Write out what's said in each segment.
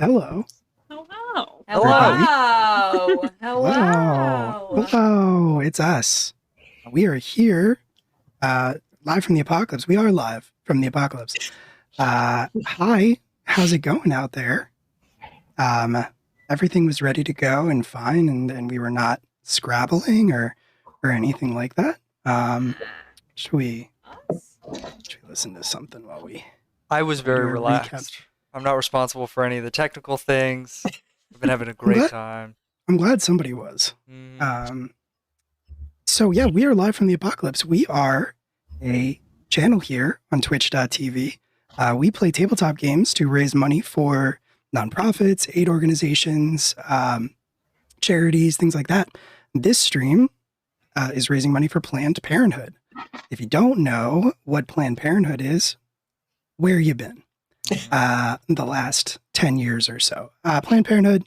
Hello, Hello. everybody. Hello. Hello. Hello. Hello. It's us. We are here, live from the apocalypse. We are live from the apocalypse. Hi. How's it going out there? Everything was ready to go and fine, and we were not scrabbling or anything like that. Should we listen to something while we I was do very a relaxed. recap? I'm not responsible for any of the technical things. I've been having a I'm great glad, time. I'm glad somebody was. Mm. So yeah, we are live from the apocalypse. We are a channel here on twitch.tv. We play tabletop games to raise money for nonprofits, aid organizations, charities, things like that. This stream is raising money for Planned Parenthood. If you don't know what Planned Parenthood is, where you been the last 10 years or so? Planned Parenthood,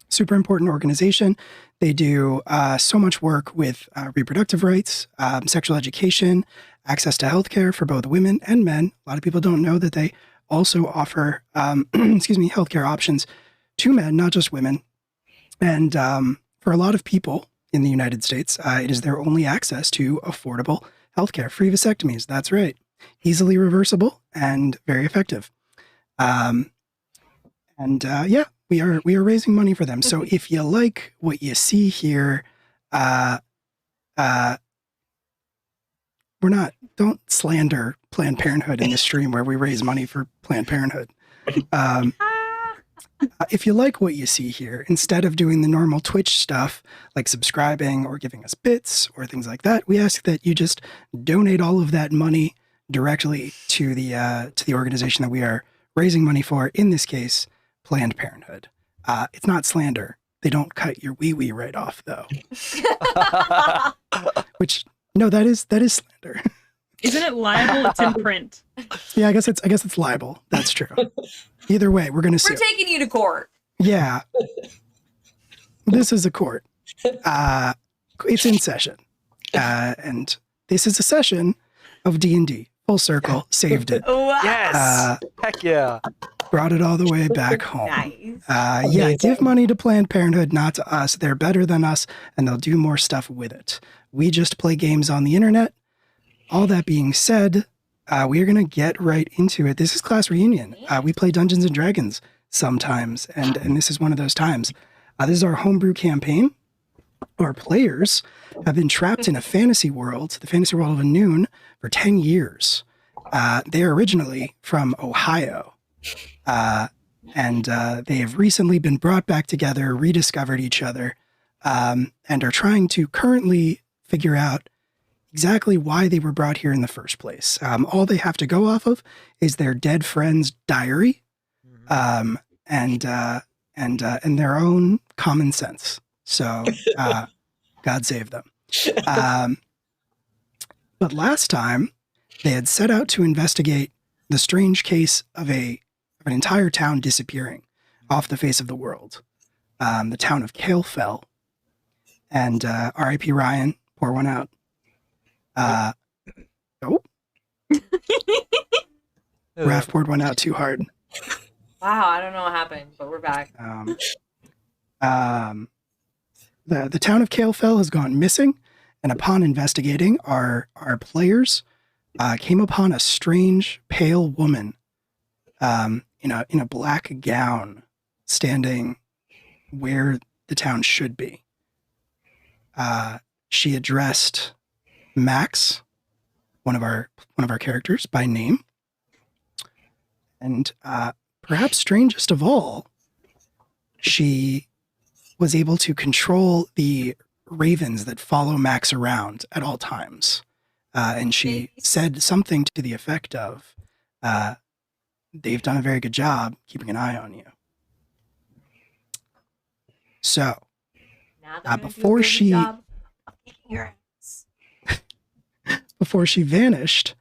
super important organization. They do so much work with reproductive rights, sexual education, access to healthcare for both women and men. A lot of people don't know that they also offer, healthcare options to men, not just women. And for a lot of people in the United States, it is their only access to affordable healthcare. Free vasectomies, that's right. Easily reversible and very effective. Yeah, we are raising money for them. So if you like what you see here, don't slander Planned Parenthood in this stream where we raise money for Planned Parenthood. If you like what you see here, instead of doing the normal Twitch stuff like subscribing or giving us bits or things like that, we ask that you just donate all of that money directly to the organization that we are raising money for. In this case, Planned Parenthood. It's not slander. They don't cut your wee right off though. Which no, that is slander. Isn't it liable? It's in print. Yeah, I guess it's libel. That's true. Either way, we're gonna sue. We're taking you to court. Yeah. This is a court. It's in session. And this is a session of D&D. Full circle, saved it. Wow. Yes! Heck yeah! Brought it all the way back home. Nice. Yeah, give money to Planned Parenthood, not to us. They're better than us, and they'll do more stuff with it. We just play games on the internet. All that being said, we are going to get right into it. This is Class Reunion. We play Dungeons & Dragons sometimes, and this is one of those times. This is our homebrew campaign. Our players have been trapped in a fantasy world, the fantasy world of Noon, for 10 years. They are originally from Ohio, and they have recently been brought back together, rediscovered each other, and are trying to currently figure out exactly why they were brought here in the first place. All they have to go off of is their dead friend's diary, and their own common sense. So, God save them. But last time, they had set out to investigate the strange case of an entire town disappearing off the face of the world. The town of Kalefell. And R.I.P. Ryan, pour one out. Raph poured one out too hard. Wow, I don't know what happened, but we're back. The town of Kalefell has gone missing, and upon investigating, our players came upon a strange, pale woman in a black gown standing where the town should be. She addressed Max, one of our characters, by name, and perhaps strangest of all, she was able to control the ravens that follow Max around at all times. And she said something to the effect of, they've done a very good job keeping an eye on you. So, before she vanished,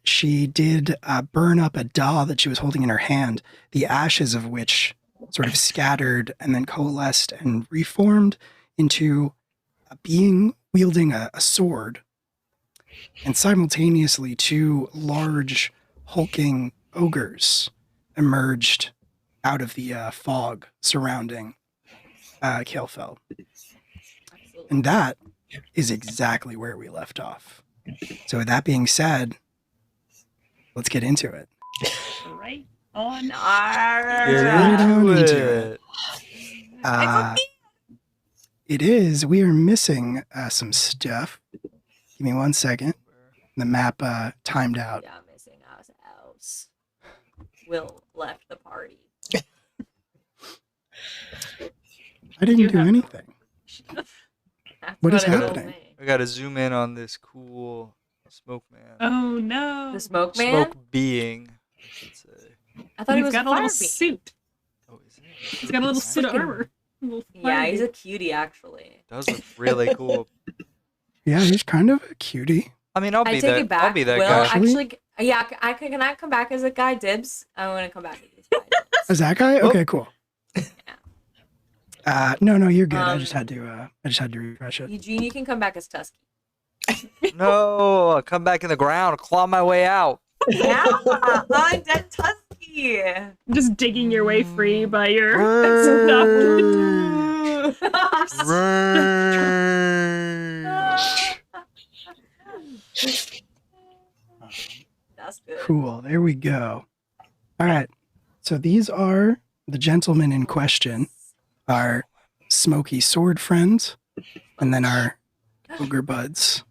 she did burn up a doll that she was holding in her hand, the ashes of which sort of scattered and then coalesced and reformed into a being wielding a sword, and simultaneously two large hulking ogres emerged out of the fog surrounding Kalefell. Absolutely. And that is exactly where we left off. So with that being said, let's get into it. Right on. Get Right on into into it. It is. We are missing some stuff. Give me 1 second. The map timed out. Yeah, missing us else. Will left the party. I didn't You do have- anything. That's What is it will happening? say. I gotta zoom in on this cool smoke man. Oh no. The smoke man? Smoke being. I should say. I thought he He's was got a fire little being. suit. Oh, is it? He's got a little suit of Freaking- armor. A little Yeah, fire he's a dude. cutie actually. Does look really cool. Yeah, he's kind of a cutie. I mean, I'll I be take that. it back. I'll be that Will guy. Actually- yeah, can I come back as a guy dibs? I want to come back as this guy dibs. Is that guy? Okay, cool. No, you're good. I Um, just had to refresh it. Eugene, you can come back as Tusky. No, I'll come back in the ground, claw my way out. Yeah, undead Tusky. Just digging your way free by your stuff. That's good. Cool. There we go. All right. So these are the gentlemen in question, our smoky sword friends, and then our ogre buds.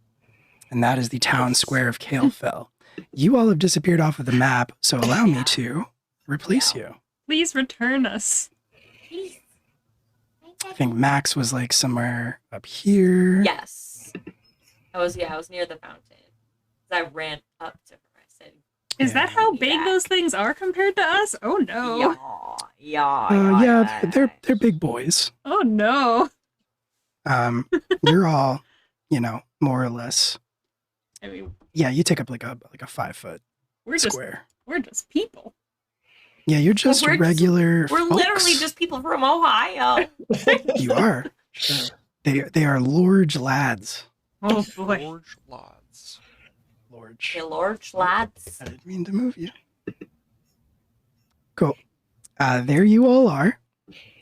And that is the town square of Kalefell. You all have disappeared off of the map, so allow me to replace you. Please return us. I think Max was like somewhere up here. Yes. I was near the fountain. I ran up to her. I said, Is that how Yeah. big those things are compared to us? Oh no. yeah. They're big boys. Oh no. You're all, more or less. I mean, Yeah, you take up like a 5 foot we're just square. people. Yeah, you're just we're just- regular. We're folks. literally just people from Ohio. You are. Sure. They are large lads. Oh boy. George Lots. Large. Hey, large lads. I didn't mean to move you. Cool. There you all are.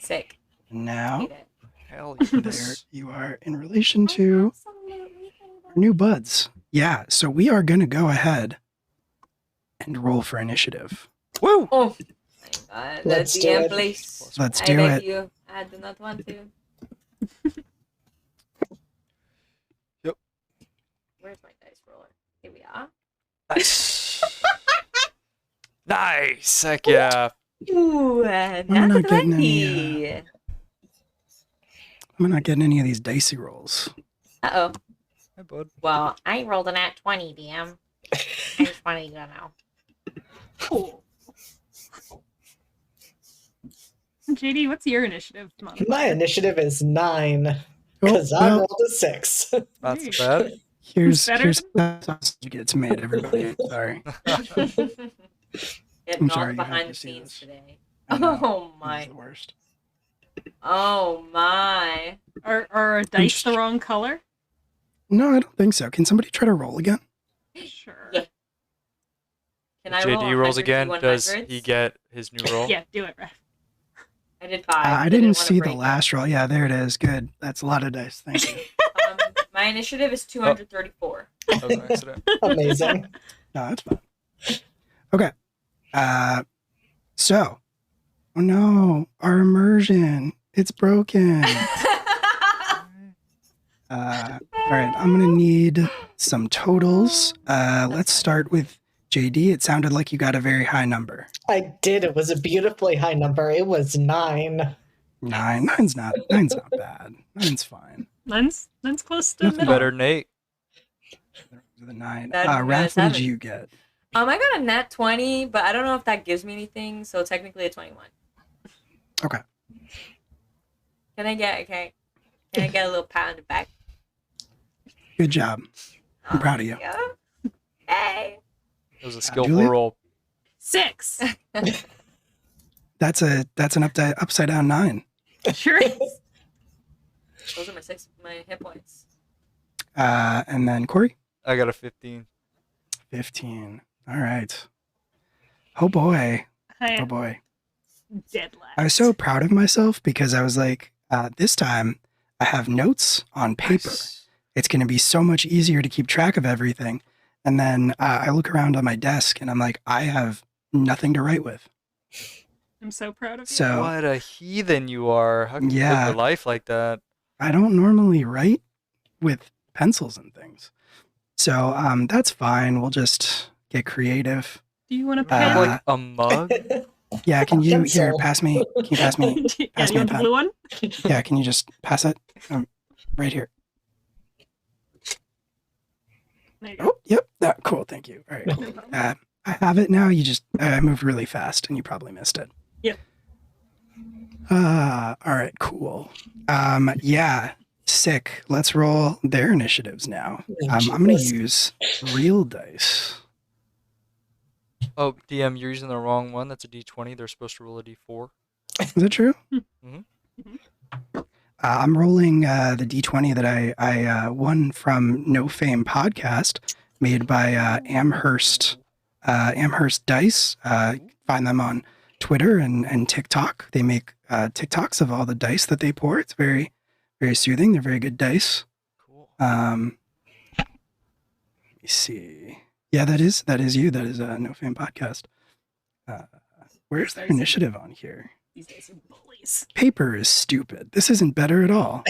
Sick. Now, Hate it. Hell there yes. you are in relation to our new buds. Yeah, so we are going to go ahead and roll for initiative. Woo! Oh, thank God. Let's The do DM, it. please. Let's I do beg it. you. I do not want to. Yep. Where's my dice roller? Here we are. Nice. Nice. Heck yeah. Ooh, I'm not not getting 20. I'm not getting any of these dicey rolls. Uh-oh. Hey, bud. Well, I rolled a nat 20, DM. I just wanted you to know. Cool. JD, what's your initiative? Come on. My initiative is 9 Oh, because I well, rolled a 6. Not Hey. so bad. here's better? here's the sausage gets made, everybody. Sorry. Getting all sorry the you had behind to the see scenes this. today. I know, Oh this is my. the worst. Oh my. Are our dice just- the wrong color? No, I don't think so. Can somebody try to roll again? Sure. Yeah. Can I roll JD rolls 100 again. Does 100s? he get his new roll? Yeah, do it, Ref. I did 5. I but didn't wanna see the break it. last roll. Yeah, there it is. Good. That's a lot of dice. Thank you. My initiative is 234. That was an accident. Amazing. No, that's fine. Okay. So, oh no, our immersion. It's broken. All right, I'm gonna need some totals. Let's start with JD. It sounded like you got a very high number. I did. It was a beautifully high number. It was 9. Nine's not bad. Nine's fine. Mine's close to the Nothing middle. Better than 8. The 9. That'd be Raph, good. what did you get? I got a nat 20, but I don't know if that gives me anything, so technically a 21. Okay. Can I get a little pat on the back? Good job. I'm proud of you. Yeah. Hey. It was a skillful Julia? roll. 6. That's an upside down 9. Sure is. Those are my hit points. And then Corey, I got a 15. 15. All right. Oh boy. Oh I, boy. Dead last. I was so proud of myself because I was like, this time I have notes on paper. Nice. It's going to be so much easier to keep track of everything. And then I look around on my desk and I'm like, I have nothing to write with. I'm so proud of you. So What a heathen you are. How can you live Yeah. your life like that? I don't normally write with pencils and things. So that's fine. We'll just get creative. Do you want to Do you have Uh, like a mug? Yeah, can you Pencil. here pass me? Can you pass me? yeah, pass you me a want the pen. blue one? Yeah, can you just pass it? Right here. There you go. Oh, yep. That cool. Thank you. All right. Cool. No problem. I have it now. You just I moved really fast, and you probably missed it. Yep. All right. Cool. Yeah. Sick. Let's roll their initiatives now. I'm gonna use real dice. Oh, DM, you're using the wrong one. That's a D20. They're supposed to roll a D4. Is that true? Mhm. I'm rolling the D20 that I won from No Fame podcast, made by Amherst Dice. Find them on Twitter and TikTok. They make TikToks of all the dice that they pour. It's very, very soothing. They're very good dice. Cool. Let me see. Yeah, that is you. That is a No Fame podcast. Where's their initiative on here? These guys are bullies. Paper is stupid. This isn't better at all.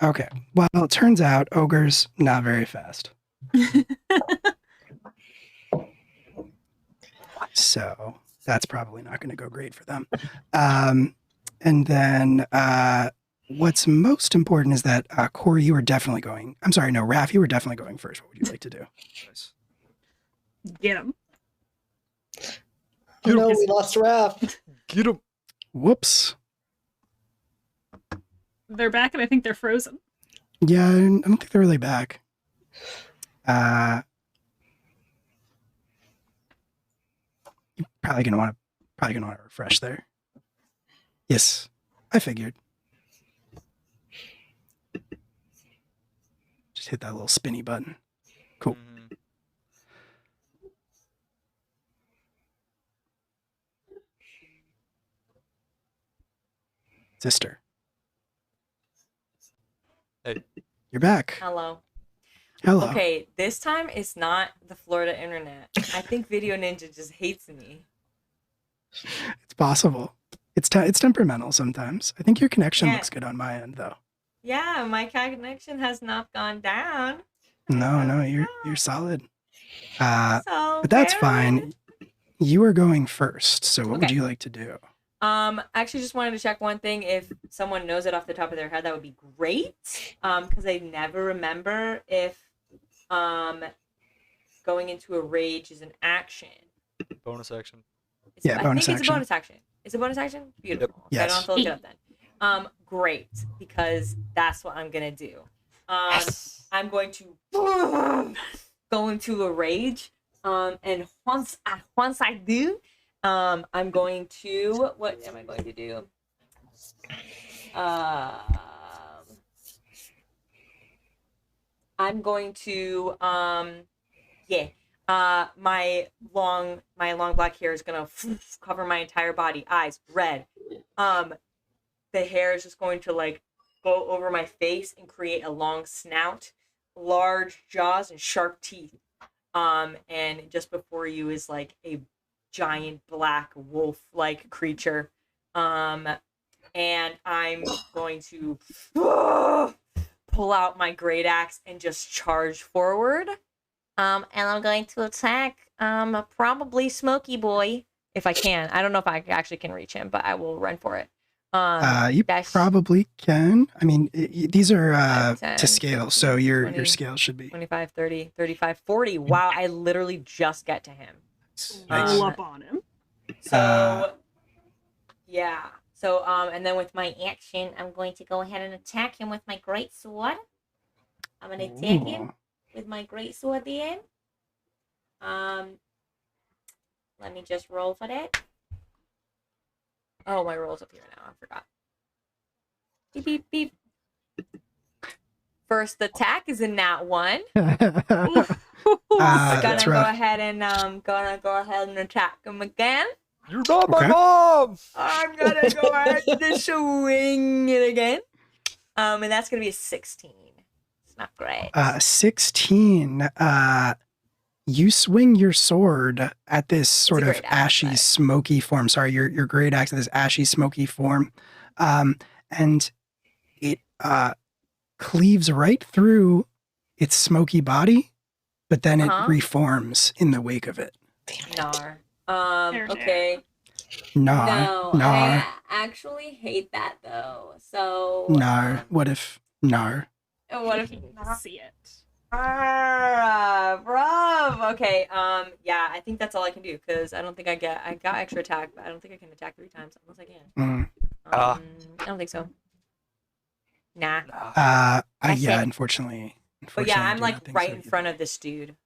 Okay. Well, it turns out ogres not very fast. So that's probably not going to go great for them. And then what's most important is that Corey, you were definitely going. I'm sorry, no, Raph, you were definitely going first. What would you like to do? Nice. Get him. Oh no, we lost Raph. Get him. Whoops. They're back, and I think they're frozen. Yeah, I don't think they're really back. You're probably gonna want to refresh there. Yes, I figured. Just hit that little spinny button. Cool. Mhm. Sister. Hey. You're back. Hello. Hello. Okay, this time it's not the Florida internet. I think Video Ninja just hates me. It's possible. It's temperamental sometimes. I think your connection Yeah. looks good on my end though. Yeah, my connection has not gone down. No, you're solid. But So that's very- fine. You are going first. So what would Okay. you like to do? Actually just wanted to check one thing. If someone knows it off the top of their head, that would be great. Because I never remember if going into a rage is an action. Bonus action. Yeah, I bonus think it's action. a bonus action. It's a bonus action? Beautiful. Okay, I Yes. don't have to look it up then. Great, because that's what I'm gonna do. Yes. I'm going to go into a rage. And once I do, I'm going to, what am I going to do? I'm going to my long black hair is gonna cover my entire body, eyes red. The hair is just going to like go over my face and create a long snout, large jaws, and sharp teeth. And just before you is like a giant black wolf like creature. And I'm going to pull out my great axe and just charge forward. And I'm going to attack probably Smokey Boy if I can. I don't know if I actually can reach him, but I will run for it. You dash probably can. I mean, these are 5, 10, to scale, so your 20, scale should be 25, 30, 35, 40. Wow, I literally just get to him. nice. Roll up on him. So yeah. So and then with my action, I'm going to go ahead and attack him with my great sword. I'm gonna attack him Ooh. with my great sword then. Let me just roll for that. Oh, my roll's up here now. I forgot. Beep beep beep. First attack is a nat 1. Oof. Gonna that's go rough. ahead and attack him again. You're not my Okay. mom! I'm gonna go ahead and swing it again. And that's gonna be a 16. It's not great. 16. You swing your sword at this sort of great axe, ashy, but- smoky form. Sorry, your great axe at this ashy, smoky form. And it cleaves right through its smoky body, but then it Uh-huh. reforms in the wake of it. Nar. There, Okay. Nar, No, nar, I actually hate that though. So. nar. What if nar? What if? See it. Bruv. Okay. Yeah, I think that's all I can do because I don't think I got extra attack, but I don't think I can attack 3 times unless I can. Mm. I don't think so. Nah. Nah. That's Yeah, it. unfortunately. But yeah, I I'm do like not think right so in either. front of this dude,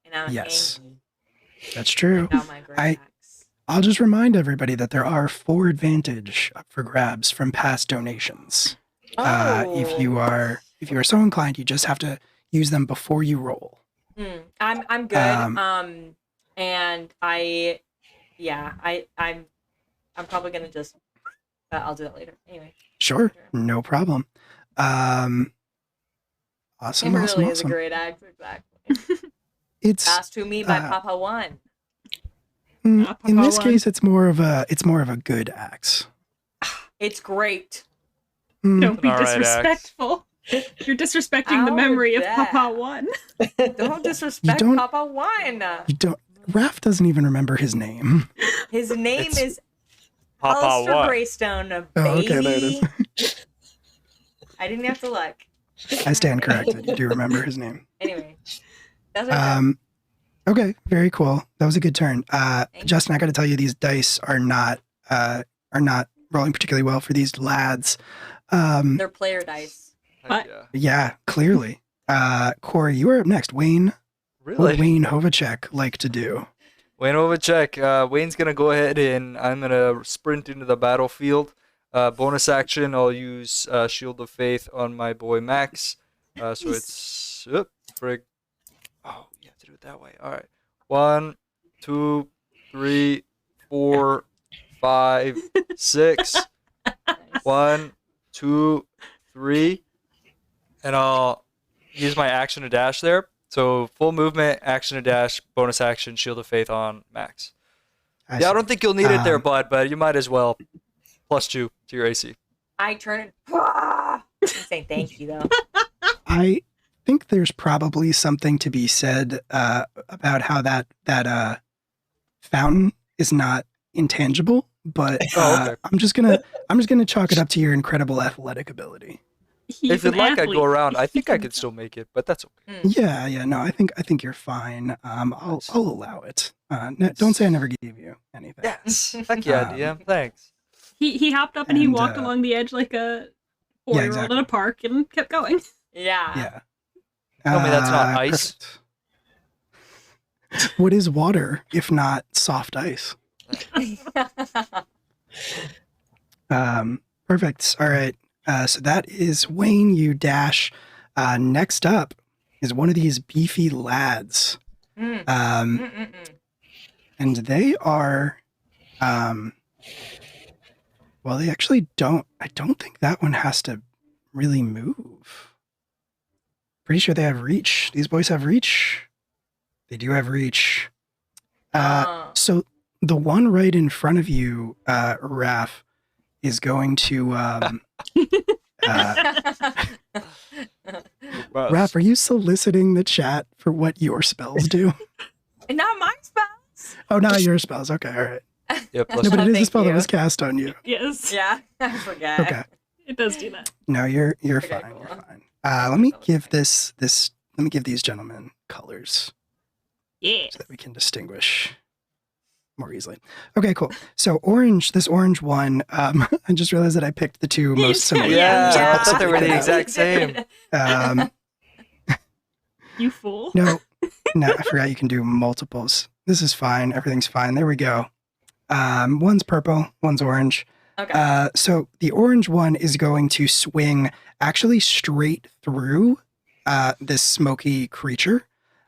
and I'm Yes. angry. That's true. Got my great I- axe. I'll just remind everybody that there are 4 advantage up for grabs from past donations. If you are so inclined, you just have to use them before you roll. I'm good. And I'm probably gonna just. I'll do that later. Anyway. Sure, no problem. Awesome, It awesome, really is a awesome. great axe, exactly. It's Passed to me by uh, Papa One. in Papa this one. case, it's more of a good axe. It's great. Don't be Alright, Axe. disrespectful. You're disrespecting the How memory of is that? Papa One. Don't disrespect don't- Papa One. You don't. Raph doesn't even remember his name. His name It's is Papa Alistair what? Greystone, baby. Oh, okay, there it is. I didn't have to look. I stand corrected. You do remember his name. Anyway, that's what I said. Okay, very cool. That was a good turn. Thank Justin, I got to tell you, these dice are not rolling particularly well for these lads. They're player dice. Heck What? yeah. Yeah, clearly. Corey, you are up next. Wayne, what Really? would Wayne Hovacek like to do? Wayne Overcheck. Wayne's gonna go ahead and I'm gonna sprint into the battlefield. Bonus action, I'll use Shield of Faith on my boy Max. So it's frig. Oh, you have to do it that way. All right. 1, 2, 3, 4, 5, 6. 1, 2, 3, and I'll use my action to dash there. So full movement, action to dash, bonus action, Shield of Faith on Max. I Yeah, I see. don't think you'll need it there, Um, bud, but you might as well. +2 to your AC. I turn it. I'm saying thank you though. I think there's probably something to be said about how that fountain is not intangible, but Oh, okay. I'm just gonna chalk it up to your incredible athletic ability. He's If you'd an like, I'd athlete. go around. I He think I can- could still make it, but that's okay. Yeah, no, I think you're fine. I'll allow it. No, don't say I never gave you anything. Yes. Heck yeah, Um, DM. Thanks. He hopped up and he And, walked along the edge like a 4-year-old exactly. in a park and kept going. Yeah. Yeah. Tell me that's not ice. Perfect. What is water if not soft ice? Perfect. All right. So that is Wayne. You dash. Next up is one of these beefy lads. Mm. Um, and they are, well, they actually don't. I don't think that one has to really move. Pretty sure they have reach. These boys have reach. They do have reach. So the one right in front of you, Raph, is going to. Raph, are you soliciting the chat for what your spells do? Not my spells. Oh, not your spells. Okay, all right. Yeah, No, but it is a Thank spell that you. was cast on you. Yes. Yeah, I forget. Okay. It does do that. No, you're Okay, fine. cool. You're fine. Let me give let me give these gentlemen colors Yeah. so that we can distinguish more easily. Okay, cool. So orange, this orange one, I just realized that I picked the two most similar. Yeah, ones. I thought they were the Yeah. exact same. You fool. No, I forgot you can do multiples. This is fine. Everything's fine. There we go. One's purple, one's orange. Okay. So the orange one is going to swing actually straight through this smoky creature.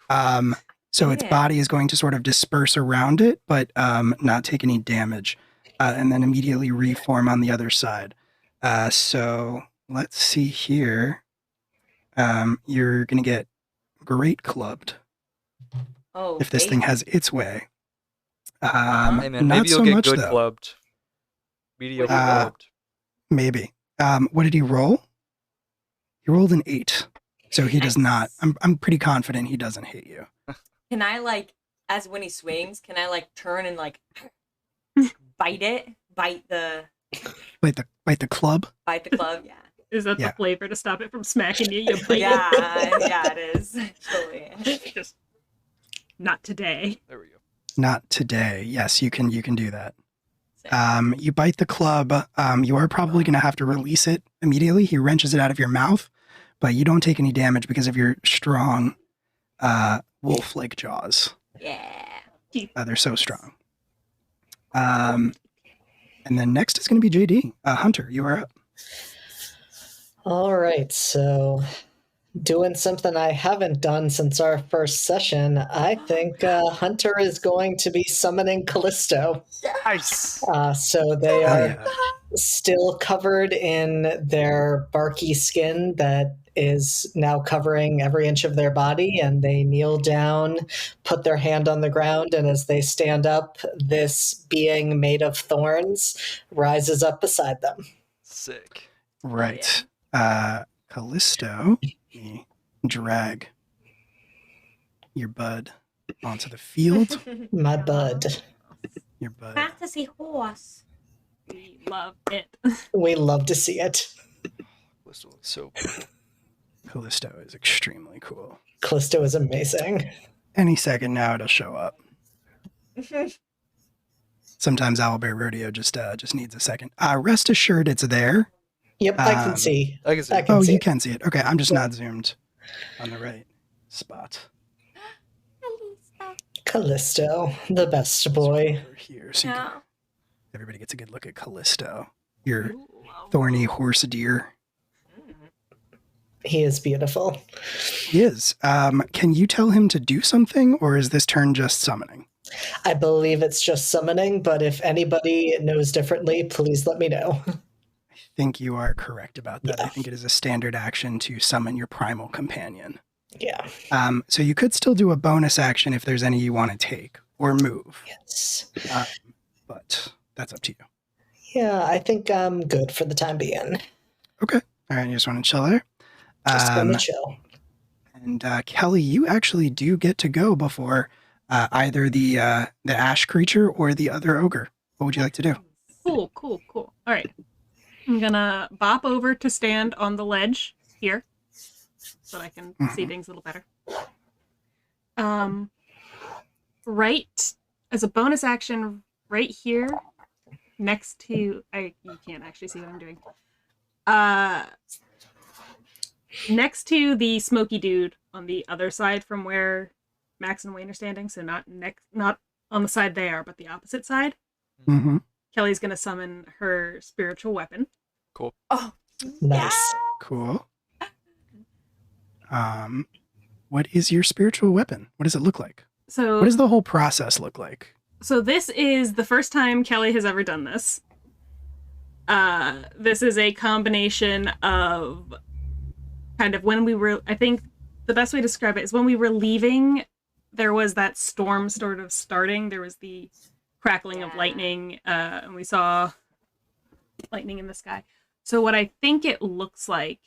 So its Yeah. body is going to sort of disperse around it, but not take any damage, and then immediately reform on the other side. So let's see here. You're going to get great clubbed Oh, if this thing has its way. Hey man, Not maybe you'll so get much good though. clubbed. Mediocre Uh, clubbed. Maybe. What did he roll? He rolled an 8. So he does not. I'm pretty confident he doesn't hit you. Can I like, as when he swings, can I like turn and like bite it? Bite the Bite the club. club? Yeah. Is that Yeah. the flavor to stop it from smacking you? You bite Yeah, yeah, it is. Totally. it. Just not today. There we go. Not today. Yes, you can do that. Sick. You bite the club. You are probably going to have to release it immediately. He wrenches it out of your mouth, but you don't take any damage because of your strong wolf-like jaws. Yeah. They're so strong. And then next is going to be JD. Hunter, you are up. All right, so doing something I haven't done since our first session, I think Hunter is going to be summoning Callisto. Nice. So they Hell are yeah. still covered in their barky skin that is now covering every inch of their body, and they kneel down, put their hand on the ground, and as they stand up, this being made of thorns rises up beside them. Sick. Right. Callisto, me drag your bud onto the field. My bud. Your bud. Fantasy horse. We love it. We love to see it. This looks so cool. Callisto is extremely cool. Callisto is amazing. Any second now, it'll show up. Sometimes Owlbear Rodeo just needs a second. Rest assured, it's there. Yep, I can see. I can see. I can Oh, see you it. can see it. Okay, I'm just not zoomed on the right spot. Callisto, the best boy. Over here, so Yeah. everybody gets a good look at Callisto, your Love thorny horse deer. He is beautiful. He is. Can you tell him to do something, or is this turn just summoning? I believe it's just summoning, but if anybody knows differently, please let me know. I think you are correct about that. I Yeah. think it is a standard action to summon your primal companion. Yeah. So you could still do a bonus action if there's any you want to take or move, Yes. but that's up to you. Yeah, I think I'm good for the time being. Okay. All right. You just want to chill there. Just gonna chill. And Kelly, you actually do get to go before either the ash creature or the other ogre. What would you like to do? Cool. All right. I'm gonna bop over to stand on the ledge here so I can see things a little better. Right as a bonus action, right here, next to you can't actually see what I'm doing. Next to the smoky dude on the other side from where Max and Wayne are standing, so not on the side they are, but the opposite side. Mm-hmm. Kelly's gonna summon her spiritual weapon. Cool. Oh, Nice. Cool. What is your spiritual weapon? What does it look like? So What does the whole process look like? So this is the first time Kelly has ever done this. This is a combination of kind of when we were, I think the best way to describe it is when we were leaving, there was that storm sort of starting. There was the crackling of lightning, and we saw lightning in the sky. So what I think it looks like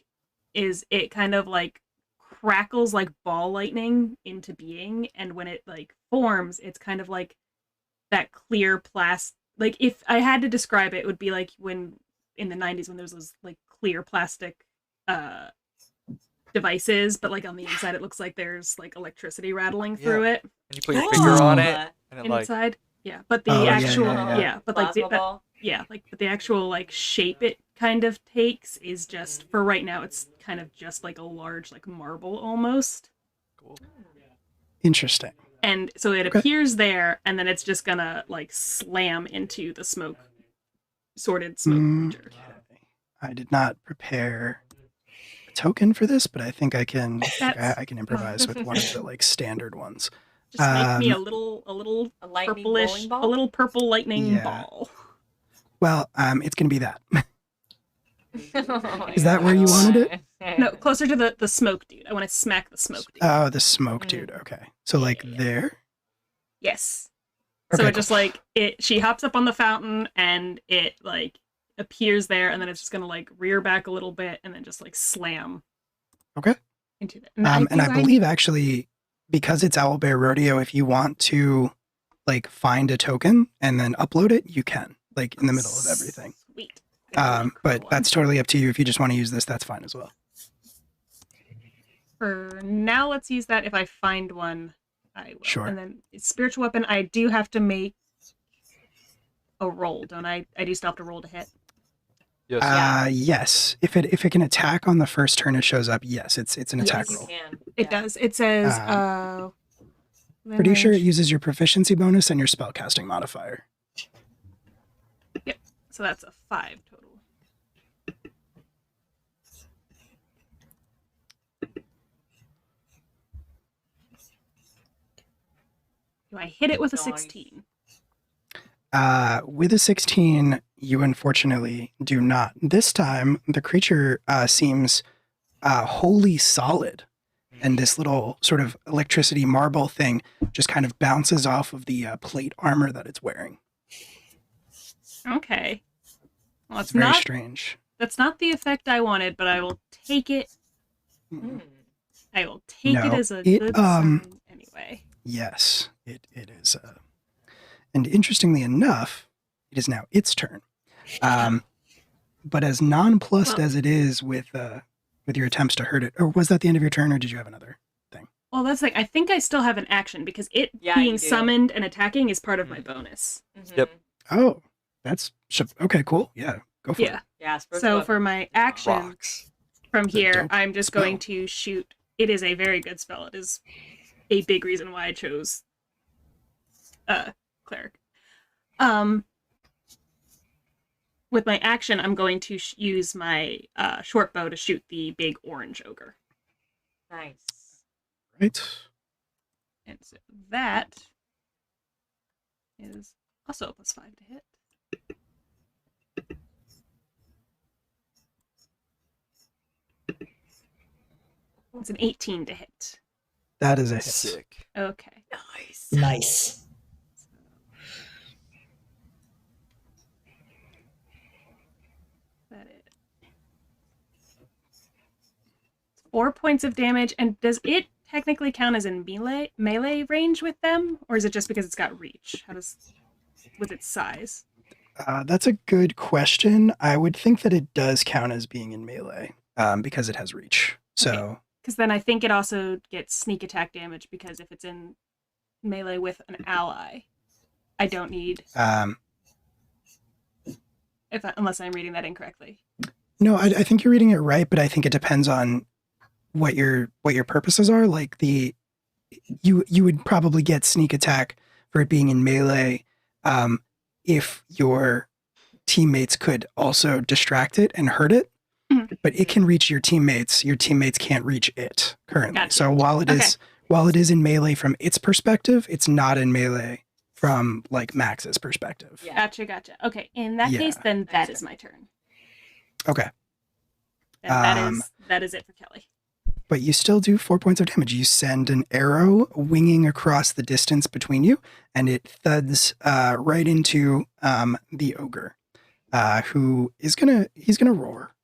is it kind of like crackles like ball lightning into being, and when it like forms, it's kind of like that clear plastic. Like if I had to describe it, it would be like when in the 90s when there's those like clear plastic devices, but like on the inside it looks like there's like electricity rattling through it. And you put your finger on it, Oh. and it like Inside. Yeah, but the Oh, yeah, actual yeah. but like Plasma ball. but the actual like shape it kind of takes is just for right now it's kind of just like a large like marble almost. cool. Interesting. And so it Okay. appears there and then it's just gonna like slam into the sorted smoke creature. Okay. I did not prepare a token for this, but I think I can That's- can improvise with one of the like standard ones. Just make me a Um, little A lightning purplish, bowling ball? a little purple lightning Yeah. ball. Well, it's gonna be that. Oh Is that where you wanted it? No, closer to the smoke dude. I want to smack the smoke dude. Oh, the smoke Mm. dude. Okay. So like Yeah. there. Yes. Okay, So it cool. just like she hops up on the fountain and it like appears there, and then it's just gonna like rear back a little bit and then just like slam. Okay. Into that. And I think believe actually, because it's Owlbear Rodeo, if you want to like find a token and then upload it, you can, like in the middle of everything. Sweet. But that's totally up to you. If you just want to use this, that's fine as well. For now, let's use that. If I find one, I will. Sure. And then spiritual weapon, I do have to make a roll, don't I? I do still have to roll to hit. Yes. Yes. If it can attack on the first turn it shows up, yes, it's an Yes. attack You roll. can. It Yeah. does. It says Pretty sure it range. uses your proficiency bonus and your spellcasting modifier. So that's a 5 total. Do I hit it with a Nice. 16? With a 16, you unfortunately do not. This time, the creature seems wholly solid, and this little sort of electricity marble thing just kind of bounces off of the plate armor that it's wearing. Okay. Well, It's it's very not. strange. That's not the effect I wanted, but I will take it. Mm. I will take it No, as a it, good sign anyway. Yes, it is. And interestingly enough, it is now its turn. But as nonplussed Well- as it is with your attempts to hurt it, or was that the end of your turn, or did you have another? Well, that's like I think I still have an action because it Yeah, being you do. summoned and attacking is part of my bonus. Mhm. Yep. Oh, okay. Cool. Yeah, go for Yeah. it. Yeah. spiritual So weapon. for my action Rocks. from It's a here, dope I'm just spell. going to shoot. It is a very good spell. It is a big reason why I chose cleric. With my action, I'm going to use my short bow to shoot the big orange ogre. Nice. Right. And so that is also a +5 to hit. It's an 18 to hit. That is a hit. Sick. Okay. Nice. Nice. That is 4 points of damage. And does it technically count as in melee range with them, or is it just because it's got reach? How does with its size? That's a good question. I would think that it does count as being in melee because it has reach. So Because then I think it also gets sneak attack damage because if it's in melee with an ally, I don't need unless I'm reading that incorrectly. no, I think you're reading it right, but I think it depends on what your purposes are. Like you would probably get sneak attack for it being in melee if your teammates could also distract it and hurt it. Mhm. But it can reach your teammates. Your teammates can't reach it currently. Gotcha. So while it is in melee from its perspective, it's not in melee from like Max's perspective. Yeah. Gotcha. Okay, in that Yeah. case, then that Makes is my turn. Okay. And that is it for Kelly. But you still do 4 points of damage. You send an arrow winging across the distance between you, and it thuds right into the ogre, who is he's gonna roar.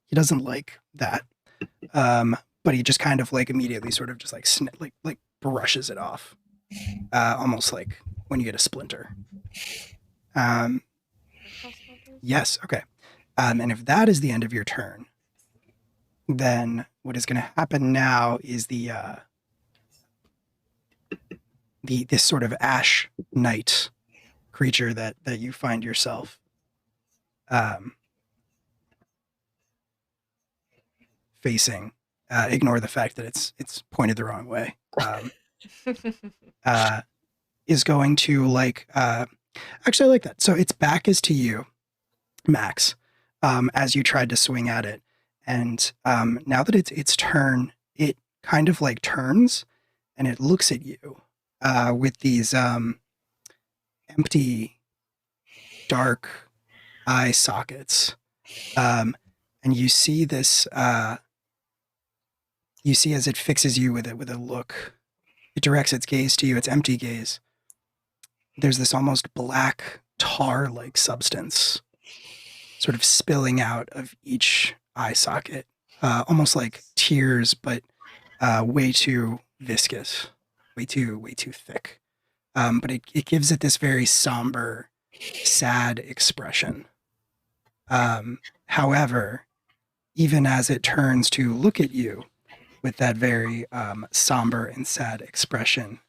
He doesn't like that, but he just kind of like immediately sort of just like brushes it off, almost like when you get a splinter. Yes, okay. And if that is the end of your turn, then what is going to happen now is this sort of ash knight creature that you find yourself facing. Ignore the fact that it's pointed the wrong way. Is going to actually I like that. So its back is to you, Max, as you tried to swing at it. And now that it's its turn, it kind of like turns and it looks at you with these empty, dark eye sockets. And you see this, you see as it fixes you with a look, it directs its gaze to you, its empty gaze. There's this almost black tar-like substance sort of spilling out of each eye socket, almost like tears, but way too viscous, way too thick. But it gives it this very somber, sad expression. However, even as it turns to look at you with that very somber and sad expression,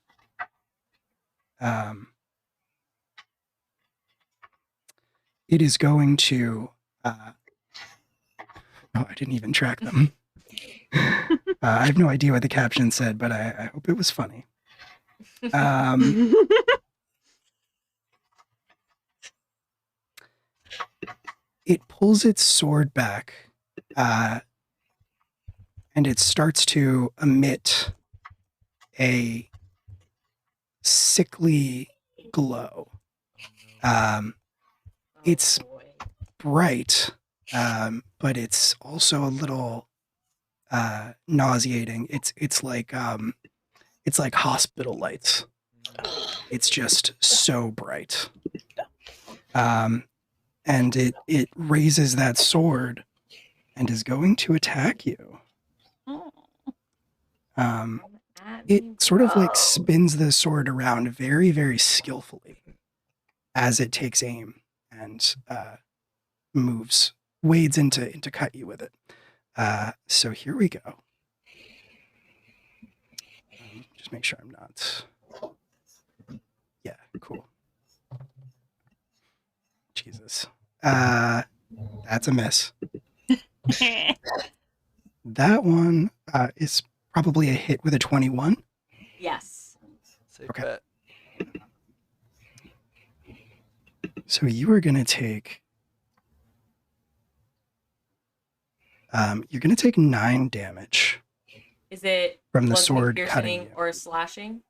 it is going to. Oh, I didn't even track them. I have no idea what the caption said, but I hope it was funny. It pulls its sword back, and it starts to emit a sickly glow. It's bright, but it's also a little nauseating. It's like hospital lights. It's just so bright. And it raises that sword and is going to attack you. It sort of like spins the sword around very, very skillfully as it takes aim and wades in to cut you with it. So here we go. Just make sure I'm not. Yeah, cool. Jesus. That's a miss. That one is probably a hit with a 21. Yes. Safe Okay. bet. So you are going to take. You're going to take 9 damage Is it from the blood sword piercing cutting you. or slashing?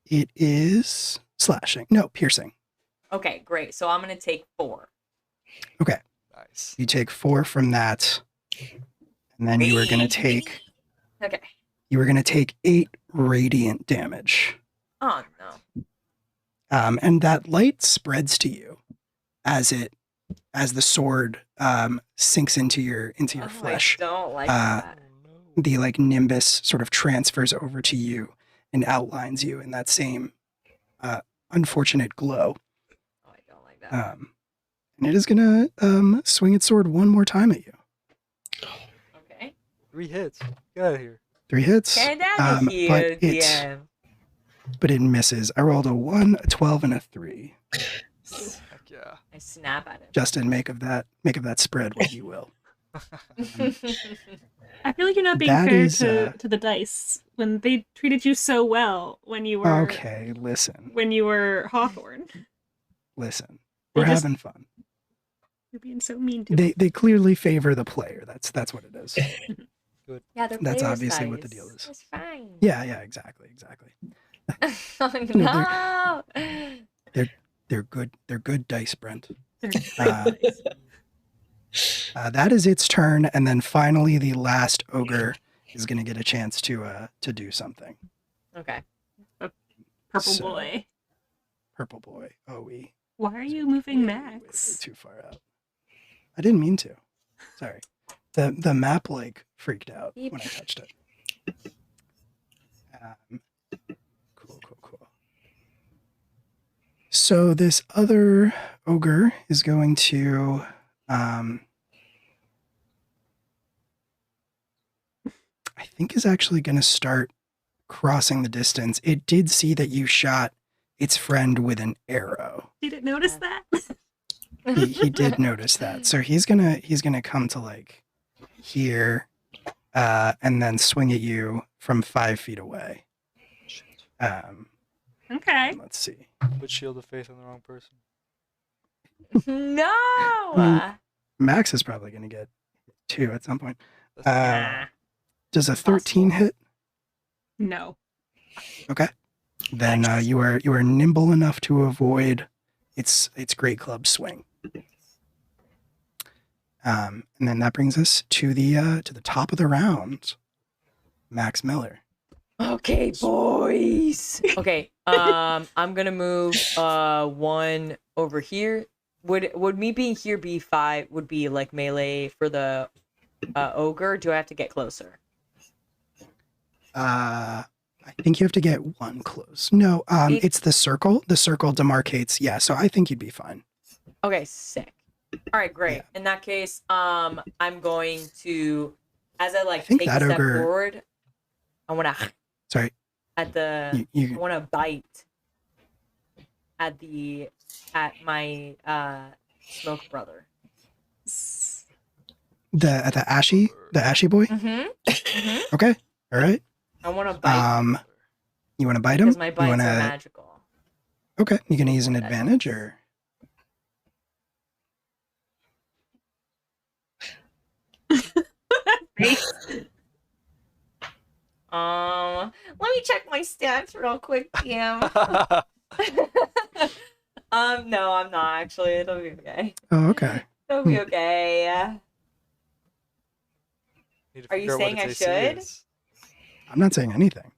It is slashing. No, piercing. Okay, great. So I'm gonna take 4. Nice. You take 4 from that, and then you are going to take. Okay. You are going to take 8 radiant damage. Oh no. And that light spreads to you as the sword sinks into your flesh. I don't like Uh, that. The like nimbus sort of transfers over to you and outlines you in that same unfortunate glow. Oh, I don't like that. And it is gonna swing its sword one more time at you. Okay. 3 hits. Get out of here. 3 hits. Get out of here, DM. But it misses. I rolled a 1, a 12, and a 3. Heck yeah. I snap at it. Justin, make of that spread what you will. I feel like you're not being That fair is, to the dice when they treated you so well when you were Okay, listen. Hawthorne. Listen. They We're just- having fun. You're being so mean to me. They clearly favor the player. That's what it is. Yeah, they're That's player's obviously what the dice. deal is. It's fine. Yeah, exactly. Oh, no. They're good dice, Brent. They're Uh, that is its turn, and then finally the last ogre is going to get a chance to do something. Okay. Purple So- boy. Purple boy. Oh, Why are you moving Max? way too far out. I didn't mean to. Sorry. The map like freaked out Beep. when I touched it. Cool. So this other ogre is going to I think is actually going to start crossing the distance. It did see that you shot its friend with an arrow. Did it notice that? He did notice that. So he's gonna come to like here and then swing at you from 5 feet away. Okay. Let's see. Put Shield of Faith on the wrong person. No. Max is probably going to get 2 at some point. Nah. Does a 13 hit? No. Okay. Then you are nimble enough to avoid its great club swing. And then that brings us to the top of the round. Max Miller. Okay, boys. Okay, I'm gonna move 1 over here. Would me being here be 5? Would be like melee for the ogre? Do I have to get closer? I think you have to get 1 close. No, it's the circle. The circle demarcates. Yeah, so I think you'd be fine. Okay, sick. All right, great. Yeah. In that case, I'm going to, as I like think take a that step ogre- forward, I wanna Sorry. at the You I wanna bite at my smoke brother. the ashy boy? Mm-hmm. Okay. All right. I wanna bite You want to bite him? because my You bites wanna... are magical. Okay. You gonna use an advantage or? Let me check my stats real quick, Cam. No, I'm not actually. It'll be okay. Oh, okay. It'll be okay. Need to Are you figure out what saying I its AC should? is. I'm not saying anything.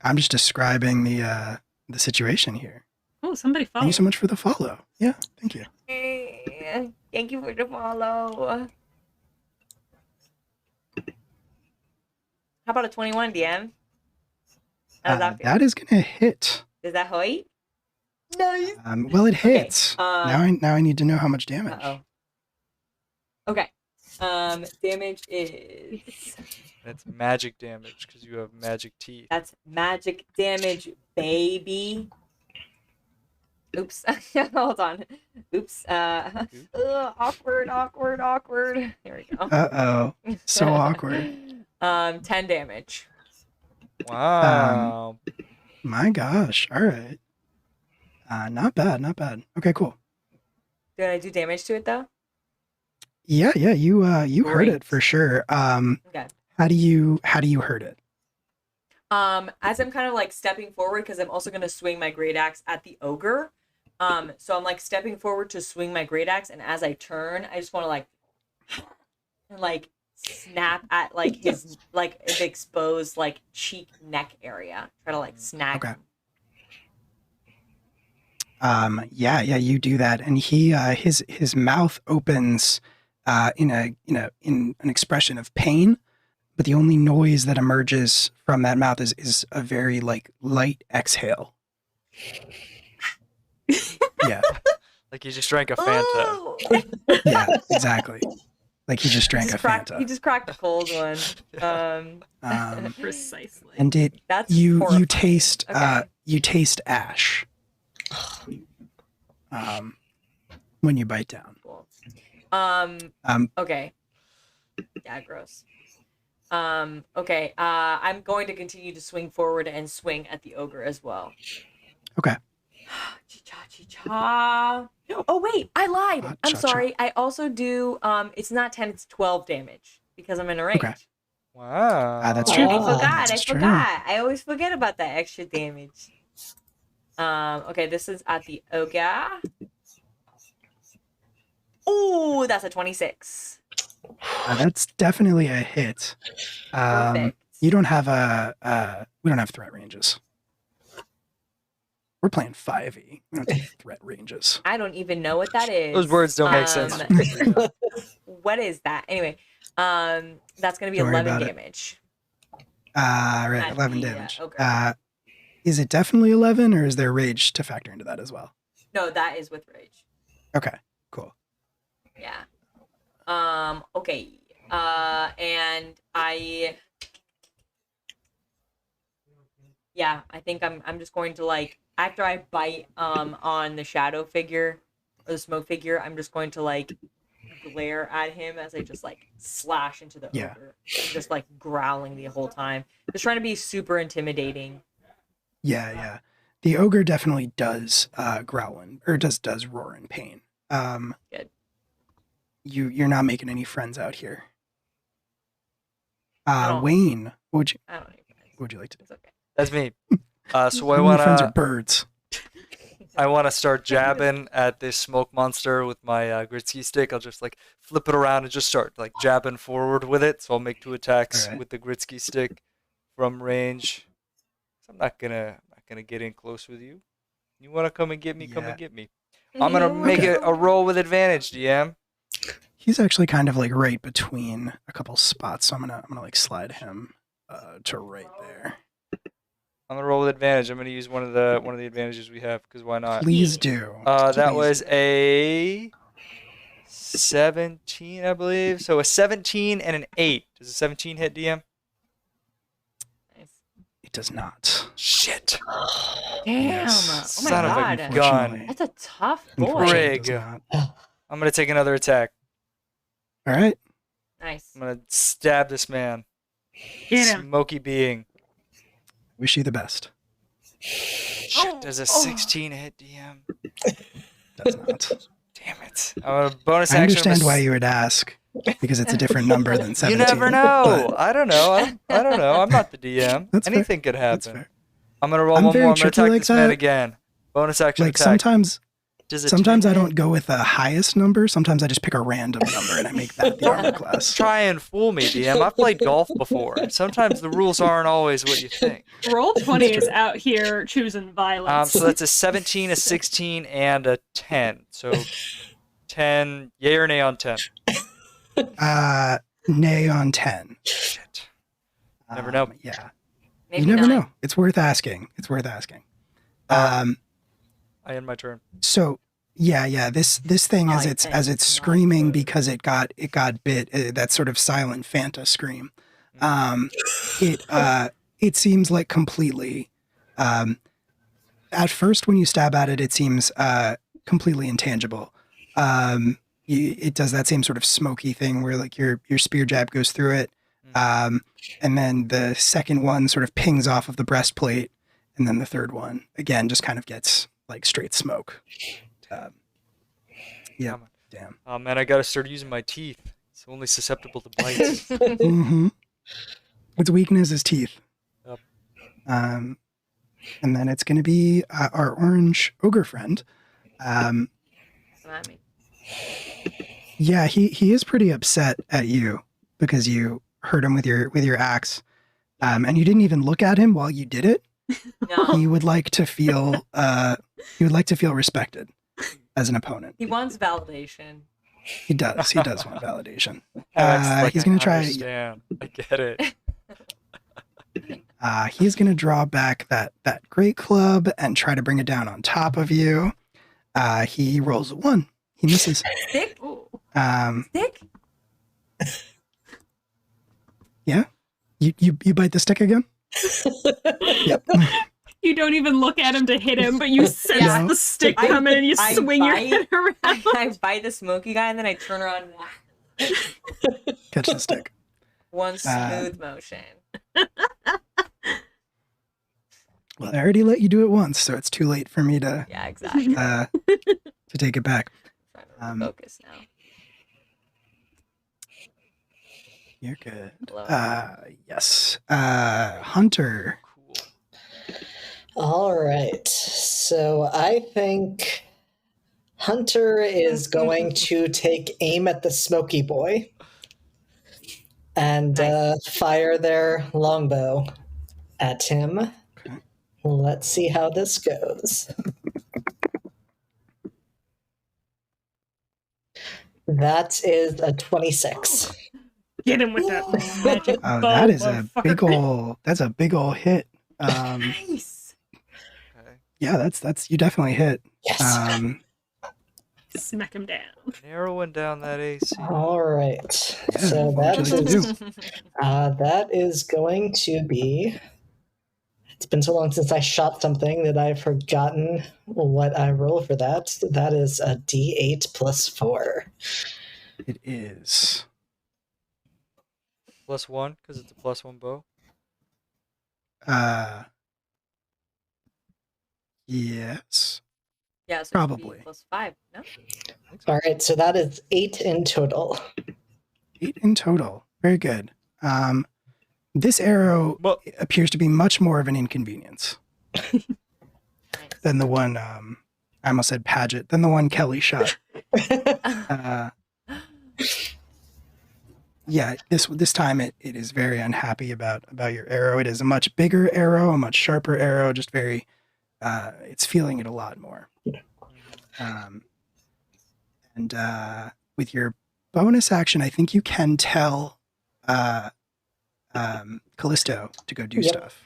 I'm just describing the situation here. Oh, somebody Thank followed. you so much for the follow. Yeah, thank you. Thank you for the follow. How about a 21, DM? How does that feel? That is gonna hit. Is that Hoyt? Nice. Well, it hits. Okay, Now I need to know how much damage. Uh-oh. Okay. Damage is... That's magic damage because you have magic teeth. That's magic damage, baby. Oops. Hold on. Oops. Awkward. There we go. Uh-oh. So awkward. 10 damage. Wow. My gosh. All right. Not bad. Okay, cool. Did I do damage to it though? Yeah, you heard Great. it for sure. Okay. How do you hurt it? As I'm kind of like stepping forward, because I'm also gonna swing my great axe at the ogre. So I'm like stepping forward to swing my great axe, and as I turn, I just want to like snap at like his like exposed like cheek neck area. Try to like snag Okay. him. Yeah, you do that, and he his mouth opens in an expression of pain, but the only noise that emerges from that mouth is a very like light exhale. Yeah, Like you just drank a Fanta. Ooh! yeah, exactly. Like he just drank a Fanta. He just cracked a cold one. Precisely. And That's you horrifying. taste Okay. you taste ash when you bite down. Cool. Um, Okay. Yeah, gross. Okay. I'm going to continue to swing forward and swing at the ogre as well. Okay. Cha-cha. Oh wait, I lied. I'm Cha-cha. sorry. I also do it's not 10, it's 12 damage because I'm in a range. Okay. Wow. That's I true. forgot. That's I true. forgot. I always forget about that extra damage. Okay, this is at the ogre. Ooh, that's a 26. That's definitely a hit. Perfect. You don't have we don't have threat ranges. We're playing 5e. We don't have threat ranges. I don't even know what that is. Those words don't make sense. What is that? Anyway, that's gonna be Don't worry 11 about it. damage. Right, At 11 the, damage. okay. Is it definitely 11, or is there rage to factor into that as well? No, that is with rage. Okay, cool. Yeah. Okay. And I. Yeah, I think I'm just going to like after I bite on the shadow figure or the smoke figure, I'm just going to like glare at him as I just like slash into the Yeah. ogre, just like growling the whole time, just trying to be super intimidating. Yeah. The ogre definitely does growl or does roar in pain. Good. You're not making any friends out here. don't- Wayne, what I don't hate friends. would you like to do? It's okay. That's me. So All my friends are birds. I wanna start jabbing at this smoke monster with my Gritsky stick. I'll just like flip it around and just start like jabbing forward with it. So I'll make 2 attacks Alright. with the Gritsky stick from range. So I'm not gonna get in close with you. You wanna come and get me? Come Yeah. and get me. I'm gonna make it a roll with advantage, DM. He's actually kind of like right between a couple spots, so I'm gonna like slide him to right there. I'm gonna roll with advantage. I'm gonna use one of the advantages we have because why not? Please do. That Please was do. a 17, I believe. So a 17 and an 8. Does a 17 hit, DM? Nice. It does not. Shit. Damn. Yes. Oh my Son of a god. gun. Unfortunately. That's a tough boy. Unfortunately, it Frig. does not. I'm gonna take another attack. All right. Nice. I'm gonna stab this man. Get him. Smoky being. Wish you the best. Shit. Does a 16 hit, DM? Does not. Damn it. I'm a bonus I action. understand why you would ask, because it's a different number than 17. You never know. but I don't know. I don't know. I'm not the DM. That's fair. Anything could That's happen. fair. I'm gonna roll I'm one very more. I'm gonna tricky attack like this man that. again. Bonus action Like attack. Does a sometimes 10 I hit? don't go with the highest number. Sometimes I just pick a random number and I make that the armor class. Try and fool me, DM. I've played golf before. Sometimes the rules aren't always what you think. Roll20 is out here choosing violence. So that's a 17, a 16, and a 10. So 10, yay or nay on 10? Nay on 10. Shit. Never know. Yeah. Maybe You never 9. know. It's worth asking. It's worth asking. I end my turn. So yeah. This thing as it's screaming because it got bit. That sort of silent Fanta scream. It seems like completely. At first, when you stab at it, it seems completely intangible. It does that same sort of smoky thing where like your spear jab goes through it, and then the second one sort of pings off of the breastplate, and then the third one again just kind of gets like straight smoke. Yeah, damn. Oh man, I gotta start using my teeth. It's only susceptible to bites. Mm-hmm. Its weakness is teeth. Yep. And then it's going to be our orange ogre friend. Come at me. Yeah, he is pretty upset at you because you hurt him with your axe, and you didn't even look at him while you did it. No. He would like to feel respected as an opponent. He wants validation. He does want validation. That's like, He's gonna I try. understand. I get it. He's gonna draw back that great club and try to bring it down on top of you. He rolls a 1. He misses. Stick? Ooh. Stick? Yeah. You bite the stick again? Yep. You don't even look at him to hit him, but you sense No. the stick I- coming and you I swing your bite- head around. I bite the smoky guy and then I turn around and Catch the stick. one smooth motion. Well, I already let you do it once, so it's too late for me to Yeah, exactly. to take it back. Trying to focus now. You're good. Hello. Yes. Hunter. Cool. All right. So I think Hunter is going to take aim at the Smoky Boy and fire their longbow at him. Okay. Let's see how this goes. That is a 26. Get him with that magic Oh, bow, that is a big motherfucker. ol' that's a big ol' hit. Nice. Okay. Yeah, that's you definitely hit. Yes. Smack him down. Narrowing down that AC. All right. Yeah, So what would you like to that do? that is going to be. It's been so long since I shot something that I've forgotten what I roll for that. That is a D8 plus 4. It is. +1, because it's a +1 bow. Yes. Yeah, so Probably. +5. No. All right, so that is 8 in total. 8 in total. Very good. This arrow Well, appears to be much more of an inconvenience Nice. than the one, I almost said Paget, than the one Kelly shot. Yeah, this time it is very unhappy about your arrow. It is a much bigger arrow, a much sharper arrow, just very, it's feeling it a lot more. And with your bonus action, I think you can tell Callisto to go do Yep. stuff.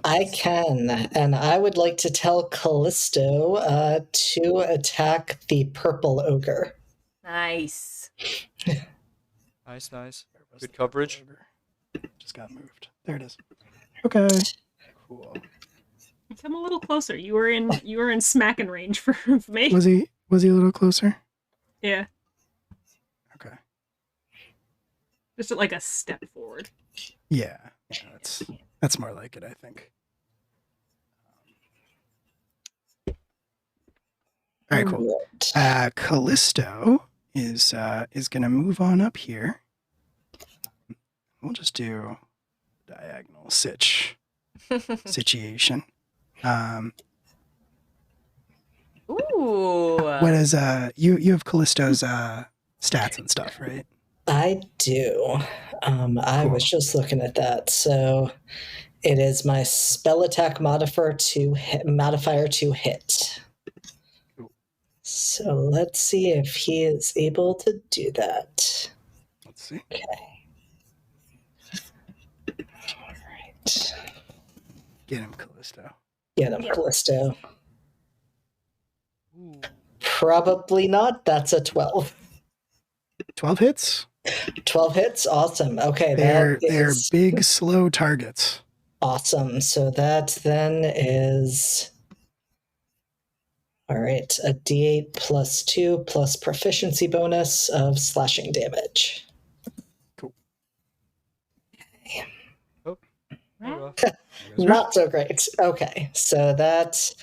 I can, and I would like to tell Callisto to attack the purple ogre. Nice. nice. Where was Good the coverage. ogre? Just got moved. There it is. Okay. Cool. Come a little closer. You were in smacking range for me. Was he a little closer? Yeah, Okay. just like a step forward. Yeah. That's more like it, I think. All right, cool. Callisto is gonna move on up here. We'll just do diagonal situation. Ooh. What is you have Callisto's stats and stuff, right? I do. I was Cool. just looking at that. So it is my spell attack modifier to hit. Cool. So let's see if he is able to do that. Let's see. All right. Get him, Callisto. Get him, Yeah. Callisto. Ooh. Probably not. That's a 12. 12 hits. 12 hits. Awesome. Okay, They're that is big, slow targets. awesome. So that then is all right. A D8 plus 2 plus proficiency bonus of slashing damage. Oh, Not so great. Okay, so that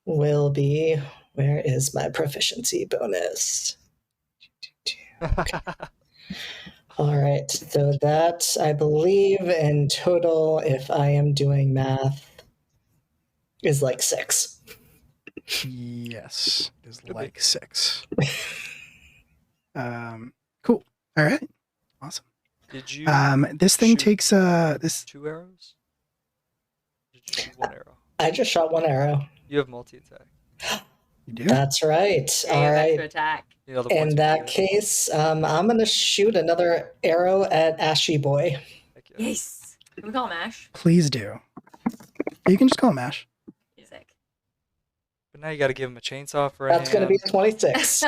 will be. Where is my proficiency bonus? All right, so that I believe in total, if I am doing math, is like 6. Yes, is Could be. like 6. Cool. All right. Awesome. Did you This thing shoot takes this. 2 arrows? Did you shoot 1 arrow? I just shot 1 arrow. You have multi-attack. You do? That's right. Yeah, you All have extra right. attack. You know the In points that you get. case, I'm going to shoot another arrow at Ashy Boy. Heck yeah. Yes. Can we call him Ash? Please do. You can just call him Ash. Sick. But now you got to give him a chainsaw for a That's going to be hand. 26.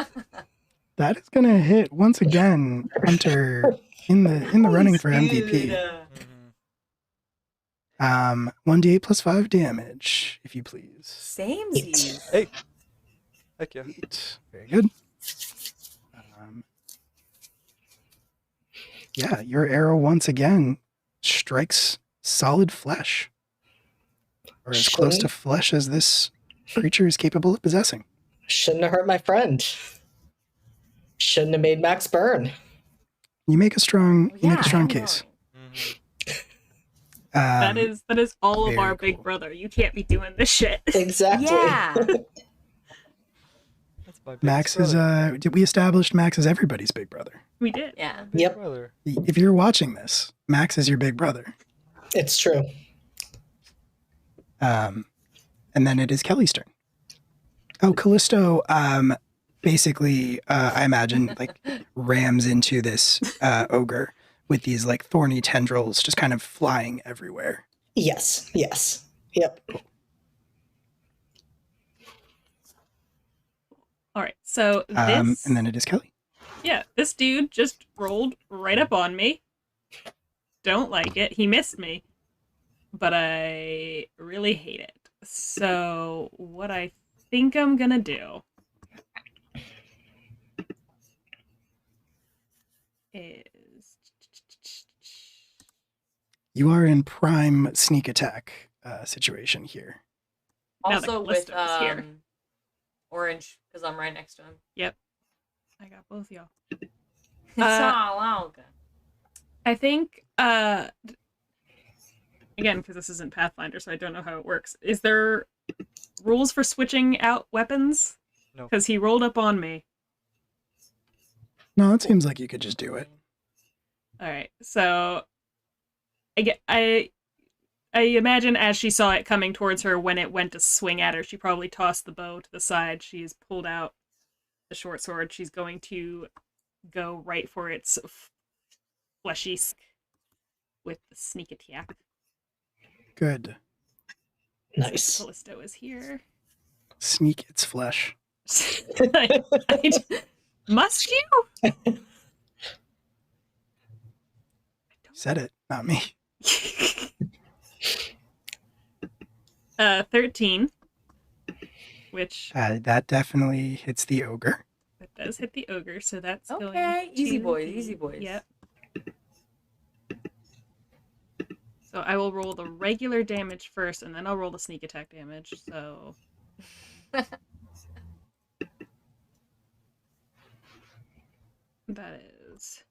That is gonna hit once again. Hunter in the running for MVP. Mhm. 1d8 plus 5 damage, if you please. Samesies. Hey. Heck yeah. 8. Very good. Yeah, your arrow once again strikes solid flesh, or as close to flesh as this creature is capable of possessing. Shouldn't have hurt my friend. Shouldn't have made Max burn. You make a strong Yeah, I am case. Mhm. That is all of very our big cool. brother. You can't be doing this shit. Exactly. Yeah. That's my big Max brother. is we established Max is everybody's big brother. We did. Yeah. Big Yep. brother. If you're watching this, Max is your big brother. It's true. And then it is Kelly's turn. Oh, Callisto, basically, I imagine, like, rams into this ogre with these, like, thorny tendrils just kind of flying everywhere. Yes. Yep. All right. So this And then it is Kelly. yeah, this dude just rolled right up on me. Don't like it. He missed me. But I really hate it. So what I think I'm gonna do is You are in prime sneak attack situation here. Now that Also with Callisto is here. Orange, because I'm right next to him. Yep. I got both y'all. It's all okay. I think, again, because this isn't Pathfinder, so I don't know how it works. Is there rules for switching out weapons? No. Because he rolled up on me. No, it seems like you could just do it. All right, so I imagine as she saw it coming towards her, when it went to swing at her, she probably tossed the bow to the side. She's pulled out the short sword. She's going to go right for its fleshy with the sneak attack. Good. Nice. Callisto is here. Sneak its flesh. Must you? Said it, not me. 13, which That definitely hits the ogre. that does hit the ogre, so that's Okay, going easy to boys, be- easy boys. Yep. So I will roll the regular damage first, and then I'll roll the sneak attack damage. So that is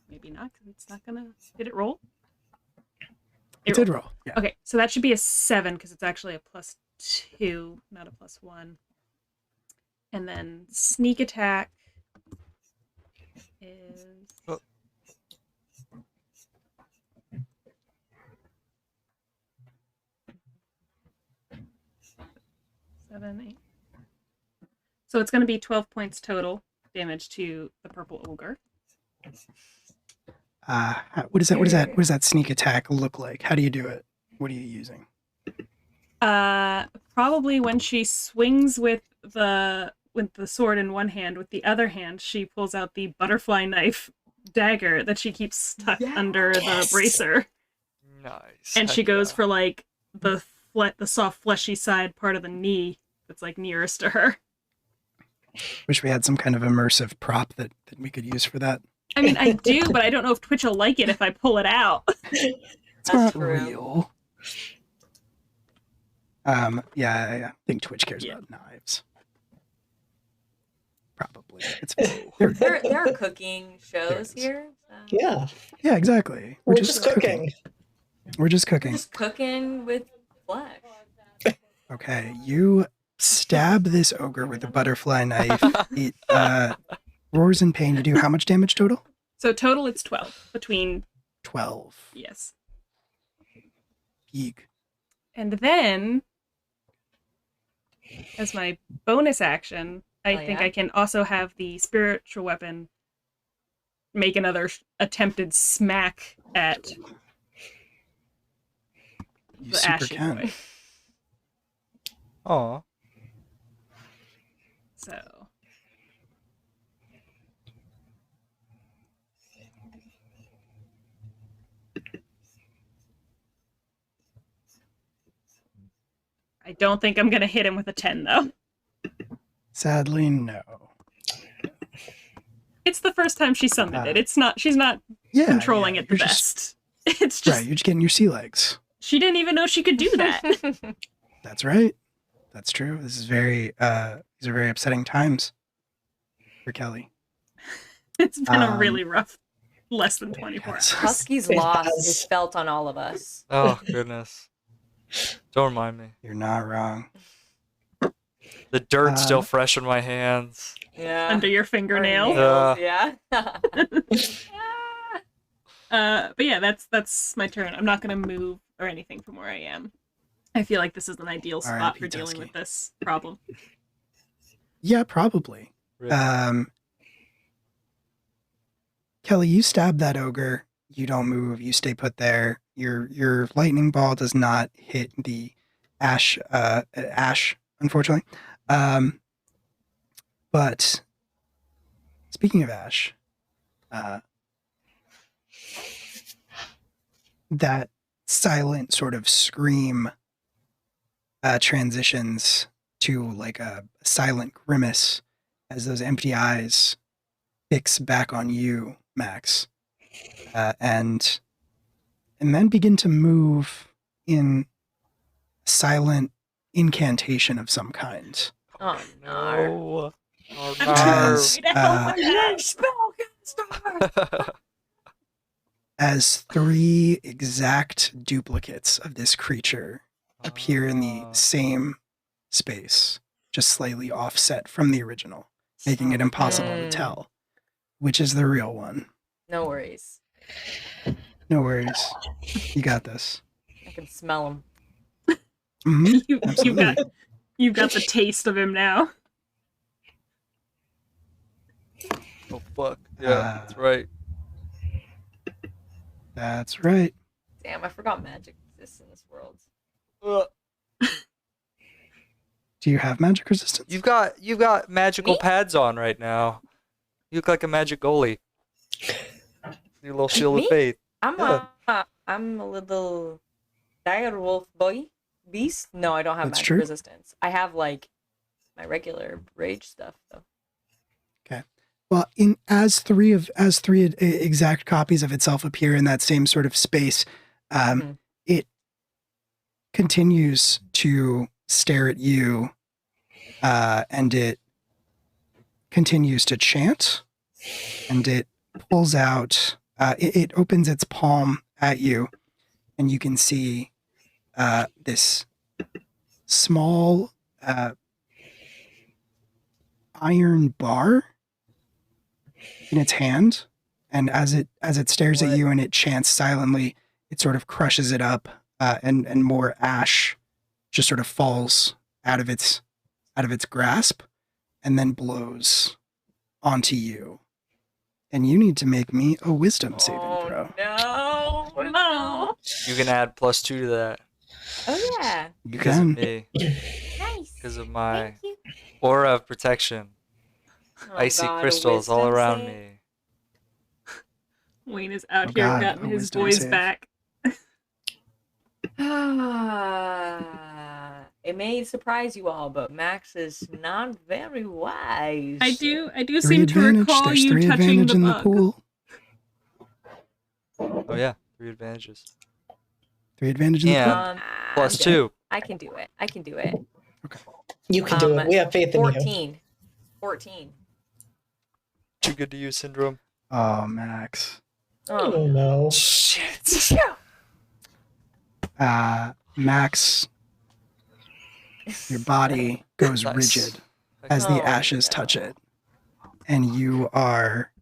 maybe not, because it's not gonna. Did it roll? It did roll. Yeah. Okay, so that should be a 7 because it's actually a +2, not a +1. And then sneak attack is Oh. 7, 8. So it's going to be 12 points total damage to the purple ogre. What does that sneak attack look like? How do you do it? What are you using? Probably when she swings with the sword in one hand, with the other hand she pulls out the butterfly knife dagger that she keeps stuck under the bracer, Nice. and she Heck goes yeah. for like the soft fleshy side part of the knee that's like nearest to her. Wish we had some kind of immersive prop that we could use for that. I mean, I do, but I don't know if Twitch will like it if I pull it out. It's That's not true. real. Yeah, I think Twitch cares about knives. Probably. It's There are cooking shows here. So. Yeah, yeah, exactly. we're just cooking. We're just cooking. Just cooking with flesh. Okay, you stab this ogre with a butterfly knife. It roars in pain. You do how much damage total? So total it's 12 between 12. yes. Eek. And then as my bonus action, I think yeah? I can also have the spiritual weapon make another attempted smack at You the super ashy can. boy. Aw. So I don't think I'm gonna hit him with a 10 though. Sadly, no. It's the first time she summoned it. She's not Yeah, controlling yeah, it the you're just- best. It's just right, you're just getting your sea legs. she didn't even know she could do that. That's right. That's true. This is very these are very upsetting times for Kelly. It's been a really rough less than 24 Yes. hours. Husky's It loss has. is felt on all of us. Oh goodness. Don't remind me. You're not wrong. The dirt's still Uh, fresh on my hands. Yeah. Under your Or fingernail. nails, yeah. But yeah, that's my turn. I'm not gonna move or anything from where I am. I feel like this is an ideal spot R.I.P. for dealing Tusky. with this problem. Yeah, probably. Rip. Kelly, you stab that ogre. You don't move. You stay put there. Your lightning ball does not hit the ash. Unfortunately. But speaking of ash, that silent sort of scream transitions to like a silent grimace as those empty eyes fix back on you, Max, and then begin to move in silent incantation of some kind. Oh no. No. Oh, I'm no. As, trying to help Yes, spellcaster! as 3 exact duplicates of this creature appear in the same space, just slightly offset from the original, making it impossible to Mm. tell which is the real one. No worries. No worries. You got this. I can smell them. Mhm, you've absolutely. got the taste of him now. Oh fuck. Yeah, that's right. That's right. Damn, I forgot magic exists in this world. Do you have magic resistance? You've got magical Me? pads on right now. You look like a magic goalie. Your little shield Me? of faith. I'm Yeah. a little dire wolf boy beast. No, I don't have That's magic true. resistance. I have like my regular rage stuff though. Well, as three exact copies of itself appear in that same sort of space, Mhm. it continues to stare at you, and it continues to chant, and it pulls out. It opens its palm at you, and you can see this small iron bar in its hand, and as it stares at What? you and it chants silently, it sort of crushes it up, and more ash just sort of falls out of its grasp, and then blows onto you. And you need to make me a wisdom saving throw. No, no. You can add +2 to that Oh yeah. You because of can. me. Nice. Because of my Thank you. aura of protection. Oh, Icy God, a crystals all wisdom around save? me. Wayne is out Oh, here God, getting a his wisdom voice save. back. It may surprise you all, but Max is not very wise. I do 3 seem to advantage. recall There's you 3 touching advantage the in the bug. pool. Oh yeah, 3 advantages. 3 advantage in the pool. And I'm plus good. 2. I can do it. I can do it. You can do it. We have faith in you. 14. 14. Too good to use syndrome. Oh, Max. Oh no. Shit. Max, your body goes Nice. rigid as the Oh, ashes no. touch it, and you are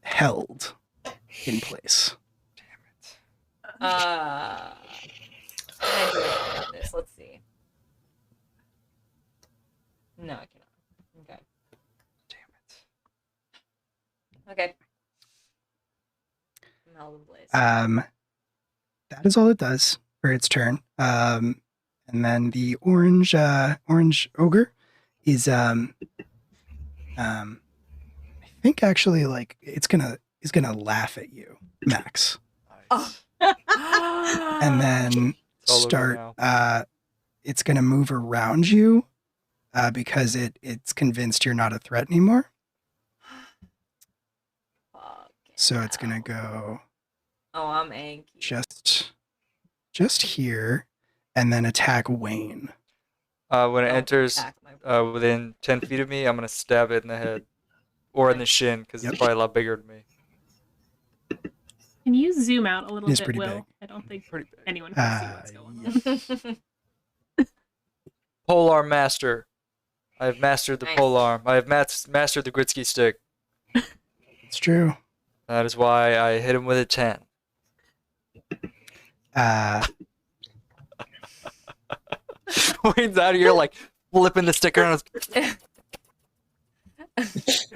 held in place. Can I do anything with this? Let's see. No, I cannot. Okay. Damn it. Okay. I'm held in place. That is all it does for its turn. And then the orange ogre is I think actually like is gonna laugh at you, Max, Nice. Oh. and then It's all over start. now. It's gonna move around you because it's convinced you're not a threat anymore. Fuck So it's gonna hell. go Oh, I'm angry. just here, and then attack Wayne. When it Don't enters attack my boy. within 10 feet of me, I'm going to stab it in the head. Or in the shin, because Yep. it's probably a lot bigger than me. Can you zoom out a little It is bit, pretty Will? big. I don't think Pretty big. anyone can see what's going Yeah. on. Polearm Master. I have mastered the Nice. polearm. I have mastered the Gritsky stick. It's true. That is why I hit him with a 10. Wayne's out here like flipping the stick around.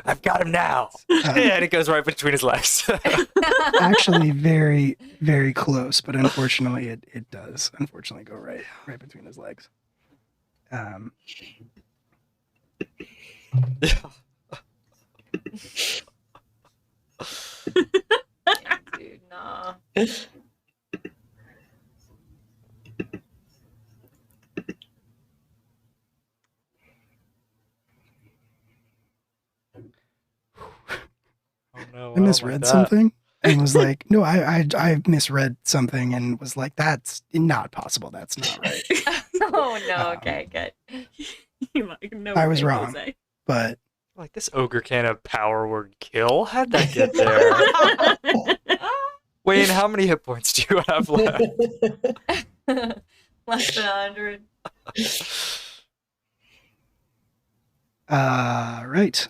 I've got him now. And it goes right between his legs. Actually, very, very close, but unfortunately, it does unfortunately go right between his legs. Dude, nah. Oh no! I misread something. and was like, no, I misread something and was like, that's not possible. That's not right. Oh no. Um, Okay, good. Like, no I was way, wrong. Jose. But Like, this ogre can't have power word kill. How'd that get there? Wayne, how many hit points do you have left? Less than 100. Right.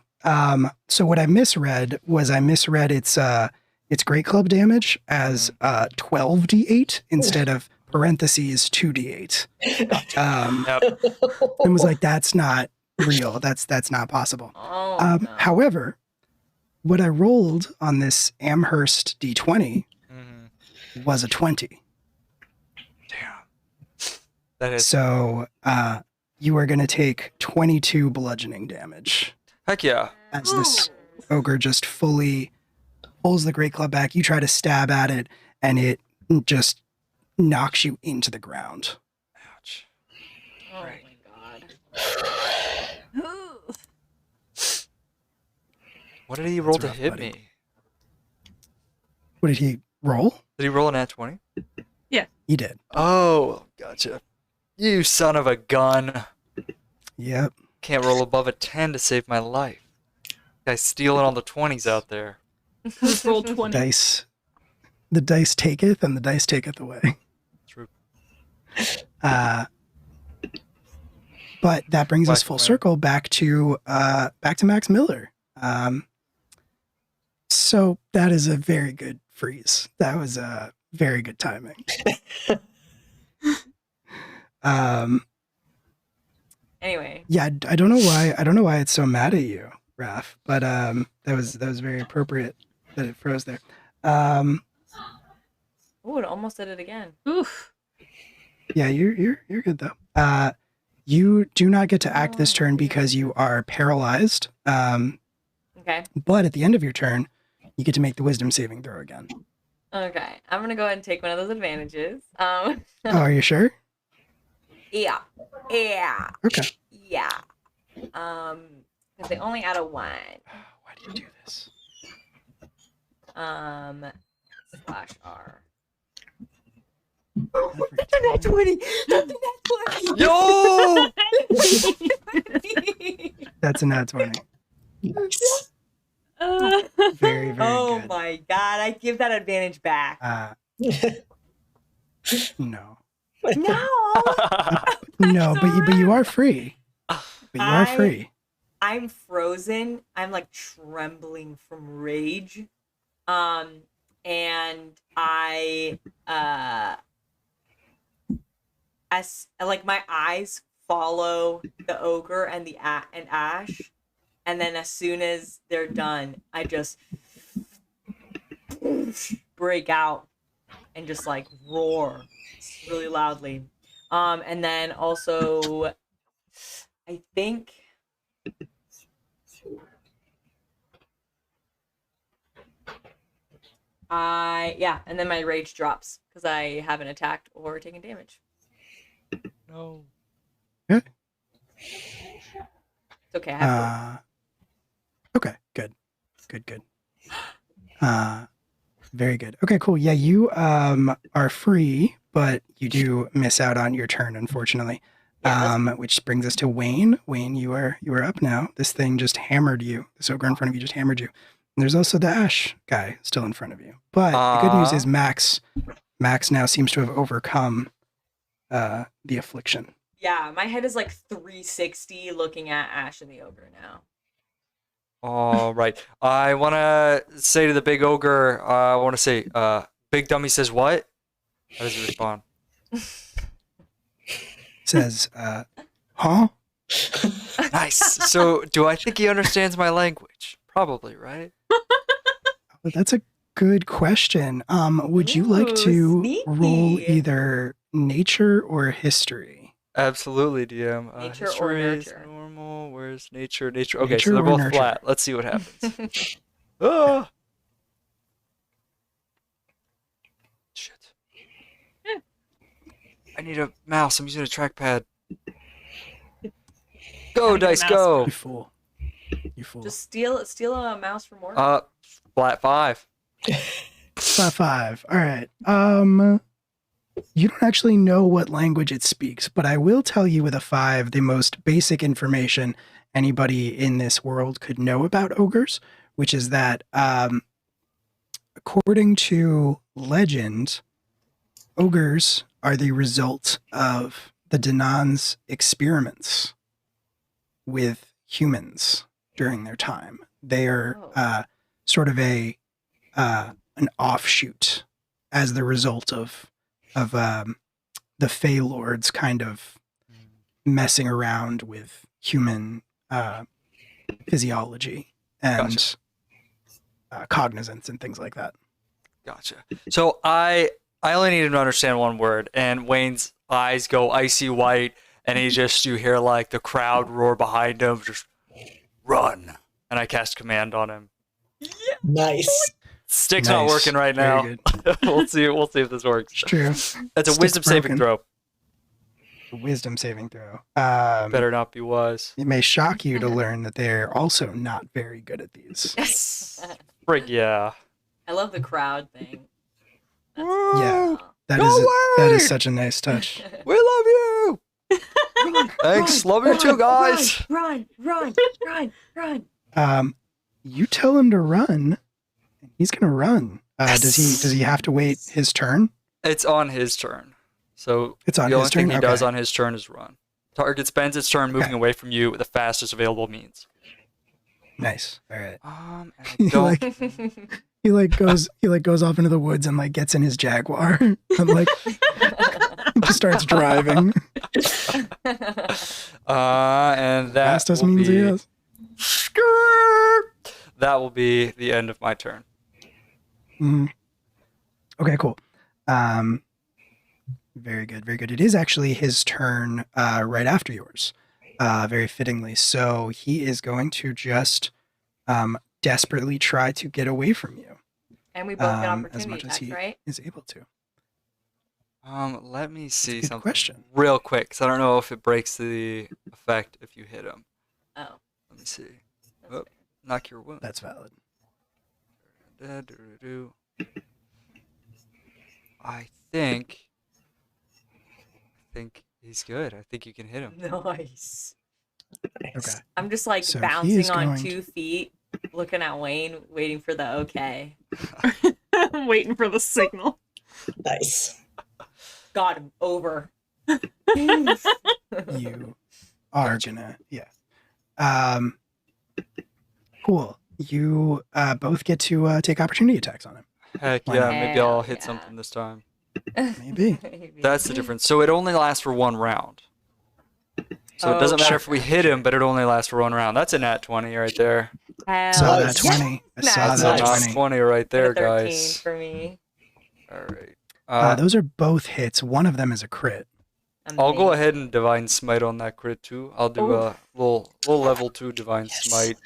So what I misread was its Great Club damage as 12d8 instead of parentheses 2d8. Yep. And was like, that's not real. That's not possible. Oh no. However, what I rolled on this Amherst d20 Mhm. was a 20. Damn. That is. So you are going to take 22 bludgeoning damage Heck yeah. as this ogre just fully pulls the Great Club back. You try to stab at it, and it just knocks you into the ground. Ouch. Oh Right. my god. What did he roll to rough, hit buddy. me? What did he roll? Did he roll an at 20? He did. Oh, gotcha. You son of a gun. Yep. Can't roll above a 10 to save my life. Guy's stealing all the 20s out there. Just roll 20. The dice taketh, and the dice taketh away. True. But that brings us Black full Wayne. circle back to Max Miller. So that is a very good freeze. That was a very good timing. Anyway. Yeah, I don't know why. I don't know why it's so mad at you, Raph. But that was very appropriate that it froze there. Oh, it almost did it again. Oof. Yeah, you're good though. You do not get to act this turn because you are paralyzed. Okay. But at the end of your turn, you get to make the wisdom saving throw again. Okay. I'm gonna go ahead and take one of those advantages. Oh, are you sure? Yeah. Yeah. Okay. Yeah. Because they only add a 1. Why do you do this? /R. Every That's a nat 20! That's a nat 20! Yo! That's a nat 20. Uh, Very, very Oh good. my god, I give that advantage back. No. No! No, but you are free. But you are I- free. I'm frozen. I'm like trembling from rage. And I as like my eyes follow the ogre and and Ash, and then as soon as they're done, I just break out and just like roar really loudly. And then also I think and then my rage drops because I haven't attacked or taken damage. No. It's okay. I have Okay, good. Good. Very good. Okay, cool. Yeah, you are free, but you do miss out on your turn, unfortunately. Yeah, that's Which brings us to Wayne. Wayne, you are up now. This thing just hammered you. This ogre in front of you just hammered you. And there's also the Ash guy still in front of you. But the good news is Max now seems to have overcome the affliction. yeah, my head is like 360 looking at Ash and the ogre now. All right. I want to say to the big ogre, I want to say, Big Dummy says what? How does he respond? Says, huh? Nice. So, do I think he understands my language? Probably, right? Well, that's a good question. Would you like Ooh, to roll sneaky. either nature or history? Absolutely, DM. Nature or history is nurture? normal. Where's nature? Nature. Okay, Nature so they're or both nurture? flat. Let's see what happens. Ah! Shit. I need a mouse. I'm using a trackpad. Go, Gotta get a dice, mouse. go. You fool. You fool. Just steal a mouse from work. Flat 5. Flat 5. All right. You don't actually know what language it speaks, but I will tell you with a 5 the most basic information anybody in this world could know about ogres, which is that according to legend, ogres are the result of the Danan's experiments with humans during their time. They are sort of an offshoot as the result of the Fey Lords kind of messing around with human physiology and cognizance and things like that. Gotcha. So I only need him to understand one word, and Wayne's eyes go icy white, and you hear like the crowd roar behind him, just run. And I cast command on him. Nice. Stick's not working right now. Very good. We'll see if this works. It's true. That's a Stick's wisdom saving broken. throw. Wisdom saving throw. Better not be wise. It may shock you to learn that they're also not very good at these. Yes. Frig yeah. I love the crowd thing. That's Yeah. cool. That is such a nice touch. We love you. Thanks. Love you too, guys. Run. You tell him to run, he's gonna run. Does he have to wait his turn? It's on his turn. So It's on the his only thing turn? he does Okay. on his turn is run. Target spends its turn moving Okay. away from you with the fastest available means. Nice. All right. And I He don't. goes off into the woods and like gets in his Jaguar and like just starts driving. And that Fastest will means be, he has. That will be the end of my turn. Mhm. Okay, cool. Very good, very good. It is actually his turn right after yours, very fittingly. So he is going to just desperately try to get away from you And we both get as opportunity much as attacks, he right? is able to. Let me see good something question. real quick, because I don't know if it breaks the effect if you hit him. Oh, Let me see. that's Oh. fair. Knock your wound. That's valid. I think he's good. I think you can hit him. Nice. Okay. I'm just like So he bouncing is on going 2 feet, looking at Wayne, waiting for the okay. I'm waiting for the signal. Nice. Got him over. You are gonna, yeah. Cool. You both get to take opportunity attacks on him. Heck Why yeah, not? maybe I'll Hell hit yeah. something this time. Maybe. That's the difference. So it only lasts for one round. So it doesn't matter if we hit him, but it only lasts for one round. That's a nat 20 right there. I saw that Nice. 20. I saw Nice. that That's a 20. nat 20 right there, 13 guys. for me. All right. Those are both hits. One of them is a crit. I'll go Amazing. ahead and Divine Smite on that crit too. I'll do a little level 2 Divine Yes. Smite.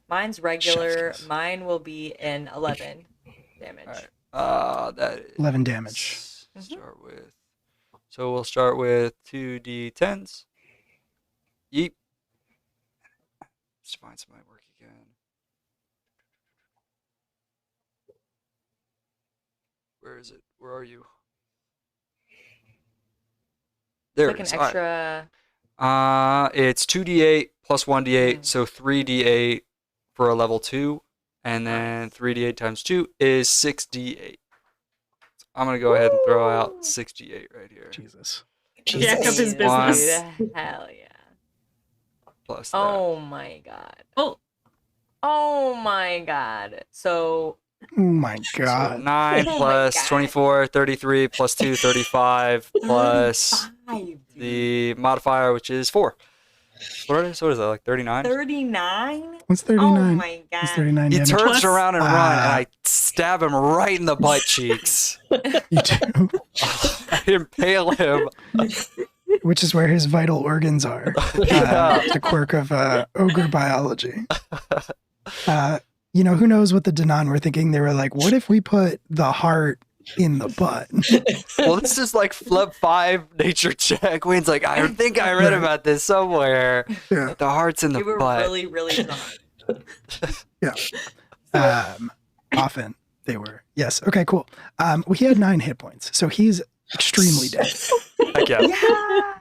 Mine's regular. Chef's kiss. Mine will be an 11 damage. Alright. That is 11 damage. Start with. So we'll start with 2d10s. Yeep. Divine Smite work again. Where is it? Where are you? There Like it is. an All right. extra. It's 2d8 plus 1d8, Mm. so 3d8 for a level 2, and then 3d8 times 2 is 6d8. So I'm going to go ahead and throw out 6d8 right here. Jesus. Jack up his Dude, business. Hell yeah. Plus that. Oh my god. Oh, Oh my god. So Oh my So god. 9 Oh my plus God. 24, 33, plus 2, 35, plus 35, dude. the modifier, which is 4. What is that, like 39? 39? What's Oh 39? my What's god. 39 He damage? turns Plus- around and run, and Ah. I stab him right in the butt cheeks. You do. I impale him. Which is where his vital organs are. Yeah. The quirk of ogre biology. Who knows what the Danan were thinking? They were like, what if we put the heart in the butt? Well, this is like flip 5 nature check. Wayne's like, I think I read Right. about this somewhere. Yeah. The heart's in the You were butt. really, really drunk. Often They were. Yes. Okay, cool. Well, he had 9 hit points, so he's extremely dead. Heck yeah. Yeah.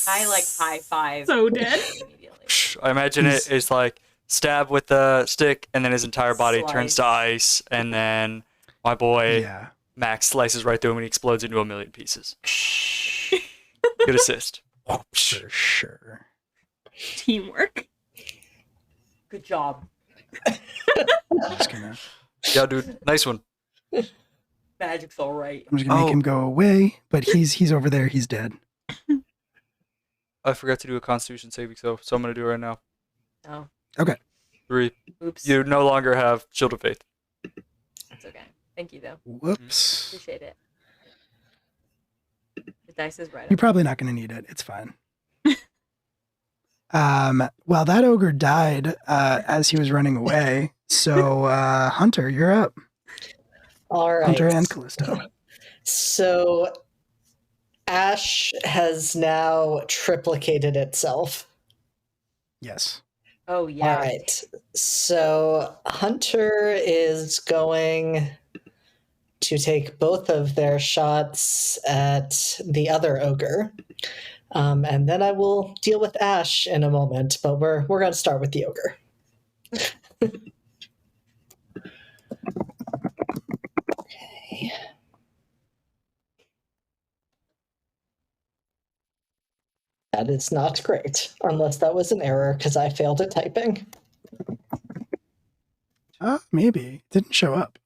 I like high five. So dead. Immediately. I imagine it is like stab with the stick, and then his entire body turns to Slice. ice, and then my boy Yeah. Max slices right through him and he explodes into a million pieces. Good assist. For sure. Teamwork. Good job. I'm just gonna Yeah, dude. Nice one. Magic's all right. make him go away, but he's over there. He's dead. I forgot to do a Constitution saving, so I'm gonna do it right now. Oh, 3. oops. You no longer have Shield of Faith. It's okay. Thank you, though. Whoops. Appreciate it. The dice is right. You're probably not going to need it. It's fine. Well, that ogre died as he was running away. So, Hunter, you're up. All right. Hunter and Callisto. So Ash has now triplicated itself. Yes. Oh, yeah. All right. So Hunter is going to take both of their shots at the other ogre. And then I will deal with Ash in a moment, but we're going to start with the ogre. Okay. That is not great, unless that was an error because I failed at typing. Maybe. Didn't show up.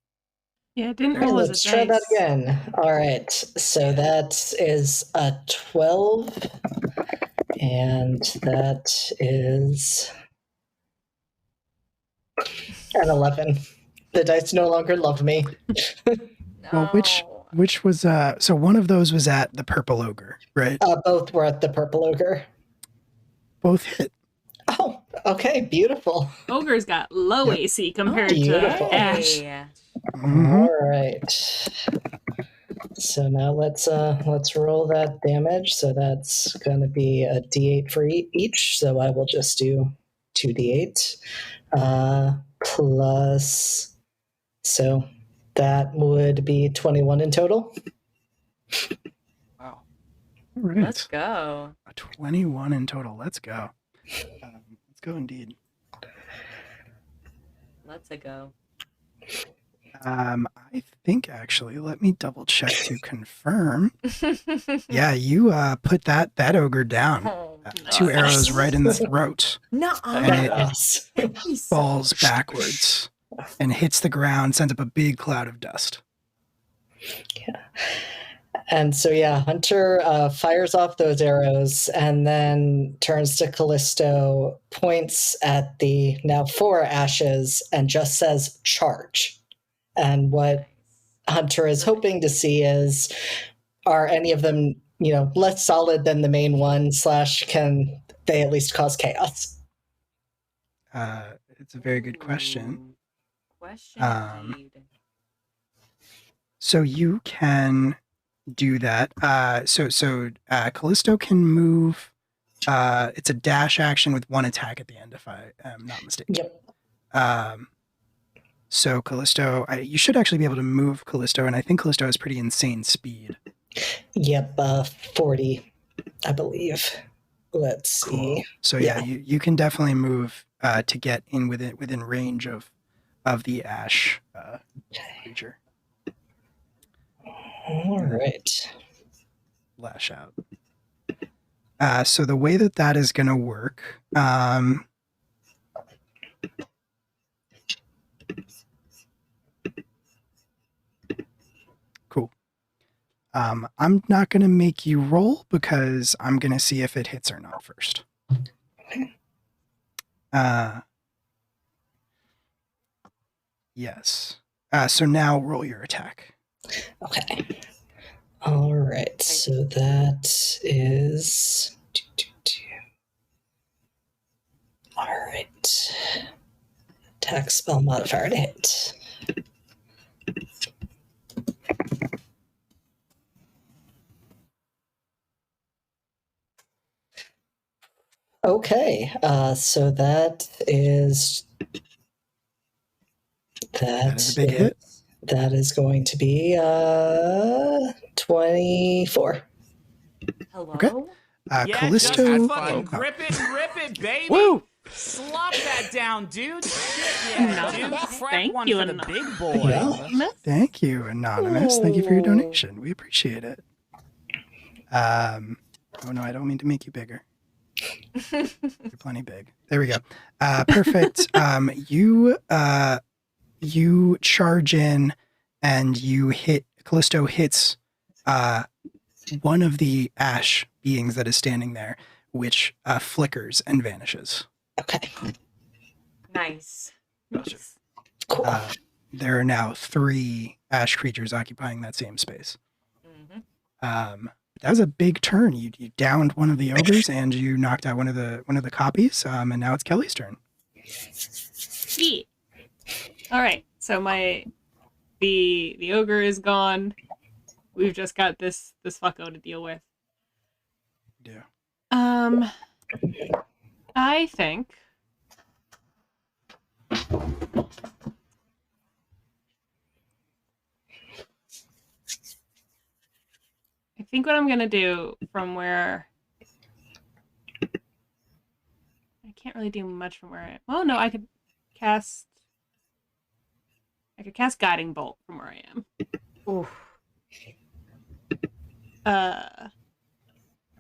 Yeah, it didn't Okay, roll as let's a try that dice. again. All right, so that is a 12, and that is an 11. The dice no longer love me. Well, which was so one of those was at the purple ogre, right? Both were at the purple ogre. Both hit. Oh, okay, beautiful. Ogre's got low Yep. AC compared Beautiful. to Ash. Yeah. Mhm. All right. So now let's roll that damage. So that's going to be a D8 for each. So I will just do 2D8 plus. So that would be 21 in total. Wow. All right. Let's go. 21 in total. Let's go. Let's go indeed. Let's go. I think actually, let me double check to confirm. Yeah, you put that ogre down. Oh, 2 arrows right in the throat. no. And it Nice. falls backwards and hits the ground, sends up a big cloud of dust. And so, yeah, Hunter fires off those arrows and then turns to Callisto, points at the now 4 ashes, and just says, charge. And what Hunter is hoping to see is, are any of them, less solid than the main one, / can they at least cause chaos? It's a very good question. Question indeed. So you can do that. So Callisto can move. It's a dash action with 1 attack at the end, if I am not mistaken. Yep. So Callisto, you should actually be able to move Callisto, and I think Callisto has pretty insane speed. Yep, 40, I believe. Let's see. Cool. So yeah, you can definitely move to get in within range of the ash creature. All right. Lash out. So the way that is going to work, cool. I'm not going to make you roll because I'm going to see if it hits or not first. Yes. So now roll your attack. Okay. All right. So that is. All right. Attack spell modifier to hit. Okay. So that is That is a big hit. That is going to be 24. Hello? Okay. Yeah, just Callisto. fucking Oh, grip it and rip it, baby. Woo! Slop that down, dude. Shit, yeah, dude. Crack Thank one you, for the Anonymous. big boy. Yeah. Thank you, Anonymous. Thank you for your Ooh. donation. We appreciate it. Oh no, I don't mean to make you bigger. You're plenty big. There we go. Perfect. You charge in and you hit Callisto hits one of the ash beings that is standing there, which flickers and vanishes. Okay. Nice. Gotcha. Cool. There are now 3 ash creatures occupying that same space. Mhm. That was a big turn. You downed one of the ogres and you knocked out one of the copies. And now it's Kelly's turn. Yeah. All right. So the ogre is gone. We've just got this fucko to deal with. Yeah. I think what I'm gonna do from where I can't really do much from where I am. Well, no, I could cast Guiding Bolt from where I am. Oof.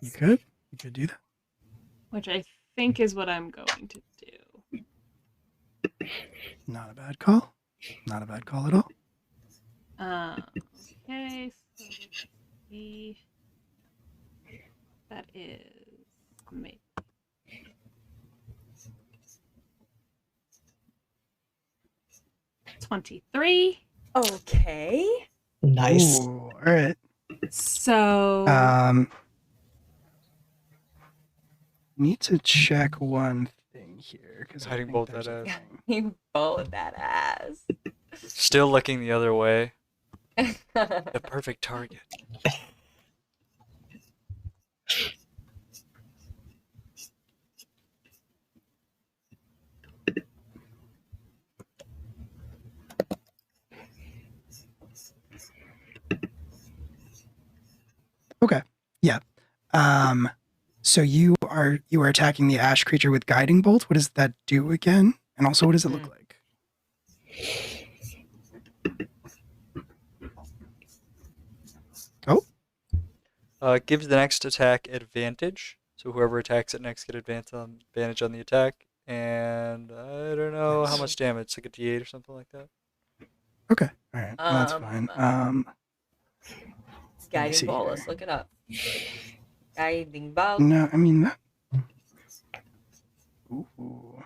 You could do that. Which I think is what I'm going to do. Not a bad call. Not a bad call at all. Okay, so let's see. That is maybe 23. Okay. Nice. Ooh, all right. So Need to check one thing here because I Hiding think bolt there's that a ass. thing. You both that ass. Still looking the other way. The perfect target. Okay. Yeah. So you are attacking the ash creature with guiding bolt. What does that do again? And also, what does it look like? Oh, It gives the next attack advantage. So whoever attacks it next get advantage on the attack. And I don't know how much damage, like a D8 or something like that. okay. All right. Well, that's fine. Guiding see ball. here. Let's look it up. Guiding ball. No, I mean that. Ooh.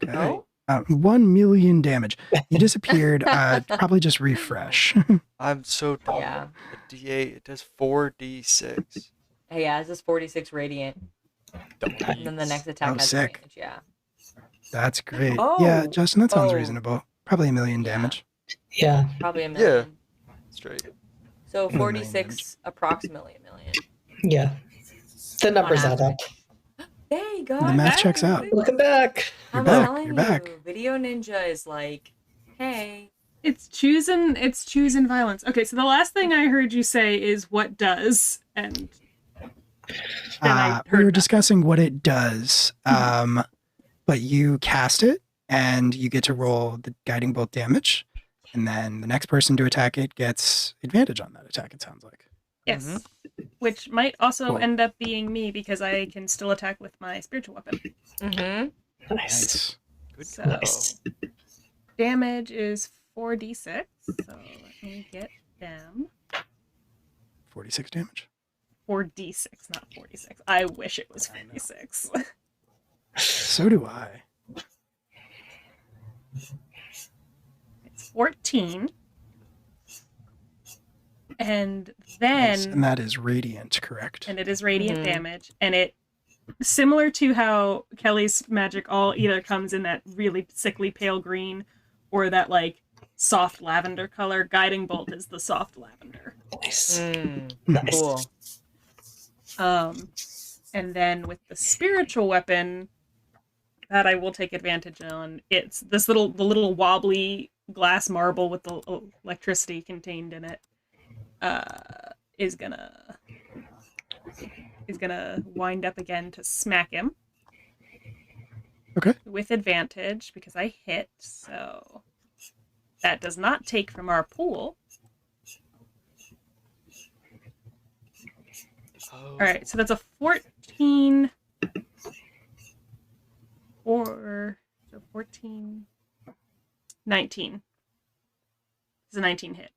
Okay. Oh? 1 million damage. You disappeared. Probably just refresh. I'm so dumb. Yeah. A D8, it does 4d6. Hey, yeah, this is 46 radiant. And then the next attack Oh, has sick. advantage. Yeah. That's great. Oh. Yeah, Justin, that sounds Oh. reasonable. Probably 1 million Yeah. damage. Yeah. Probably a million. Straight. So million 46, approximately a million. Yeah. The numbers On add up. There you go. The math checks out. Welcome back. You're I'm back, telling you're you, back. Video Ninja is like, hey. it's choosing violence. Okay, so the last thing I heard you say is what does, and then I We heard were nothing. discussing what it does, but you cast it, and you get to roll the guiding bolt damage, and then the next person to attack it gets advantage on that attack. It sounds like. Yes. Which might also Cool. end up being me because I can still attack with my spiritual weapon. Mm-hmm. Nice. Good So- call. Nice. Damage is 4d6. So let me get them. 46 damage. 4d6, not 46. I wish it was 46. So do I. It's 14. And Nice. then And that is radiant, correct? and it is radiant Mhm. damage, and it similar to how Kelly's magic all either comes in that really sickly pale green or that like soft lavender color. Guiding bolt is the soft lavender. Nice. Nice. Cool. And then with the spiritual weapon, that I will take advantage on. It's the little wobbly glass marble with the electricity contained in it. Is gonna wind up again to smack him. Okay. With advantage because I hit, so that does not take from our pool. Oh. All right, so that's a 14 or so 14 19. It's a 19 hit.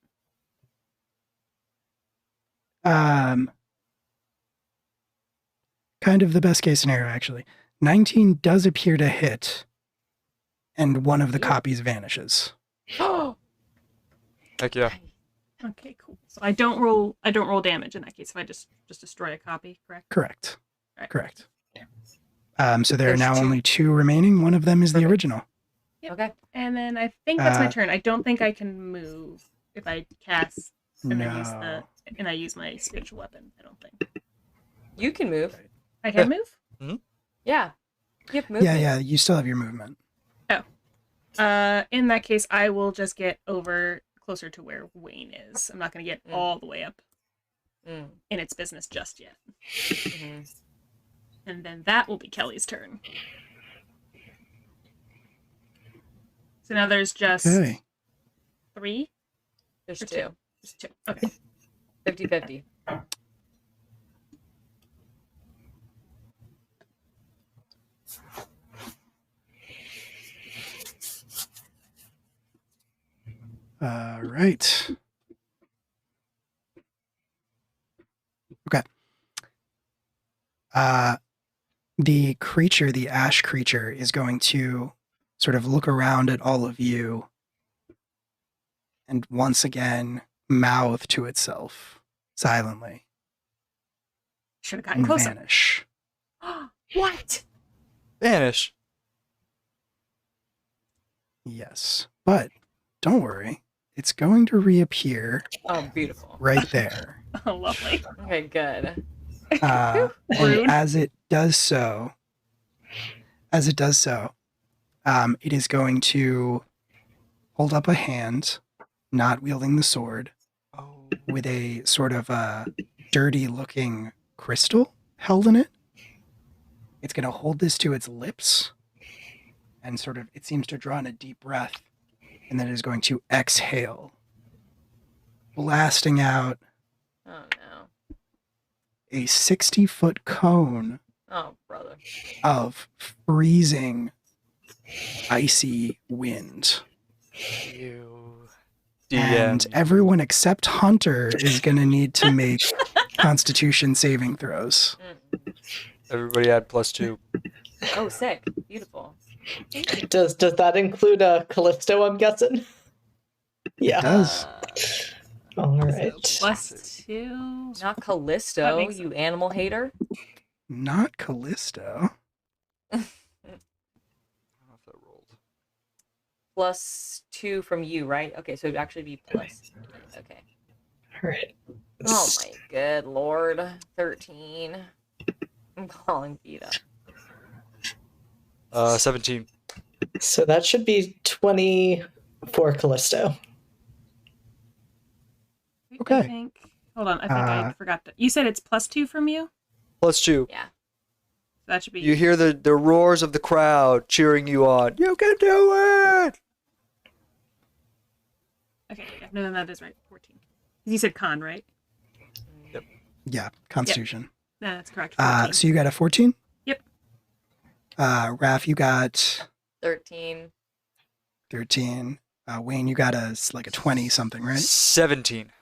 Kind of the best case scenario, actually. 19 does appear to hit, and one of the copies vanishes. Oh. Heck yeah. Okay, cool. So I don't roll damage in that case if I just destroy a copy, correct? Correct. Right. Correct. So there are There's now 2. only 2 remaining. One of them is the Perfect. original. Yep. Okay. And then I think that's my Uh, turn. I don't think I can move if I cast and No. I use my spiritual weapon. I don't think You can move. I can move. Yeah. You have movement. Yeah, you still have your movement. In that case, I will just get over closer to where Wayne is. I'm not going to get all the way up Mm. in its business just yet. Mhm. And then that will be Kelly's turn. So now there's just Okay. 3 There's or 2. 2. There's 2. Okay. 50-50. Right. Okay. The creature, the ash creature, is going to sort of look around at all of you and once again mouth to itself silently Should have gotten and closer. vanish. What? Vanish. Yes. But don't worry. It's going to reappear Oh, beautiful. right there. Oh, lovely. Okay, good. And Rude. as it does so, it is going to hold up a hand, not wielding the sword, Oh. with a sort of dirty looking crystal held in it. It's going to hold this to its lips and sort of, it seems to draw in a deep breath, and then it is going to exhale, blasting out Oh, no. a 60-foot cone Oh, brother. of freezing, icy wind. You. And DM. everyone except Hunter is going to need to make Constitution saving throws. Mm. Everybody add +2. Oh, sick. Beautiful. Does that include Callisto, I'm guessing? It Yeah. does. All So right. +2. Not That Callisto, makes you animal hater. Not Callisto. I don't know if that rolled. +2 from you, right? Okay, so it'd actually be plus. Okay. All right. Oh my good lord. 13. I'm calling Vita. 17. So that should be 20 for Callisto. Okay. I think. Hold on. I think I forgot to. You said it's +2 from you? +2. Yeah. That should be. You hear the roars of the crowd cheering you on. You can do it! Okay. Yeah, no, then that is right. 14. You said con, right? Yeah, Constitution. No, that's correct. 14. So you got a 14? Yep. Raph, you got 13. 13. Wayne, you got a 20 something, right? 17.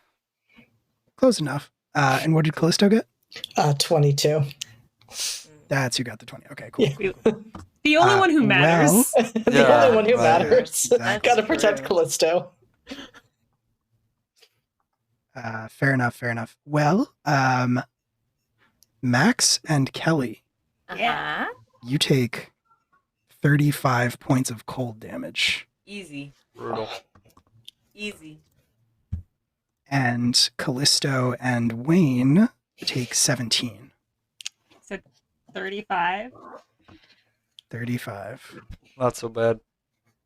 Close enough. And what did Callisto get? 22. That's who got the 20. Okay, cool. Yeah. The only one who matters. The Yeah, only one who right. matters. Exactly. Gotta protect true. Callisto. Fair enough. Well, Max and Kelly, Uh-huh. you take 35 points of cold damage. Easy. Brutal. Easy. And Callisto and Wayne take 17. So 35. 35. Not so bad.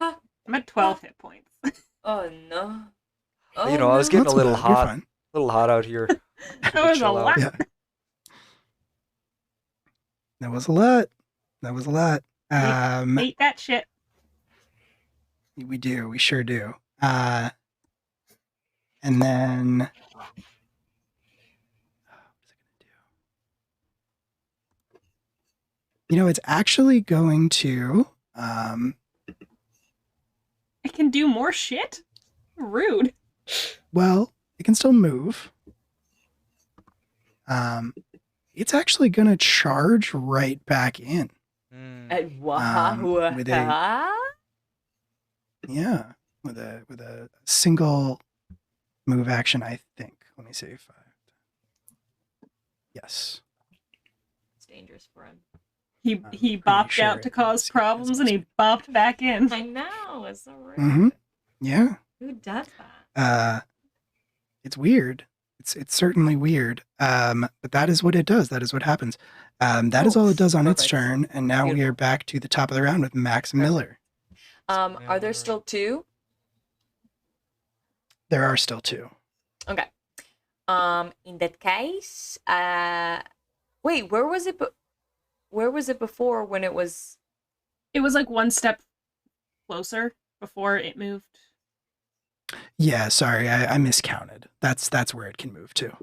I'm at 12 hit points. Oh no. Oh, You know, I was no. getting Not a so little bad, you're hot. fine. A little hot out here. That was a Chill out. lot. Yeah. That was a lot. That was a lot. Hate that shit. We do. We sure do. And then what is it going to do? You know, it's actually going to. It can do more shit? Rude. Well, it can still move. It's actually going to charge right back in. And with Yeah, with a single move action, I think. Let me see. 5. Yes. It's dangerous for him. He pretty bopped sure out to it cause is. problems and he bopped back in. I know, it's so rude. Mm-hmm. Yeah. Who does that? It's weird. It's certainly weird. But that is what it does. That is what happens. That is all it does on its Perfect. turn. And now we are Beautiful. back to the top of the round with Max Miller. Are there still 2? There are still 2. Okay. In that case, wait, where was it? Where was it before when it was? It was like one step closer before it moved. Yeah, sorry, I miscounted. That's where it can move to.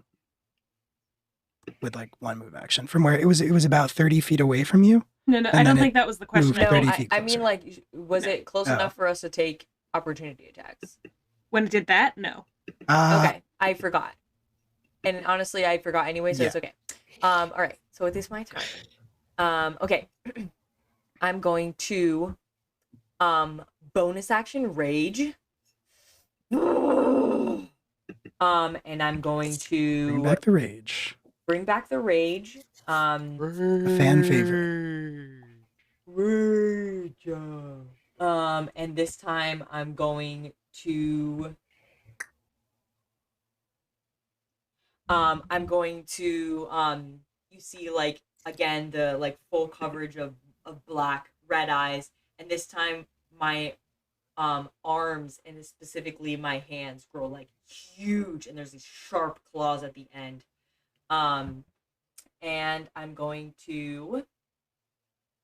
With like one move action. From where it was about 30 feet away from you. No, And I then don't it think that was the question. moved No, 30 I feet mean closer. like, was it close Oh. enough for us to take opportunity attacks? When it did that, no. Okay, I forgot. And honestly, I forgot anyway, so Yeah. it's okay. All right. So it is my turn. Okay. I'm going to bonus action rage. And I'm going to Bring back the rage. bring back the rage. A fan favorite. Rage. And this time I'm going to you see like again the like full coverage of black red eyes, and this time my arms and specifically my hands grow like huge, and there's these sharp claws at the end. And I'm going to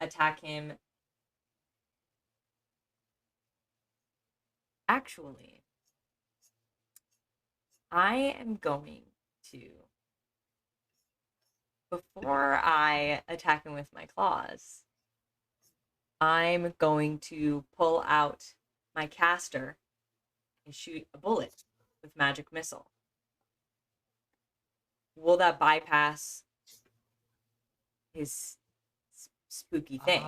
attack him. Actually, I am going to, before I attack him with my claws, I'm going to pull out my caster and shoot a bullet with magic missile. Will that bypass his spooky thing?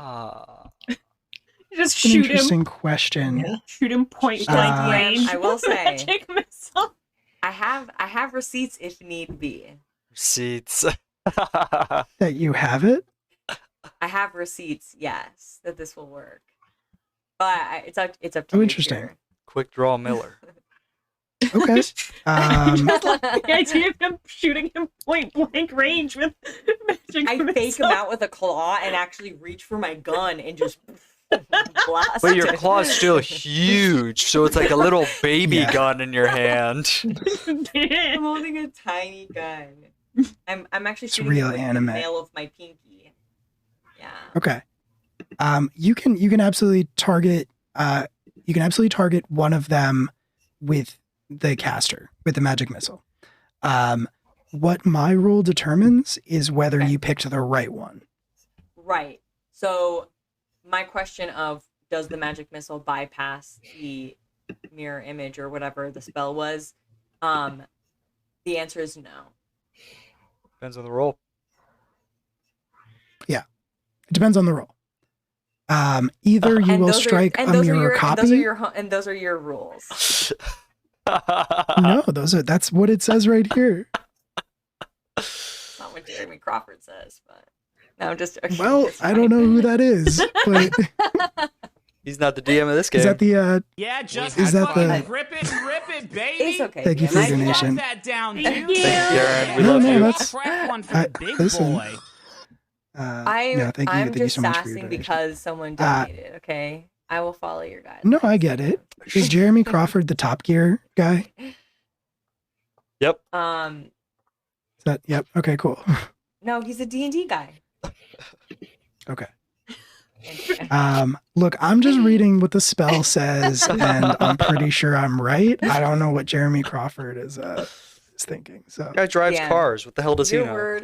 Just An shoot him. interesting question. Yeah. Shoot him point blank range. I will say, Magic missile. I have receipts if need be. Receipts. That you have it? I have receipts, yes, that this will work. But it's up to Oh, you interesting. here. Quick draw Miller. Okay. Just like the idea of him shooting him point blank range with magic I missile. fake him out with a claw and actually reach for my gun and just blast But your it. claw's still huge, so it's like a little baby Yeah. gun in your hand. I'm holding a tiny gun. I'm actually It's shooting real it with anime. the nail of my pinky. Yeah. Okay. You can absolutely target one of them with the caster, with the magic missile. What my roll determines is whether Okay. you picked the right one. Right. So my question of does the magic missile bypass the mirror image or whatever the spell was? The answer is no. Depends on the roll. It depends on the roll. Either you And will those are- strike and a those are mirror your- copy. and those are your rules. No, that's what it says right here. It's not what Jeremy Crawford says, but no, I'm just joking. Well, It's I don't fine. know who that is, but He's not the DM of this game. is that the Yeah, just Is that fucking the- rip it, baby. It's okay. Thank you man. for I your Nice get donation. that down, Thank dude. you. Thank you, Darren. We No, love no, you. that's- Crack one for I- the big listen. boy. No, thank I'm you just so much for your sassing donation. because someone Uh, donated. Okay, I will follow your guide. No, I get it. Is Jeremy Crawford the Top Gear guy? Yep. Is that, yep. Okay, cool. No, he's a D&D guy. Okay. Thank you. Look, I'm just reading what the spell says, and I'm pretty sure I'm right. I don't know what Jeremy Crawford is thinking. So Guy drives Damn. cars. What the hell does he Your know? word.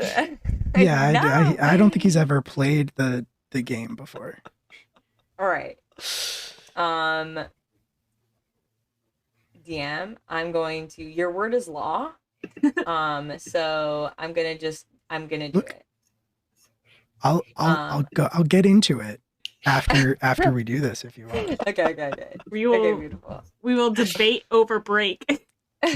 yeah, No. I don't think he's ever played the game before. All right. DM, I'm going to. Your word is law. So I'm gonna do Look. it. I'll get into it after we do this if you want. Okay. We Okay, will beautiful. we will debate over break.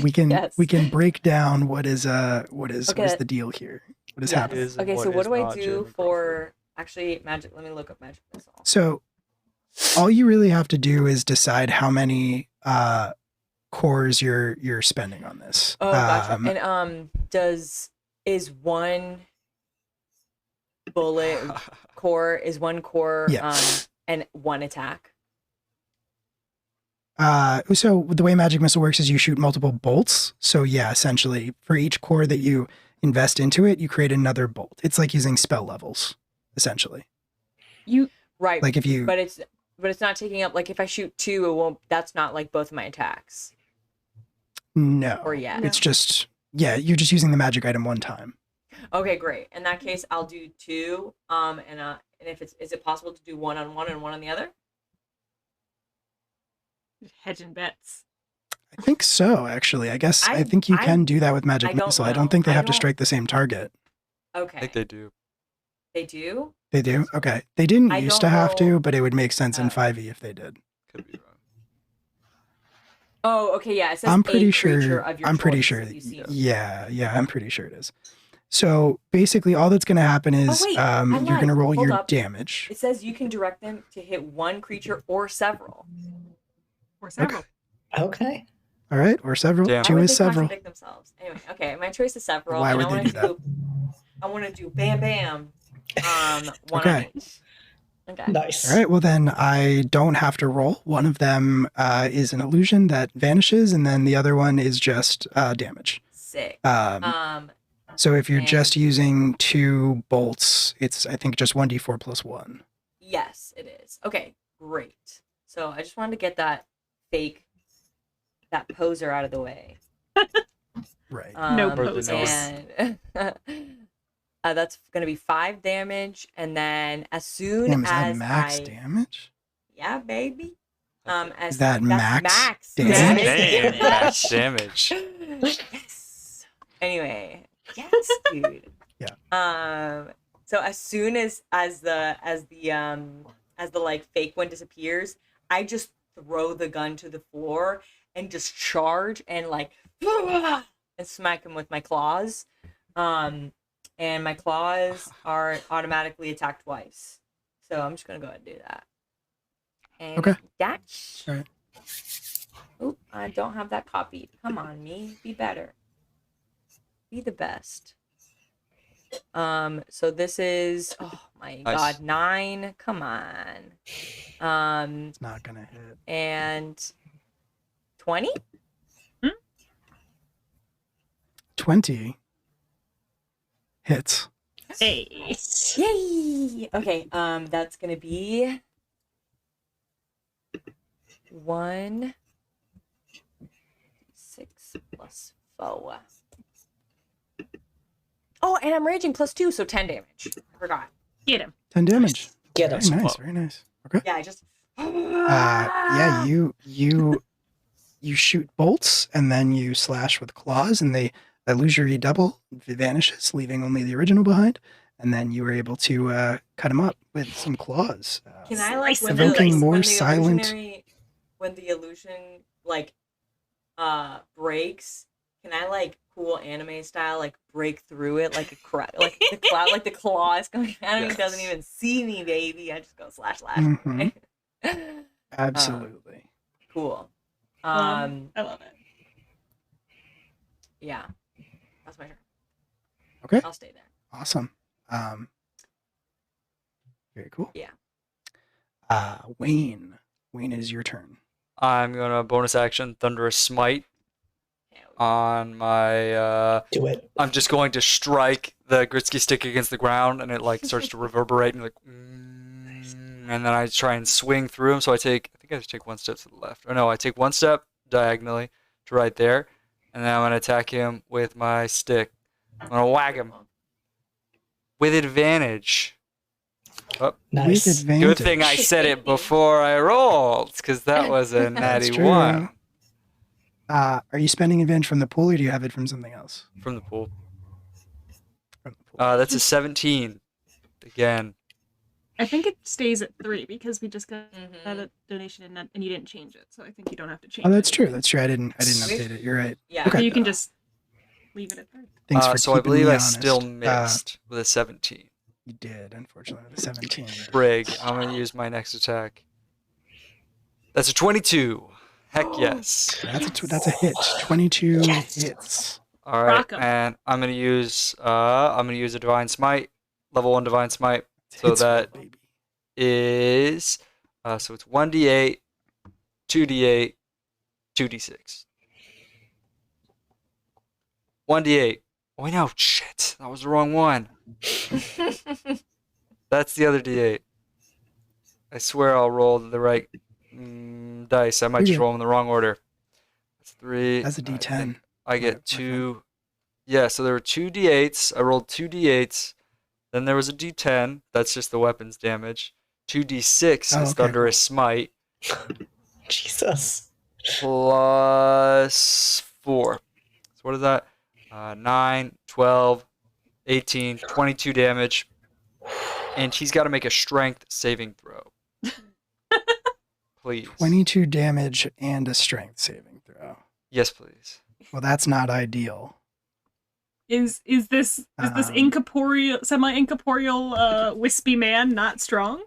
We can Yes. we can break down what is what is Okay. the deal here. What is Yes. happening? Is and Okay, so what is do I not do Jeremy for Crawford. actually magic? Let me look up magic missile. So all you really have to do is decide how many cores you're spending on this. Oh, gotcha. And is one bullet core Yeah. and one attack? So the way magic missile works is you shoot multiple bolts. So yeah, essentially for each core that you invest into it, you create another bolt. It's like using spell levels, essentially. Right. Like if you But it's not taking up, like if I shoot two, it won't, that's not like both of my attacks. no, Or yet. it's just you're just using the magic item one time. Okay, great. In that case, I'll do two. And if is it possible to do one on one and one on the other? Hedging bets. I think so, actually. I guess I think you I can do that with magic I don't missile. I know. don't think they I have to don't- strike the same target. Okay. I think they do. They do? They do? Okay. They didn't I used don't to have know. to, but it would make sense in Oh. 5e if they did. Could be wrong. Oh, okay, yeah. It says I'm a pretty creature sure. of your I'm pretty choice sure. that you see. Yeah, I'm pretty sure it is. So basically, all that's going to happen is wait, I you're going to lied. roll Hold your up. damage. It says you can direct them to hit one creature or several. Or several. Okay. All right, or several. Damn. Two Why would is they several. contradict themselves? Anyway, okay, my choice is several. Why and would I they wanna do that? I want to do bam bam. One Okay. on each. Okay. Nice. All right, well then I don't have to roll. One of them is an illusion that vanishes, and then the other one is just damage. Sick. So if you're and- just using 2 bolts, it's I think just 1d4 plus 1. Yes, it is. Okay, great. So I just wanted to get that poser out of the way. Right. No Um, posers. And that's gonna be 5 damage, and then as soon Damn, is that as max damage? yeah, baby. Is that that's max damage. damage? Damn, max damage. Yes. Anyway, yes, dude. Yeah. So as soon as the like fake one disappears, I just throw the gun to the floor and just charge and like and smack him with my claws. And my claws are automatically attacked twice. So I'm just gonna go ahead and do that. And Okay. That's All right. Oh, I don't have that copied. Come on, me. Be better. Be the best. So this is oh my Nice. god, 9. Come on. It's not gonna hit. And 20? 20 hits. Hey. Yay! Okay, that's gonna be 1 6 plus 4. Oh, and I'm raging +2, so 10 damage. I forgot. Get him. 10 damage. Get Very us. nice. Very nice. Okay. Yeah, I just Yeah, you shoot bolts and then you slash with claws, and they illusory double vanishes, leaving only the original behind. And then you were able to cut him up with some claws. Can I like when Evoking the, more when the silent- illusionary- when the illusion like breaks? Can I like cool anime style like break through it like like the cloud like the claws going? Anime doesn't even see me, baby. I just go slash. Mhm. Absolutely. Cool. I love it. Yeah, that's my turn. Okay. I'll stay there. Awesome. Very cool. Yeah. Wayne. Wayne, it is your turn. I'm gonna bonus action Thunderous Smite on my. Do it. I'm just going to strike the Gritsky stick against the ground, and it like starts to reverberate and like. And then I try and swing through him. So I think I just take one step to the left. Or no, I take one step diagonally to right there, and then I'm gonna attack him with my stick. I'm gonna whack him with advantage. Oh, Nice. With advantage. good thing I said it before I rolled, because that was a natty true. one Are you spending advantage from the pool, or do you have it from something else? from the pool. From the pool. That's a 17. Again, I think it stays at 3 because we just got Mhm. a donation and you didn't change it, so I think you don't have to change Oh, it. that's true. That's true. I didn't update it. You're right. Yeah. So Okay. you can just leave it at 3. Thanks for so I keeping believe me I honest. still missed with a 17. You did, unfortunately, with a 17. Brig, I'm gonna use my next attack. That's a 22. Heck yes. That's a hit. 22 hits. All right, Rock 'em. and I'm gonna use a divine smite, level 1 divine smite. So Hits that roll, baby. is so it's 1d8, 2d8, 2d6. 1d8. Oh wait, no, shit, that was the wrong one. That's the other d8. I swear I'll roll the right dice. I might just Okay. roll them in the wrong order. That's 3. That's a I think D10. I my get 2. Yeah, so there were 2 d8s. I rolled 2 d8s. Then there was a d10. That's just the weapons damage. 2 d6 Oh, is okay, Thunderous Smite. Jesus. Plus 4. So what is that? 9, 12, 18, 22 damage. And he's got to make a strength saving throw. Please. 22 damage and a strength saving throw. Yes, please. Well, that's not ideal. Is this Um, incorporeal, semi-incorporeal wispy man not strong?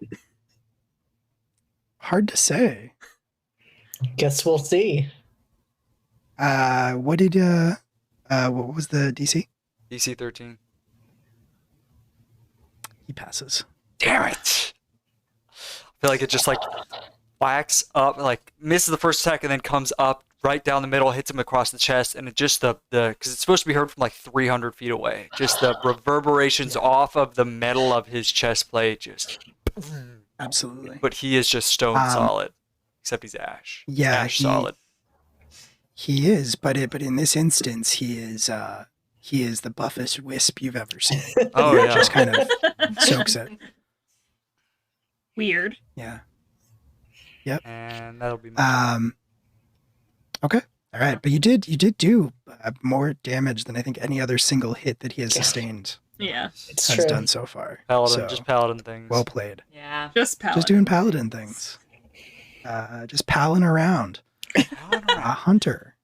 Hard to say. Guess we'll see. What was the DC? DC 13. He passes. Damn it! I feel like it just like whacks up, like misses the first attack, and then comes up right down the middle, hits him across the chest, and it just the because it's supposed to be heard from like 300 feet away. Just the reverberations off of the metal of his chest plate, just. Absolutely. But he is just stone solid, except he's ash. Yeah, Ash solid. He is, but in this instance, he is the buffest wisp you've ever seen. Oh yeah. Just kind of soaks it. Weird. Yeah. And that'll be my Okay. All right, but you did do more damage than I think any other single hit that he has sustained Yeah. It's has true. done so far. paladin, So, just paladin things. well played. Yeah. Just paladin. Just doing paladin things. Just palling around. Paladin A around. hunter.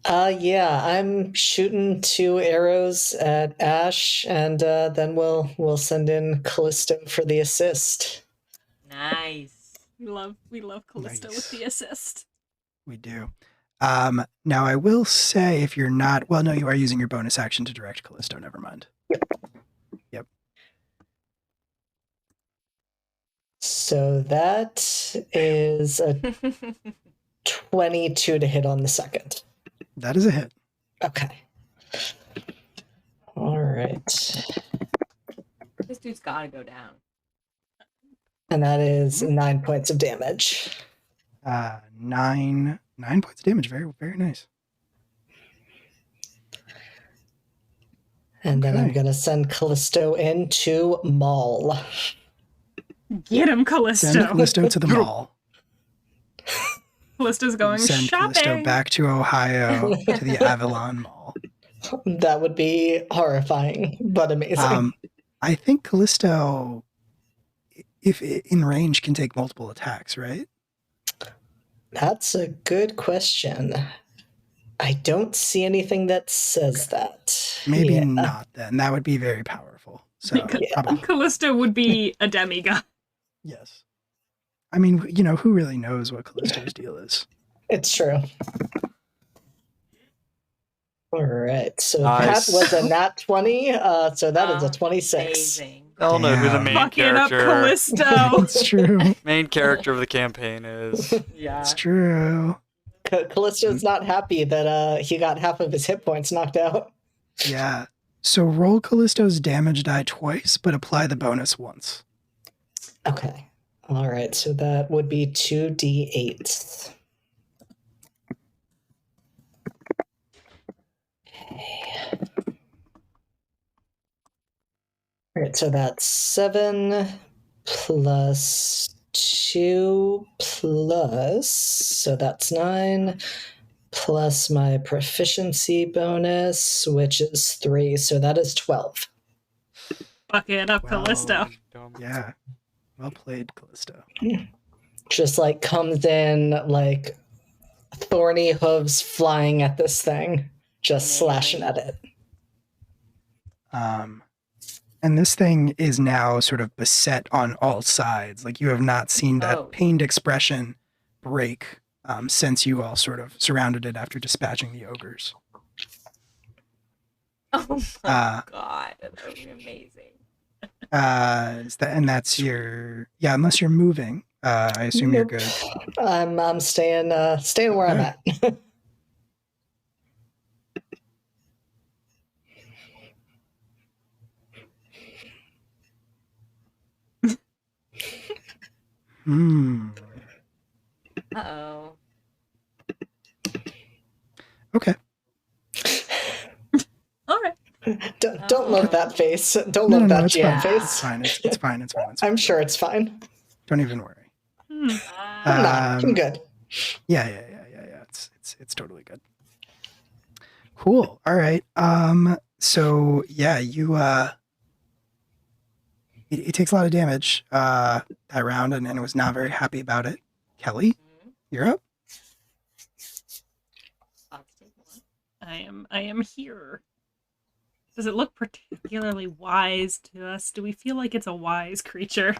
Yeah, I'm shooting 2 arrows at Ash, and then we'll send in Callisto for the assist. Nice. We love Callisto Nice. with the assist. We do. Now I will say if you're not, well, no, you are using your bonus action to direct Callisto. Never mind. Yep. So that is a 22 to hit on the second. That is a hit. Okay. All right. This dude's gotta go down. And that is 9 points of damage. 9 points of damage. Very, very nice. And then I'm Okay. going to send Callisto into Maul. Get him, Callisto. Send Callisto to the mall. Callisto's going Send shopping. Callisto back to Ohio to the Avalon Mall. That would be horrifying, but amazing. I think Callisto, if in range, can take multiple attacks, right? That's a good question. I don't see anything that says that. Maybe Yeah. not then. That would be very powerful. So, Yeah. probably, Callisto would be a demigod. yes. I mean, who really knows what Callisto's deal is? It's true. All right. So Nice. that was a nat 20. So that is a 26. Amazing. I'll know who the Damn. main Fucking up character, Callisto. It's true. main character of the campaign is. Yeah. It's true. Callisto's not happy that he got half of his hit points knocked out. Yeah. So roll Callisto's damage die twice, but apply the bonus once. Okay. All right. So that would be 2d8. All right. So that's 7 plus 2 plus. So that's 9 plus my proficiency bonus, which is 3. So that is 12. Fucking up Wow. Callisto. Yeah. Well played, Callisto. Just like comes in like thorny hooves flying at this thing, just slashing at it. And this thing is now sort of beset on all sides. Like you have not seen that Oh. pained expression break since you all sort of surrounded it after dispatching the ogres. Oh my Uh, god, that would be amazing. And that's your unless you're moving. I assume you're good. I'm staying where I'm at. Hmm. Uh-oh. Okay. All right. Don't look that face. Don't No, look no, that it's GM fine. face. It's fine. It's fine. It's fine. It's fine. I'm sure it's fine. Don't even worry. Hmm. I'm not. I'm good. Yeah. It's totally good. Cool. All right. So yeah, you it takes a lot of damage that round, and was not very happy about it. Kelly, Mhm. you're up. I'll take one. I am here. Does it look particularly wise to us? Do we feel like it's a wise creature?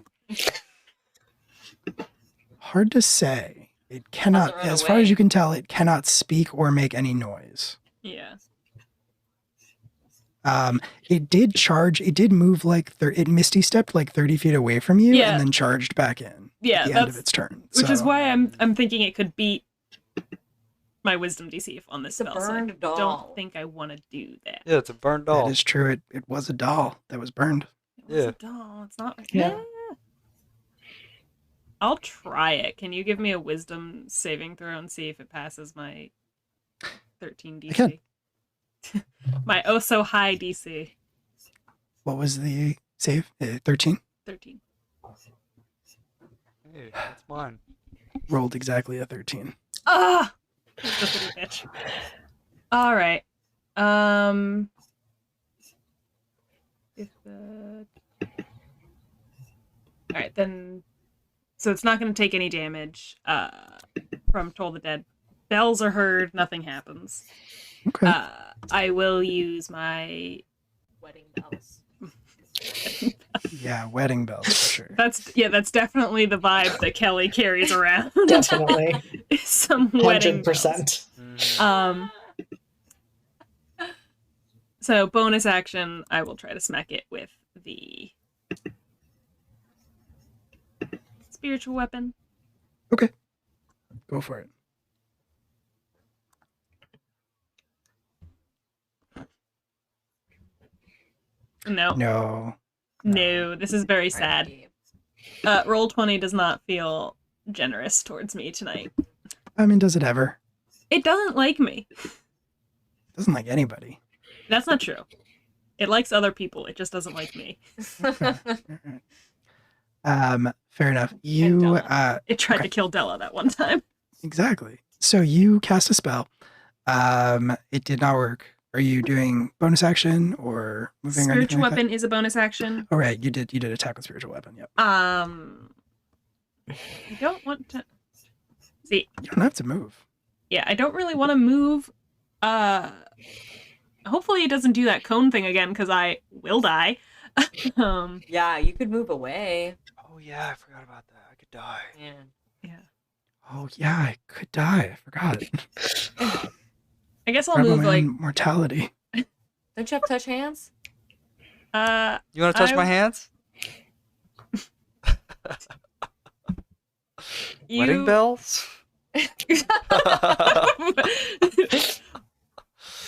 Hard to say. It cannot, Doesn't run as far as away. you can tell, it cannot speak or make any noise. Yeah. It did charge. It did move like it misty stepped like 30 feet away from you, Yeah. and then charged back in Yeah, at the end of that's- its turn. Which is So, why I'm thinking it could beat my wisdom DC on this It's a spell. So I burned doll. don't think I want to do that. Yeah, it's a burned that doll. is true. It was a doll that was burned. It was a doll. It's not. Yeah. I'll try it. Can you give me a wisdom saving throw and see if it passes my 13 I can. DC? My oh so high DC. What was the save? 13. 13. Hey, that's mine. Rolled exactly a 13. Ah! This little bitch. All right. If the... All right, then. So it's not going to take any damage from Toll the Dead. Bells are heard. Nothing happens. Okay. I will use my. Wedding bells. Yeah, wedding bells for sure. That's definitely the vibe that Kelly carries around. Definitely. Some wedding bells. 100%. Mm. So bonus action, I will try to smack it with the spiritual weapon. Okay. Go for it. No, No. this is very sad. Roll 20 does not feel generous towards me tonight. I mean, does it ever? It doesn't like me. Doesn't like anybody. That's not true. It likes other people. It just doesn't like me. Fair enough. You Della. It tried Okay. to kill Della that one time. exactly. So you cast a spell. It did not work. Are you doing bonus action or moving or anything Spiritual like that? weapon is a bonus action. Oh right, you did attack with spiritual weapon. Yep. I don't want to see. You don't have to move. Yeah, I don't really want to move. Hopefully it doesn't do that cone thing again because I will die. Yeah, you could move away. Oh yeah, I forgot about that. I could die. Man. Yeah. Oh yeah, I could die. I forgot. I guess I'll Forgot about move my like own mortality. Don't you have touch hands? uh You want to touch I- my hands? Wedding bells?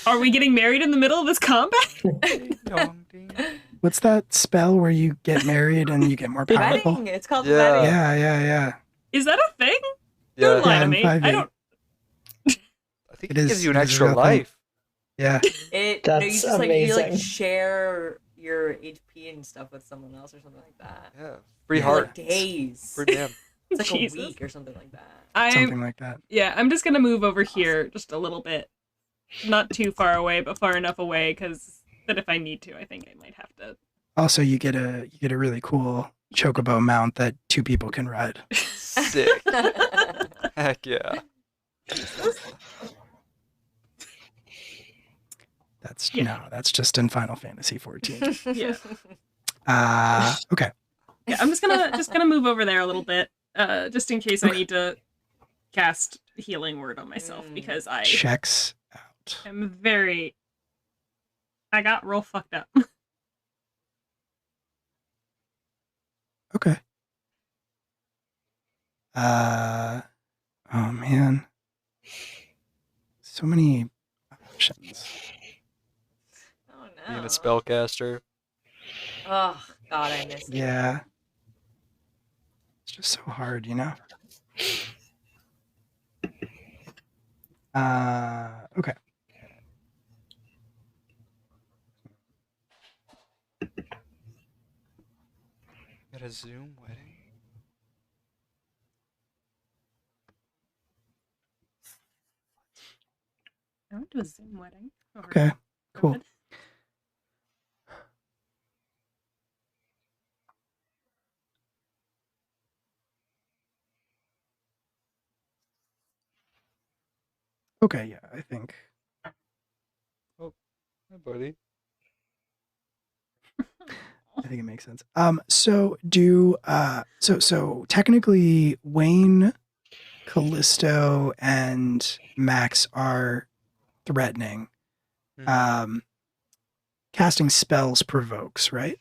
Are we getting married in the middle of this combat? Dong ding. What's that spell where you get married and you get more powerful? Wedding. It's called Yeah. wedding. Yeah. Is that a thing? Yeah, Don't lie Yeah, to in me. 5e. I don't. I think It it is- gives you an it is a extra real thing. life. Yeah. No, you That's just like amazing. share your HP and stuff with someone else or something like that. Yeah, free Yeah. For, heart. like days. Free damn. It's like Jesus. a week or something like that. Something like that. I'm just gonna move over here just a little bit, not too far away, but far enough away because that if I need to, I think I might have to. Also, you get a really cool chocobo mount that 2 people can ride. Sick. Heck yeah. That's just in Final Fantasy 14. Yeah. Okay. Yeah, I'm just gonna move over there a little bit, just in case I need to cast healing word on myself because I Checks out. am very. I got real fucked up. Okay. Oh man. So many options. Oh no. Being a spellcaster. Oh god, I miss it. Yeah. It's just so hard, you know? Okay. At a Zoom wedding? I went to a Zoom wedding. over Okay. Cool. COVID. Okay, yeah, I think. Hi, buddy. I think it makes sense. So technically Wayne, Callisto, and Max are threatening. Mhm. Casting spells provokes, right?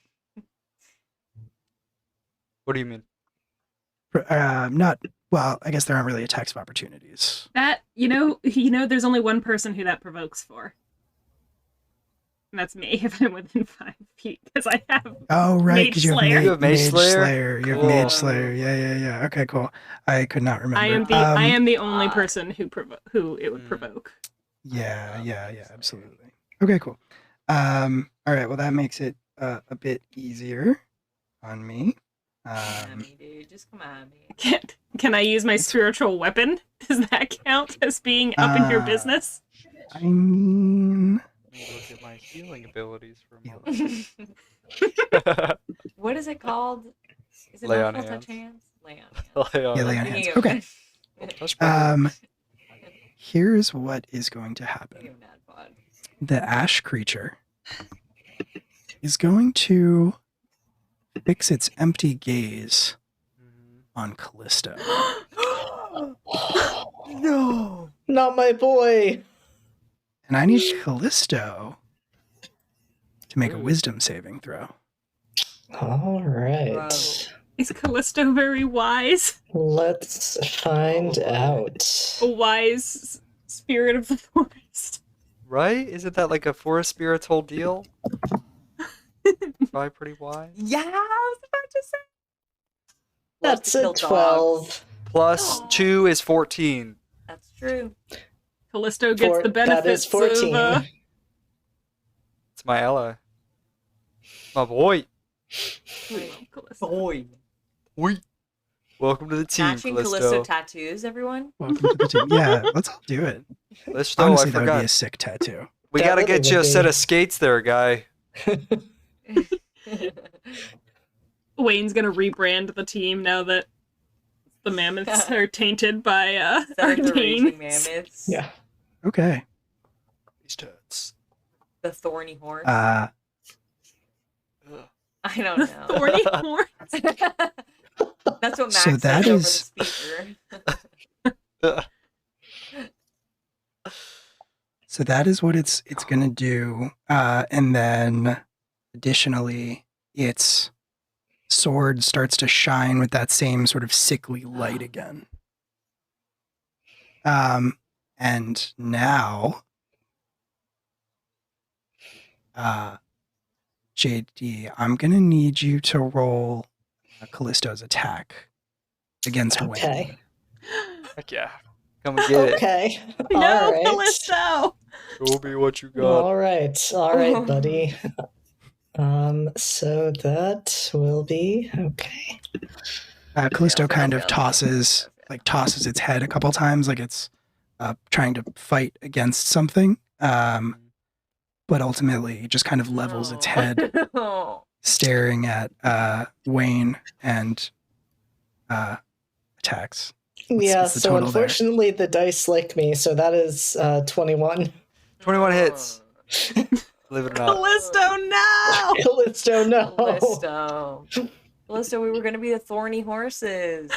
What do you mean? Not well, I guess there aren't really attacks of opportunities. That there's only one person who that provokes for. And that's me if I'm within 5 feet because I have. Oh, right, Mage because you have Slayer. You have Mage Slayer? You have Cool. Mage Slayer. Yeah. Okay, cool. I could not remember. I am the only person who it would provoke. Yeah, absolutely. Okay, cool. All right, well that makes it a bit easier on me. Come at me, dude. Just come at me. Can I use my spiritual weapon? Does that count as being up in your business? I mean, Let me look at my healing abilities for a Yeah. moment. What is it called? Is it Lay not on called hands. touch hands? Lay on hands. Lay on Yeah, lay it. on Thinking hands. of Okay. it. Touch button. Here's what is going to happen. Thinking of an ad pod. The ash creature is going to fix its empty gaze Mhm. on Callisto. No, not my boy. And I need Callisto to make a Ooh. wisdom saving throw. All right. Bro. Is Callisto very wise? Let's find out. A wise spirit of the forest. Right? Isn't that like a forest spirit's whole deal? Probably pretty wise. Yeah, I was about to say. That's Loves to a kill dogs. 12. Plus 2 is 14. That's true. Callisto gets the That benefits is 14. of It's my ally. My boy. Callisto. Boy. Oi. Welcome to the team, Matching Callisto. Callisto tattoos, everyone. Welcome to the team. Yeah, let's all do it. Callisto, I Honestly, that would be forgot. a sick tattoo. We That gotta really get you a would set be. of skates there, guy. Wayne's gonna rebrand the team now that the mammoths are tainted by Instead of the raging arcane. mammoths. Yeah. Okay. These tits. The thorny horse. Uh, Ugh. I don't The know. thorny horns. That's what Max So that says over is- the speaker. so that is what it's gonna do. And then additionally, its sword starts to shine with that same sort of sickly light again. And now, JD, I'm gonna need you to roll Callisto's attack against Wayne. Okay. Heck yeah. Come and get it. Okay. No, All right. Callisto. Show me what you got. All right, buddy. So that will be okay. Callisto kind of Yeah. tosses its head a couple times, like it's trying to fight against something. But ultimately, it just kind of levels its head, staring at Wayne and attacks. Yeah, what's the so total there? unfortunately the dice like me, so that is 21. 21 hits. Believe it or not. Callisto, no. Callisto, no. Callisto, we were gonna be the thorny horses.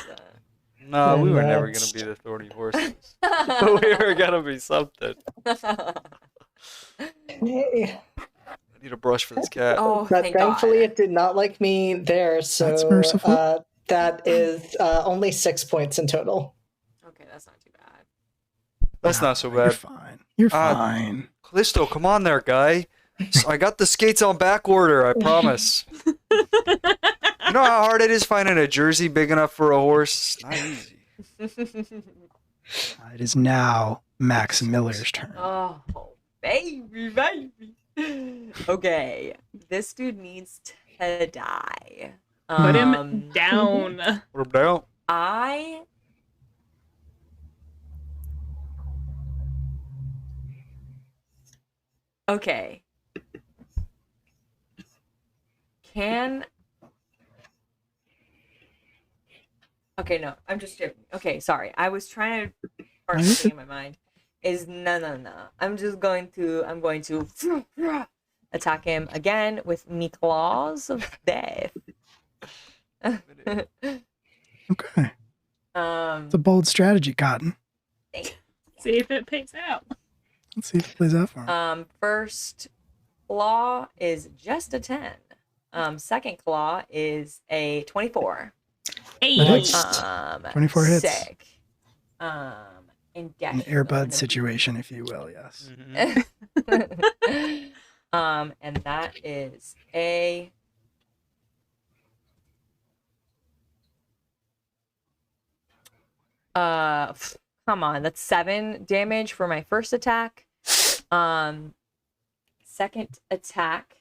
No, we And were never that's- gonna be the thorny horses. But we were gonna be something. Hey. I need a brush for this cat. Oh, But thank thankfully God. it did not like me there, so That's merciful. that is only 6 points in total. Okay, that's not too bad. That's not so You're bad. fine. You're fine. Callisto, come on there, guy. I got the skates on back order, I promise. You know how hard it is finding a jersey big enough for a horse? It's not easy. It is now Max Miller's turn. Oh, baby. Okay, this dude needs to die. Put him down. Put him down. I Okay. Okay, no, I'm just joking. Okay, sorry. I was trying to parse something in my mind. No. I'm going to attack him again with me claws of death. Okay. Um, It's a bold strategy, Cotton. See if it pays out. Let's see if it plays out for him. First claw is just a 10. Second claw is a 24. Hey. Nice. 24 hits. Sick. And An dash. Airbud situation, if you will, yes. And that is a come on, that's 7 damage for my first attack. Second attack,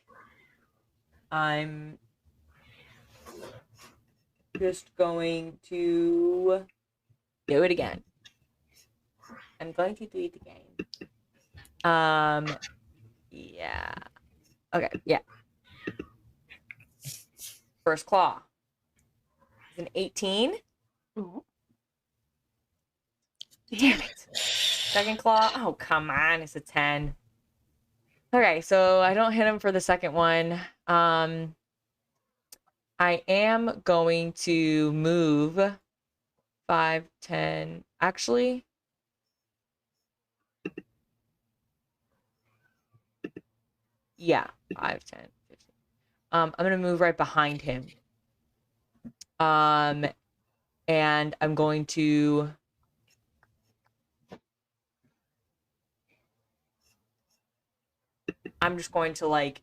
I'm just going to do it again. I'm going to do it again. Yeah. Okay, yeah. First claw. It's an 18. Ooh. Damn it. Second claw. Oh, come on. It's a 10. Okay, so I don't hit him for the second one. I am going to move 5, 10. Actually, yeah, 5, 10, 15. I'm gonna move right behind him. And I'm going to I'm just going to like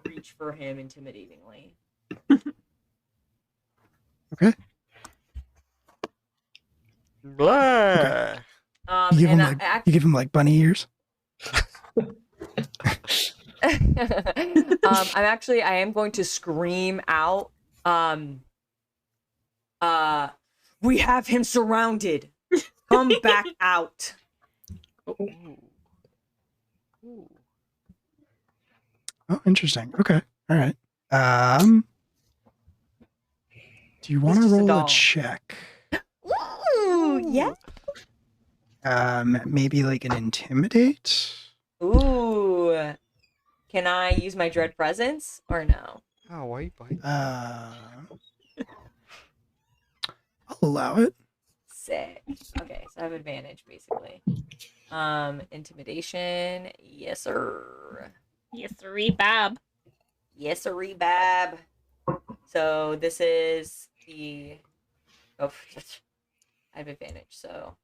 reach for him intimidatingly. Okay. Blah. You give, And him like, you give him like bunny ears? I am going to scream out, we have him surrounded. Come back out. Oh, interesting. Okay. All right. Do you want to It's just a roll a doll. check? Ooh, yeah. Maybe like an intimidate? Ooh. Can I use my dread presence or no? Oh, why you biting? I'll allow it. Sick. Okay, so I have advantage basically. Intimidation. Yes, sir. Yes, sir, Bab. Yes, sir, Bab. So this is the. Oh, I have advantage. So,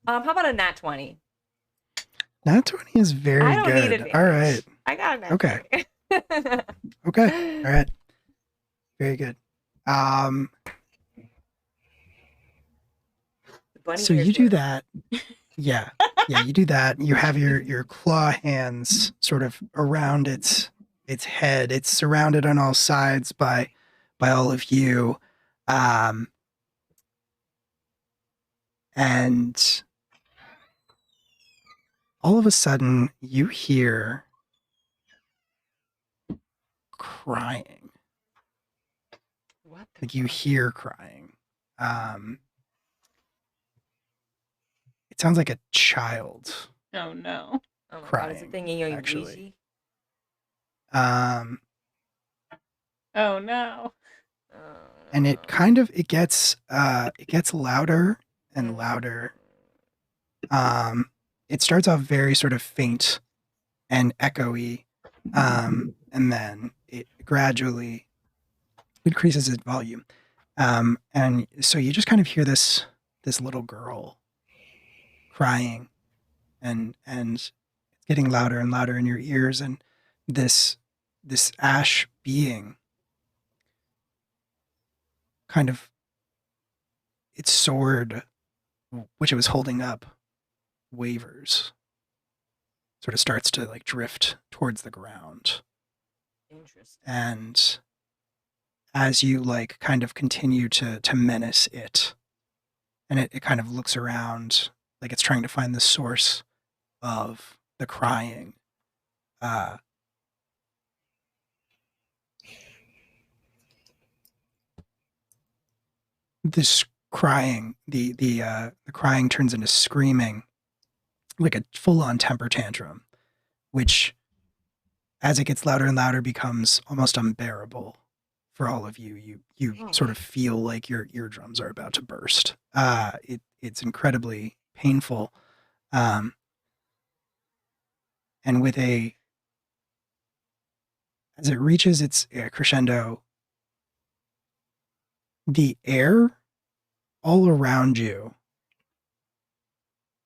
how about a nat 20? Nat 20 is very I don't need good. advantage. All right. I got a nat Okay. 20. Okay. All right. Very good. The bunny So ears you do work. that. Yeah. Yeah, you do that. You have your claw hands sort of around its head. It's surrounded on all sides by all of you. And all of a sudden you hear crying. What the Like you fuck? hear crying. It sounds like a child Oh no. Oh my god, is it crying, thinking you're actually. Ouija? Oh no. And it kind of it gets louder and louder. It starts off very sort of faint and echoey, and then it gradually increases its volume. And so you just kind of hear this little girl crying, and it's getting louder and louder in your ears, and this ash being kind of its sword, which it was holding up, wavers, sort of starts to like drift towards the ground. Interesting. And as you like kind of continue to menace it, and it kind of looks around like it's trying to find the source of the crying, this crying, the crying turns into screaming, like a full-on temper tantrum, which, as it gets louder and louder, becomes almost unbearable for all of you. You sort of feel like your eardrums are about to burst. It's incredibly painful, and with as it reaches its crescendo, the air all around you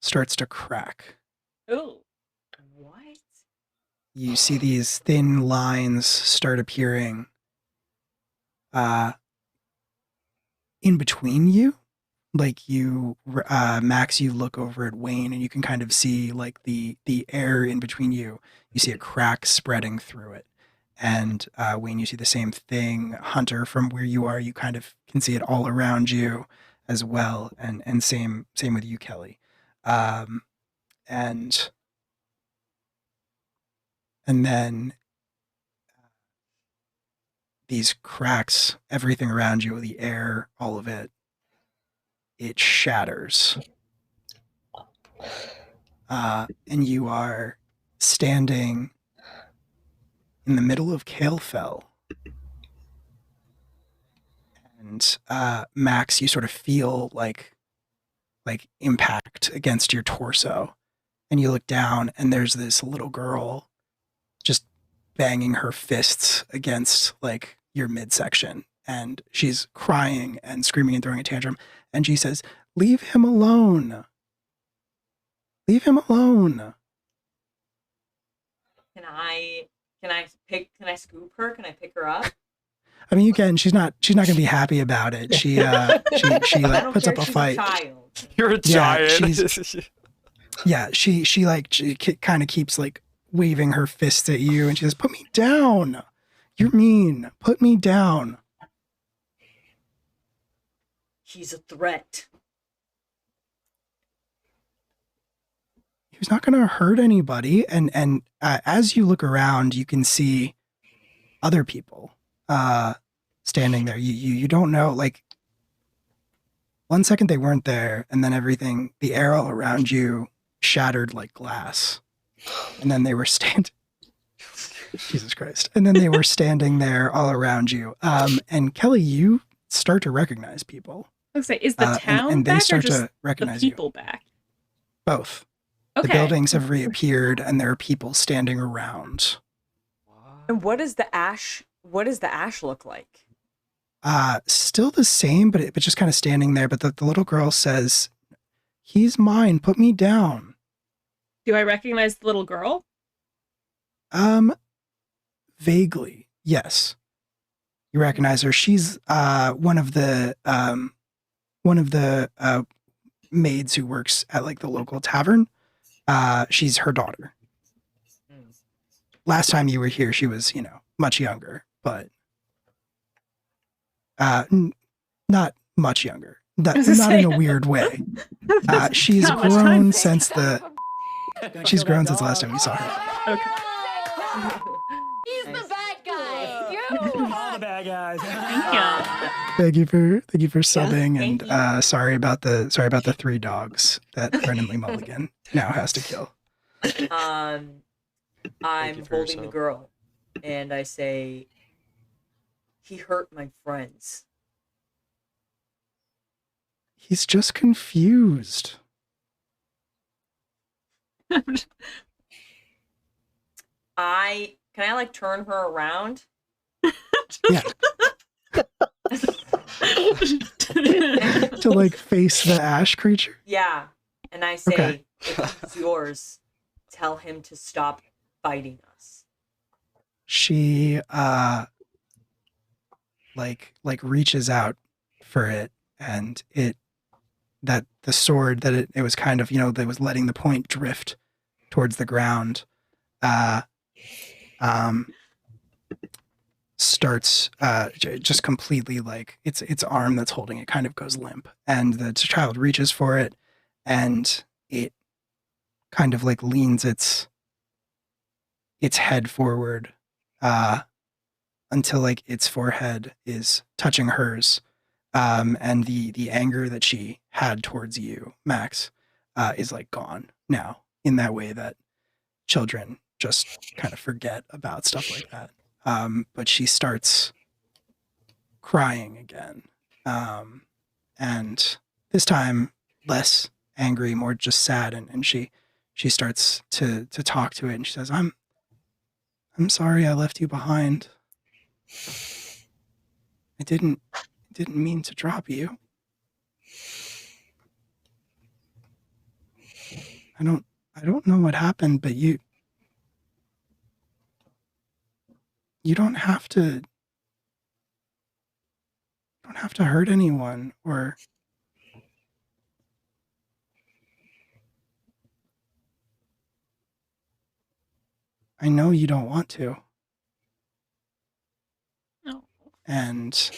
starts to crack. Oh. What? You see these thin lines start appearing in between you. Like you, Max, you look over at Wayne and you can kind of see like the air in between you. You see a crack spreading through it. And Wayne, you see the same thing. Hunter, from where you are, you kind of can see it all around you as well. And same with you, Kelly. And then these cracks, everything around you, the air, all of it, it shatters. And you are standing in the middle of Kalefell. And Max, you sort of feel like impact against your torso. And you look down and there's this little girl just banging her fists against like your midsection. And she's crying and screaming and throwing a tantrum. And she says, "Leave him alone. Leave him alone." Can I scoop her? Can I pick her up? I mean, you can. She's not going to be happy about it. She I like don't puts care. up a She's fight. a child. You're a Yeah, giant. Yeah, she kind of keeps like waving her fists at you, and she says, "Put me down. You're mean. Put me down." He's a threat. He's not going to hurt anybody. And as you look around, you can see other people standing there. You don't know, like, 1 second they weren't there, and then everything, the air all around you shattered like glass. And then they were standing. Jesus Christ. And then they were standing there all around you. And Kelly, you start to recognize people. Let's say, is the town and they back or start just to recognize the you. people back? Both. Okay. The buildings have reappeared, and there are people standing around. And what is the ash What does the ash look like? Still the same, but just kind of standing there. But the little girl says, "He's mine. Put me down." Do I recognize the little girl? Vaguely, yes. You recognize her. She's one of the maids who works at like the local tavern. She's her daughter. Hmm. Last time you were here, she was, much younger, but not much younger. Not in a weird way. She's Not much grown time. since she's grown since the last time we saw her. Okay. He's the bad guy. You. All the bad guys. Thank you for subbing, thank and sorry about the 3 dogs that Brendan Lee Mulligan now has to kill. I'm you for holding the yourself. girl, and I say, "He hurt my friends." He's just confused. Can I like turn her around? Yeah, to like face the ash creature. Yeah, and I say, Okay. "If he's yours, tell him to stop fighting us." She like reaches out for it, and the sword that it was kind of, that was letting the point drift towards the ground, starts just completely, like its arm that's holding it kind of goes limp, and the child reaches for it, and it kind of like leans its head forward until like its forehead is touching hers, and the anger that she had towards you, Max, is like gone now, in that way that children just kind of forget about stuff like that. But she starts crying again, and this time less angry, more just sad, and she starts to talk to it, and she says, I'm sorry I left you behind. I didn't mean to drop you. I don't know what happened, but you don't have to hurt anyone, or I know you don't want to. No. And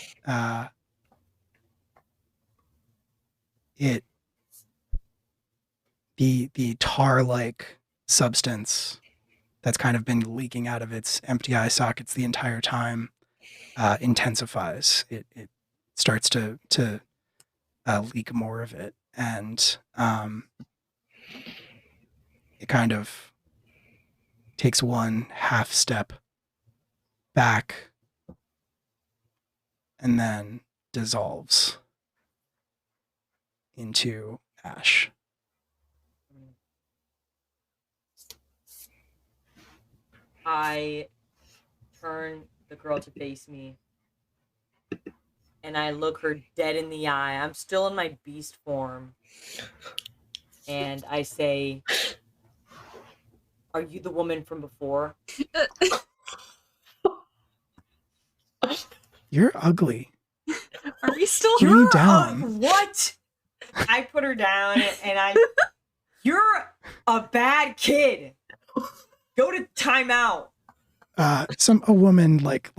the tar-like substance that's kind of been leaking out of its empty eye sockets the entire time intensifies. It starts to leak more of it, and it kind of takes one half step back and then dissolves into ash. I turn the girl to face me, and I look her dead in the eye. I'm still in my beast form. And I say, "Are you the woman from before?" You're ugly. Are we still? Put me down. What? I put her down, and you're a bad kid. Go to timeout. A woman like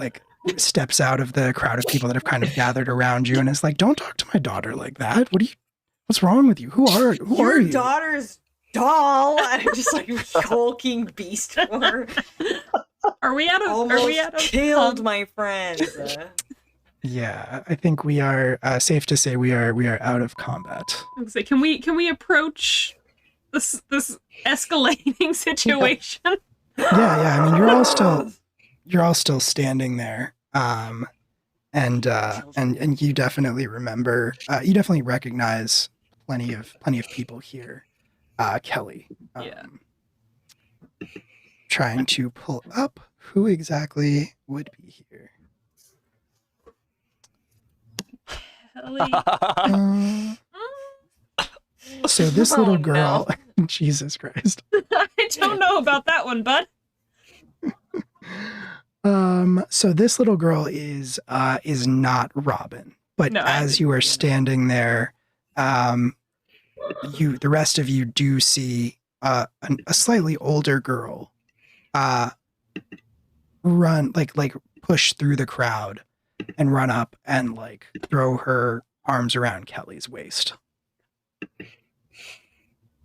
steps out of the crowd of people that have kind of gathered around you and is like, "Don't talk to my daughter like that. What's wrong with you? Who are Your you?" daughter's doll. And I'm just like hulking beast form. Are we out of? Almost Are we out of? killed my friends. Yeah, I think we are safe to say we are out of combat. Say, can we approach this escalating situation? Yeah. I mean, you're all still standing there, and you definitely remember. You definitely recognize plenty of people here. Kelly. Yeah. Trying to pull up who exactly would be here. Kelly. So this Oh, little no. girl, Jesus Christ. I don't know about that one, bud. So this little girl is not Robin, but No, I as you are standing there, the rest of you do see a slightly older girl, run like push through the crowd and run up and like throw her arms around Kelly's waist.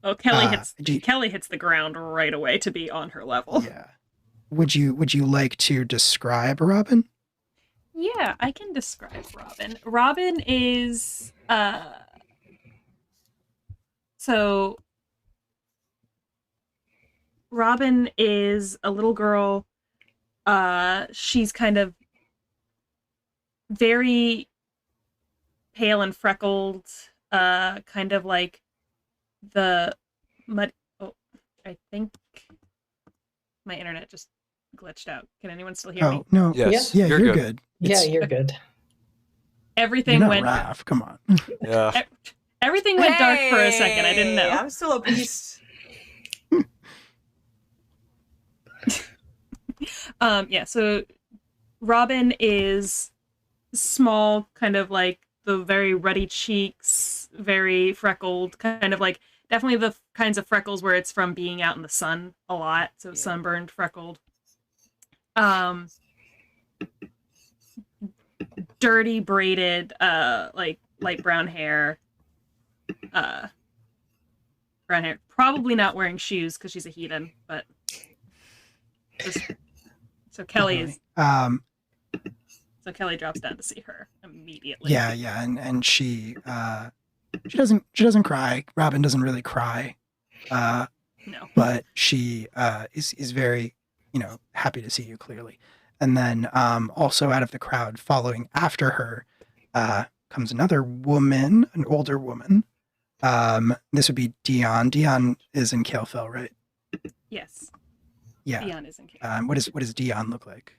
Oh, Kelly do you- hits the ground right away to be on her level. Yeah. Would you like to describe Robin? Yeah, I can describe Robin. Robin is so Robin is a little girl. She's kind of very pale and freckled, kind of like the mud. Oh, I think my internet just glitched out. Can anyone still hear me? Oh no. Yes. Yeah, you're you're good. good. Yeah, It's- you're good. Everything You're not went Raph, come on. Yeah. everything went dark for a second. I didn't know. I'm still a beast. Yeah, so Robin is small, kind of like the very ruddy cheeks, very freckled, kind of like definitely the kinds of freckles where it's from being out in the sun a lot, so Yeah. sunburned, freckled. Dirty braided, like light brown hair. Brown hair. Probably not wearing shoes because she's a heathen, but just so Kelly is so Kelly drops down to see her immediately. Yeah, and she doesn't cry. Robin doesn't really cry. No. But she is very, happy to see you clearly. And then also out of the crowd following after her comes another woman, an older woman. This would be Dion. Dion is in Kalefell, right? Yes. Yeah. Dion is in case. What does Dion look like?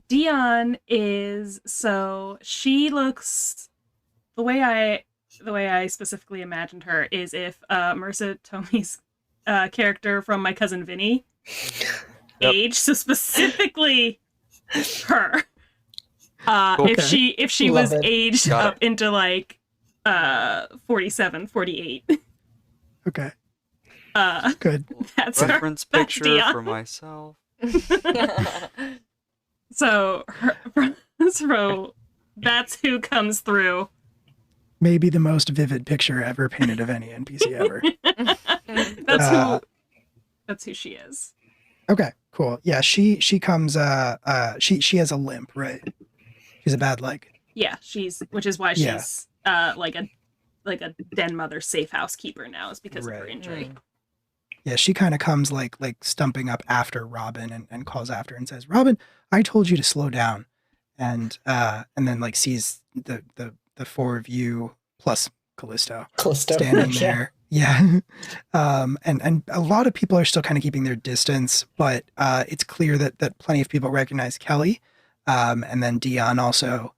Dion is she looks the way I specifically imagined her is if Marissa Tomei's character from My Cousin Vinny age, so specifically her. Cool. If she Love was it. aged Got up into like 47, 48. Okay, Uh good. that's her. Reference That's picture Dion. for myself. So that's who comes through. Maybe the most vivid picture ever painted of any NPC ever. That's who she is. Okay, cool. Yeah, she comes. She has a limp, right? She's a bad leg. Yeah, which is why Yeah. she's like a den mother safe housekeeper now, is because of her Right. injury. Yeah, she kind of comes like stumping up after Robin and calls after and says, "Robin, I told you to slow down," and then like sees the four of you plus Callisto Callisto. standing Yeah. there. Yeah. And a lot of people are still kind of keeping their distance, but it's clear that plenty of people recognize Kelly. And then Dion also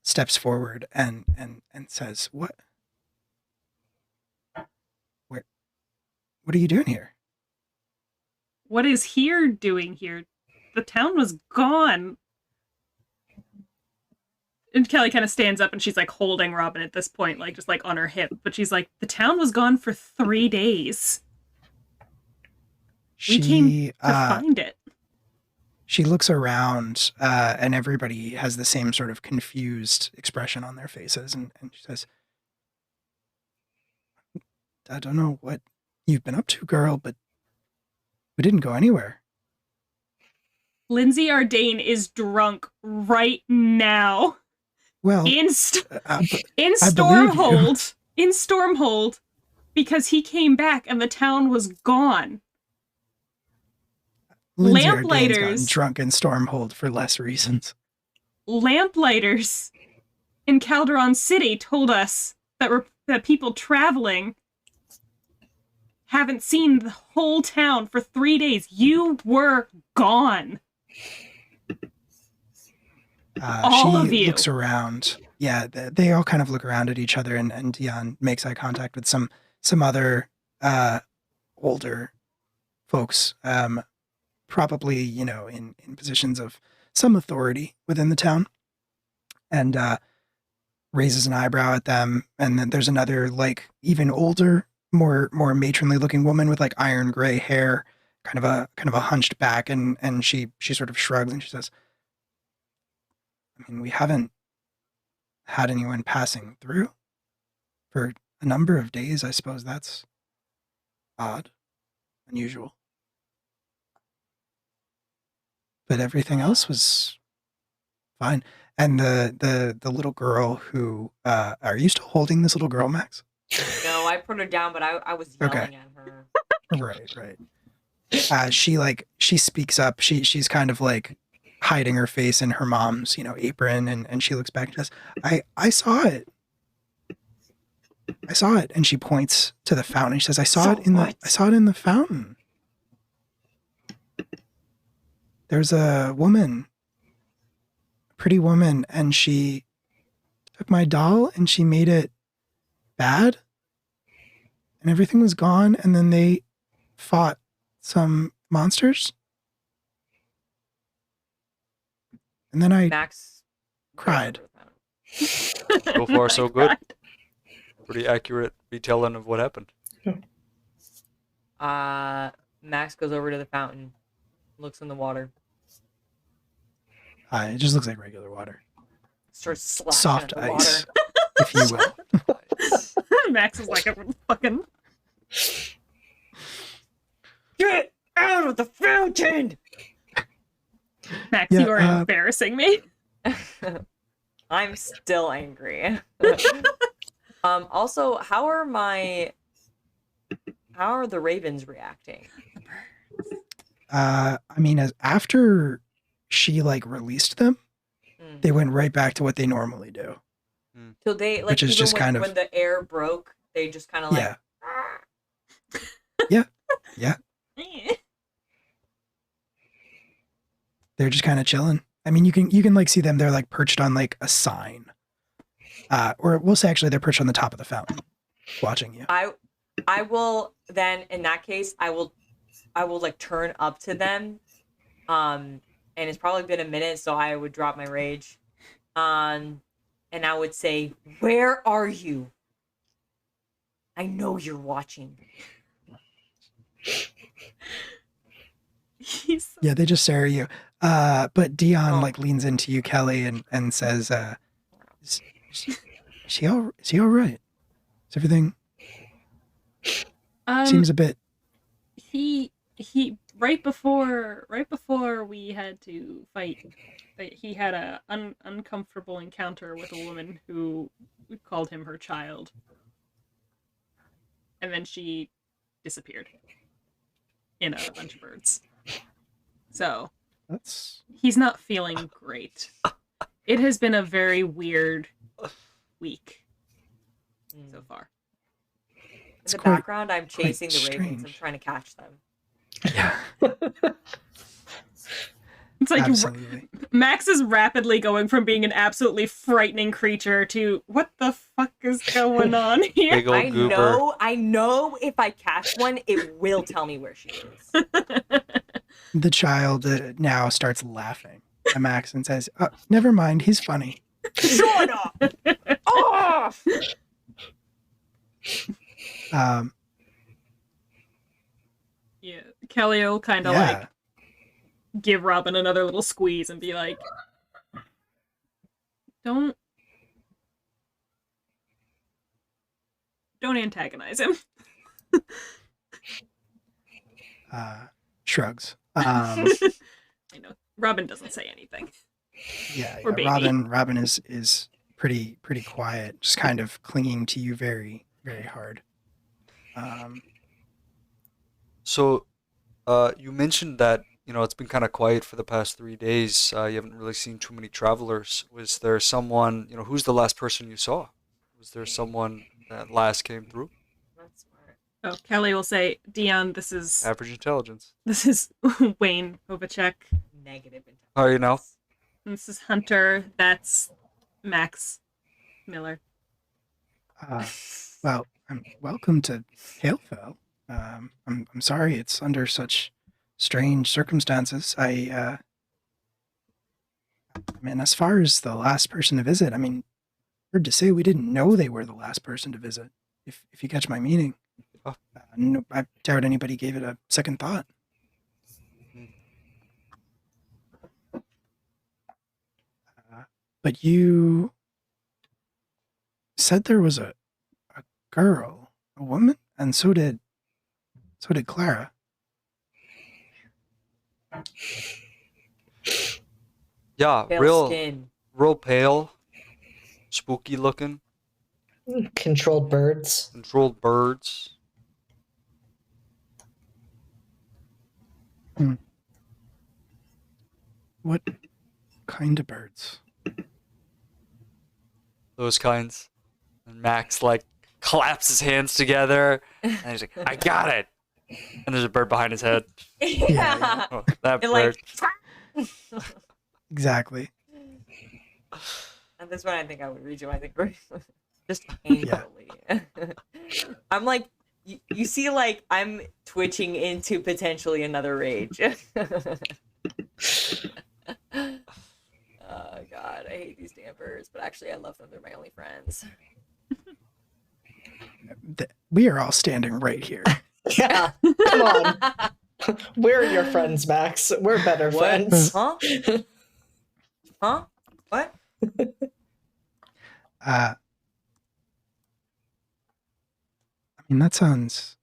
steps forward and says, What are you doing here? What is here doing here? The town was gone. And Kelly kind of stands up and she's like holding Robin at this point, like just like on her hip. But she's like, the town was gone for 3 days. We came to find it. She looks around and everybody has the same sort of confused expression on their faces. And she says, I don't know what you've been up to, girl, but we didn't go anywhere. Lindsay Ardane is drunk right now. Well, In I believe you. Stormhold, because he came back and the town was gone. Lindsay Ardane's Lamplighters. gotten drunk in Stormhold for less reasons. Lamplighters in Calderon City told us that people traveling haven't seen the whole town for 3 days. You were gone. All she of you. looks around. Yeah, they all kind of look around at each other, and Dion makes eye contact with some other older folks, probably in positions of some authority within the town, and raises an eyebrow at them. And then there's another like even older, more matronly looking woman with like iron gray hair, kind of a hunched back, and she sort of shrugs and she says, I mean, we haven't had anyone passing through for a number of days. I suppose that's odd, unusual. But everything else was fine. And the little girl who are you still holding this little girl, Max? No, I put her down, but I was yelling at her. Right. She speaks up. She's kind of like hiding her face in her mom's, apron, and she looks back and says, I saw it. I saw it. And she points to the fountain. She says, I saw it in the fountain. There's a woman, a pretty woman, and she took my doll and she made it bad. And everything was gone, and then they fought some monsters. And then I Max cried. So far, so good. Pretty accurate retelling of what happened. Max goes over to the fountain, looks in the water, It just looks like regular water. starts slashing Soft at the ice, water. if you will. Max is like a fucking. Get out of the fountain! Max, Yeah, you are embarrassing me. I'm still angry. Also, how are the ravens reacting? I mean, as after she like released them, they went right back to what they normally do. So they like Which is even just when, kind of- when the air broke, they just kind of like Yeah. They're just kind of chilling. I mean, you can like see them. They're like perched on like a sign, or we'll say actually they're perched on the top of the fountain, watching you. I will then in that case I will like turn up to them, and it's probably been a minute, so I would drop my rage, and I would say, "Where are you? I know you're watching." Yeah, they just stare at you. But Dion like leans into you, Kelly, and says, "Is he all right? Is everything seems a bit?" He right before we had to fight, he had a uncomfortable encounter with a woman who called him her child, and then she disappeared in a bunch of birds. So That's he's not feeling great. It has been a very weird week so far. In the quite- background, I'm chasing the ravens. I'm strange. trying to catch them. yeah, It's like absolutely. Max is rapidly going from being an absolutely frightening creature to what the fuck is going on here? Big old goober. I know if I catch one, it will tell me where she is. The child now starts laughing at Max and says, "Never mind, he's funny." Shut up! Off! Yeah, Kelly will kind of Yeah. like give Robin another little squeeze and be like, don't antagonize him. Shrugs. I know Robin doesn't say anything. Yeah, Or baby. Robin is pretty quiet, just kind of clinging to you very, very hard. So, you mentioned that it's been kind of quiet for the past 3 days. You haven't really seen too many travelers. Was there someone? Who's the last person you saw? Was there someone that last came through? That's smart. Oh, Kelly will say, Dion, this is Average intelligence. Wayne Novacek. Negative intelligence. How are you now? This is Hunter. That's Max Miller. Well, welcome to Halefell. I'm sorry it's under such strange circumstances. I mean, as far as the last person to visit, I mean, hard to say we didn't know they were the last person to visit. If you catch my meaning, Oh. no, I doubt anybody gave it a second thought. But you said there was a girl, a woman, and so did Clara. Yeah, Pale skin. real pale, spooky looking, Controlled birds. controlled birds. What kind of birds? Those kinds. And Max like claps his hands together and he's like, I got it. And there's a bird behind his head. Yeah. Oh, that It bird. like. Exactly. And this one, I think I would read you. I think just angrily. I'm like, you see, like I'm twitching into potentially another rage. Oh God, I hate these damn birds, but actually I love them. They're my only friends. We are all standing right here. Yeah, come on. We're your friends, Max. We're better What? friends. Huh? Huh? What? I mean, that sounds.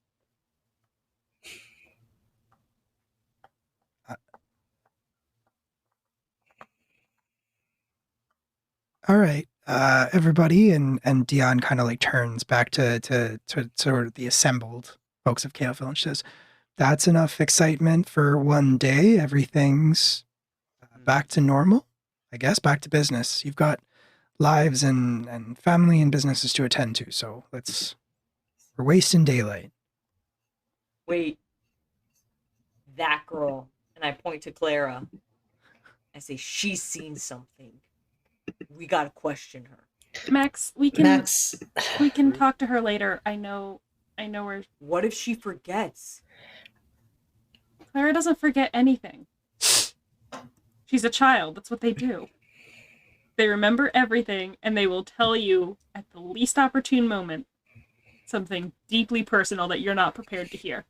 All right, everybody, and Dion kind of like turns back to sort of the assembled folks of Kaleville, and she says, "That's enough excitement for one day. Everything's back to normal, I guess. Back to business. You've got lives and family and businesses to attend to, so we're wasting daylight." Wait. That girl. And I point to Clara. I say, she's seen something. We gotta question her. Max, we can talk to her later. I know where What if she forgets? Clara doesn't forget anything. She's a child. That's what they do. They remember everything, and they will tell you at the least opportune moment something deeply personal that you're not prepared to hear.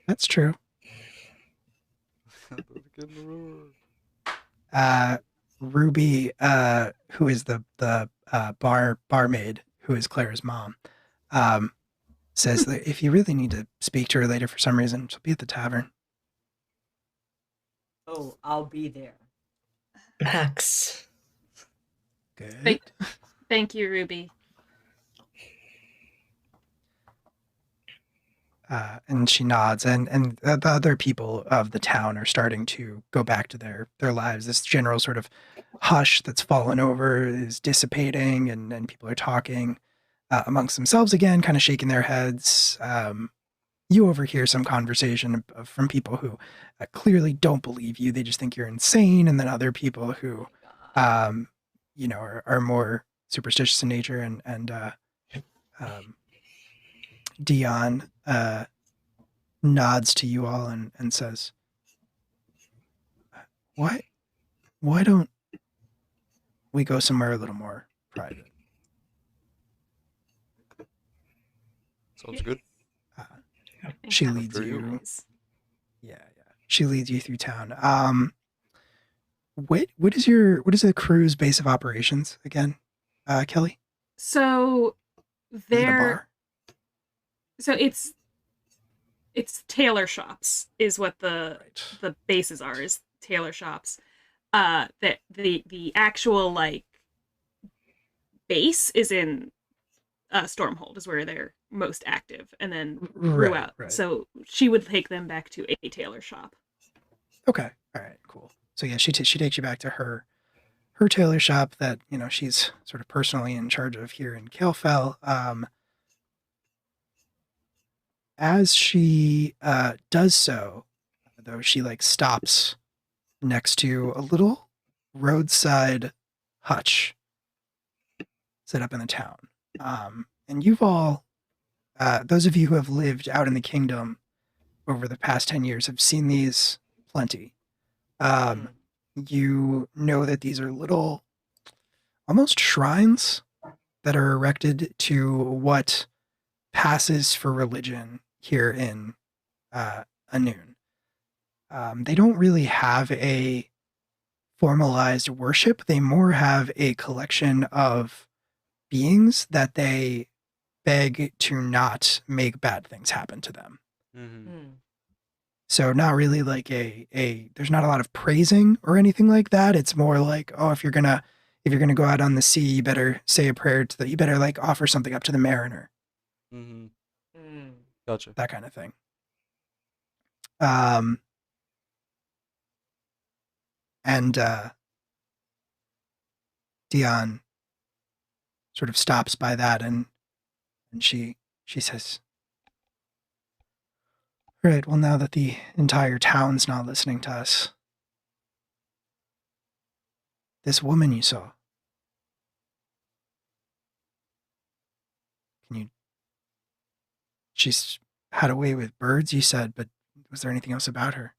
That's true. Ruby, who is the barmaid, who is Claire's mom, says that if you really need to speak to her later for some reason, she'll be at the tavern. Oh, I'll be there. Max. Good. Thank you, Ruby. And she nods, and the other people of the town are starting to go back to their lives. This general sort of hush that's fallen over is dissipating, and people are talking amongst themselves again, kind of shaking their heads. You overhear some conversation from people who clearly don't believe you. They just think you're insane, and then other people who, are more superstitious in nature, and Dion nods to you all and says, why don't we go somewhere a little more private? Sounds good. She leads you. Yeah. She leads you through town. What is the crew's base of operations again, Kelly? So Is it a they're bar? so it's tailor shops is what the bases are, is tailor shops. That the actual like base is in Stormhold, is where they're most active, and then throughout. Right. So she would take them back to a tailor shop. Okay. All right. Cool. So yeah, she takes you back to her tailor shop that she's sort of personally in charge of here in Kalefell. As she does so, though, she like stops next to a little roadside hutch set up in the town. And you've all, those of you who have lived out in the kingdom over the past 10 years have seen these plenty. You know that these are little, almost shrines that are erected to what passes for religion here in Anun. They don't really have a formalized worship. They more have a collection of beings that they beg to not make bad things happen to them. Mm-hmm. So not really like there's not a lot of praising or anything like that. It's more like, oh, if you're gonna go out on the sea, you better say a prayer you better like offer something up to the mariner. Mm-hmm. Gotcha. That kind of thing. And Dion sort of stops by that and she says, right, well, now that the entire town's not listening to us, this woman you saw, she's had a way with birds, you said, but was there anything else about her?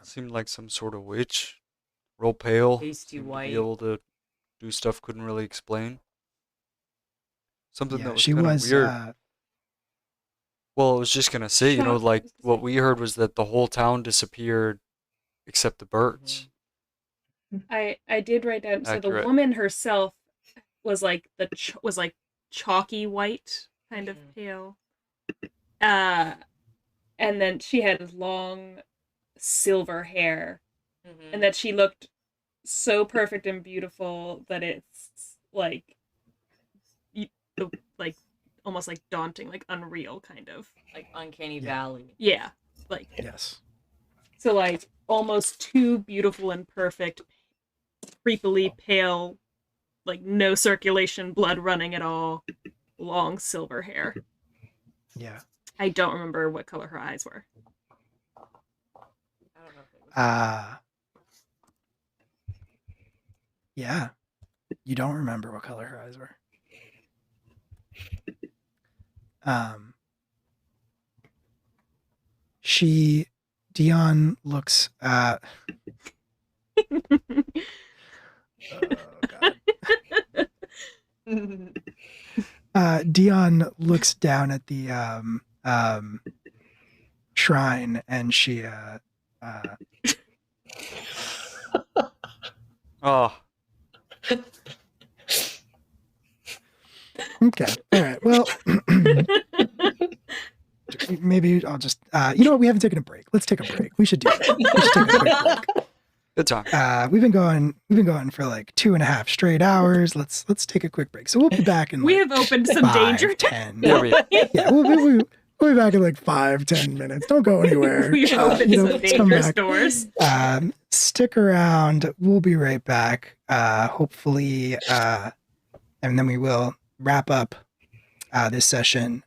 Seemed like some sort of witch. Real pale. Pasty Seemed to white. be able to do stuff couldn't really explain. Something Yeah, that was she kind of was. weird. Well, I was just gonna say, Shocked, like I was gonna what say. we heard was that the whole town disappeared except the birds. I did write down. So the Accurate. woman herself was like was like chalky white, kind of Mhm. pale. And then she had long silver hair, and that she looked so perfect and beautiful that it's like, like almost like daunting, like unreal, kind of. Like Uncanny Yeah. Valley. Yeah, like Yes. so, like almost too beautiful and perfect, creepily pale, like no circulation, blood running at all, long silver hair. Yeah. I don't remember what color her eyes were. I don't know if it was. Yeah. You don't remember what color her eyes were. Dion looks oh God. Dion looks down at the shrine and she Oh, okay. All right. Well, maybe I'll just you know what, we haven't taken a break. Let's take a break. We should do that. We should take a quick break. good time. We've been going for like 2.5 straight hours. Let's take a quick break. So we'll be back in We like have opened some 5, danger. 10. There we Yeah, we'll be back in like 5-10 minutes. Don't go anywhere. We've opened some let's come dangerous back. doors. Stick around. We'll be right back. Hopefully, and then we will wrap up this session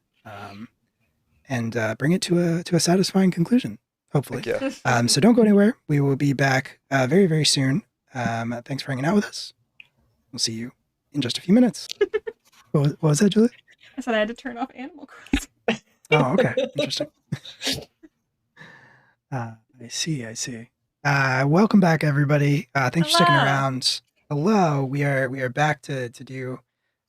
and bring it to a satisfying conclusion. Hopefully. Heck yeah. So don't go anywhere. We will be back very, very soon. Thanks for hanging out with us. We'll see you in just a few minutes. What was that, Julie? I said I had to turn off Animal Crossing. Oh, okay. Interesting. I see. Welcome back, everybody. Thanks for sticking Hello. around. Hello. We are back to do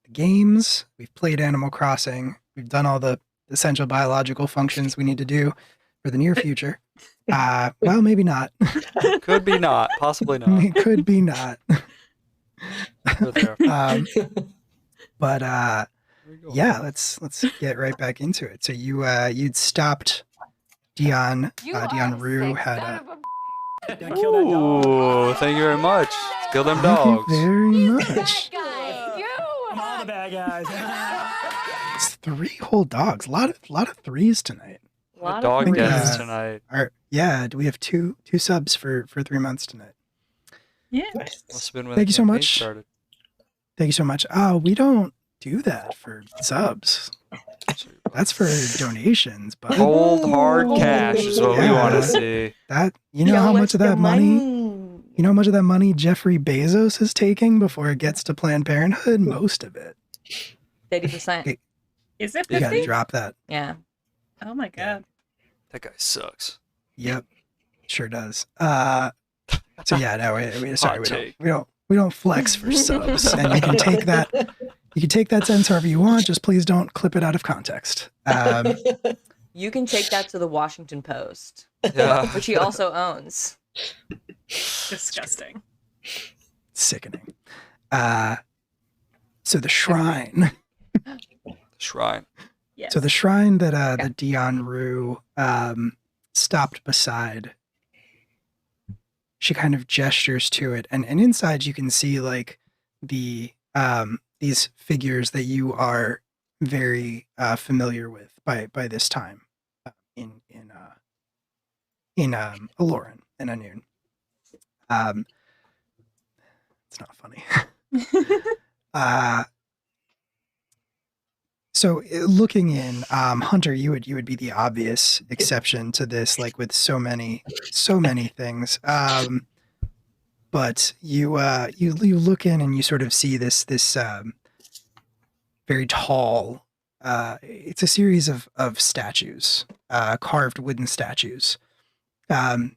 the games. We've played Animal Crossing. We've done all the essential biological functions we need to do for the near future. Well, maybe not. Could be not. Possibly not. It could be not. We're there. But There we go. yeah, let's get right back into it. So you'd stopped Dion. You Dion are a Rue sick had son a. of a Ooh, thank you very much. Let's kill them Thank you dogs. very bad much. guy. You. All the bad guys. It's 3 whole dogs. A lot of 3s tonight. A lot Dog of guests uh, tonight. Yeah, we have two subs for 3 months tonight. Yeah. Must have been when Thank the you so campaign much. started. Thank you so much. Oh, we don't do that for subs. So That's for donations, but Cold hard cash is what we want Yeah. to see. that you know how much of that money you know how much of that money Jeffrey Bezos is taking before it gets to Planned Parenthood? Most of it. 30%. Is it You gotta 50? drop that. Yeah. Oh my god. That guy sucks. Yep, sure does. So yeah, no, sorry, Hot take. we don't flex for subs, and you can take that. You can take that sentence however you want. Just please don't clip it out of context. You can take that to the Washington Post, Yeah. which he also owns. Disgusting. Sickening. So the shrine. Shrine. Yes. So the shrine that that Dion Rue stopped beside. She kind of gestures to it, and inside you can see like the these figures that you are very familiar with by this time in Aloran and Anun. It's not funny. So looking in, Hunter, you would be the obvious exception to this, like with so many things. But you look in and you sort of see this very tall. It's a series of statues, carved wooden statues, and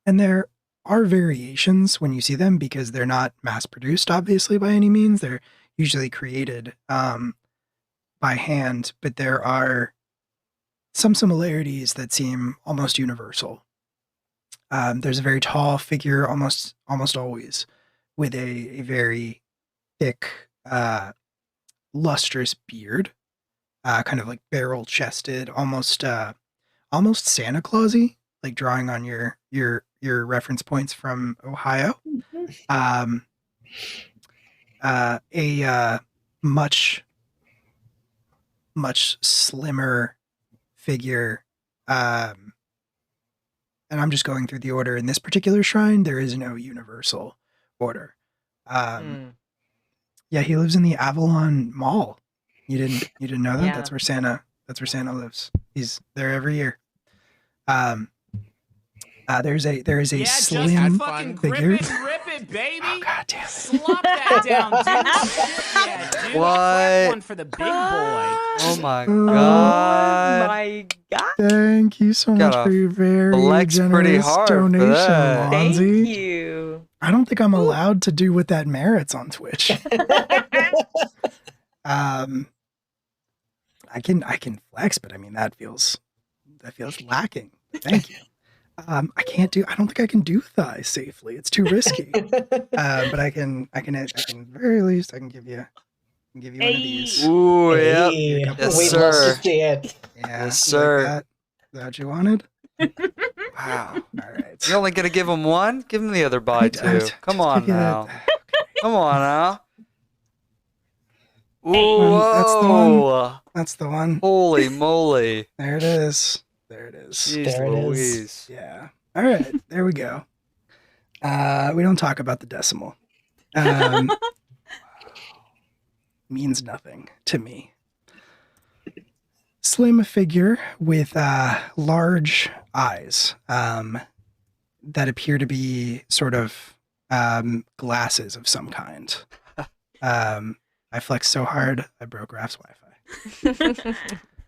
there are variations when you see them because they're not mass produced, obviously by any means. They're usually created by hand, but there are some similarities that seem almost universal. There's a very tall figure, almost always, with a very thick, lustrous beard, kind of like barrel chested, almost Santa Clausy, like drawing on your reference points from Ohio. A much slimmer figure. And I'm just going through the order. In this particular shrine, there is no universal order. Yeah, he lives in the Avalon Mall. You didn't know that? Yeah. That's where Santa lives. He's there every year. There is a Yeah, slim just fucking grip figure. it and rip it, baby. Oh god damn it. Slop that down, dude. Shit, yeah, dude. What? Crack one for the big boy. Oh my Oh god. My God. Thank you so much Gotta for your very flex pretty generous hard for donation, that. Thank Lonzy. you. I don't think I'm allowed to do what that merits on Twitch. I can flex, but I mean that feels lacking. Thank you. I don't think I can do thighs safely. It's too risky. But I can at the very least I can give you one of these. Ooh, yep. Hey, Yes, we'd love sir. to see it. Yeah, Yes, you like sir. that? Is that what you wanted? Wow. All right. You're only gonna give him one? Give him the other body too. Come Just on give you now. that- Come on now. That's the one. Whoa. That's the one. Holy moly. There it is. There it is. Jeez There it is. Louise. Yeah. All right. There we go. We don't talk about the decimal. Means nothing to me. Slim figure with large eyes that appear to be sort of glasses of some kind. I flexed so hard, I broke Raf's Wi-Fi.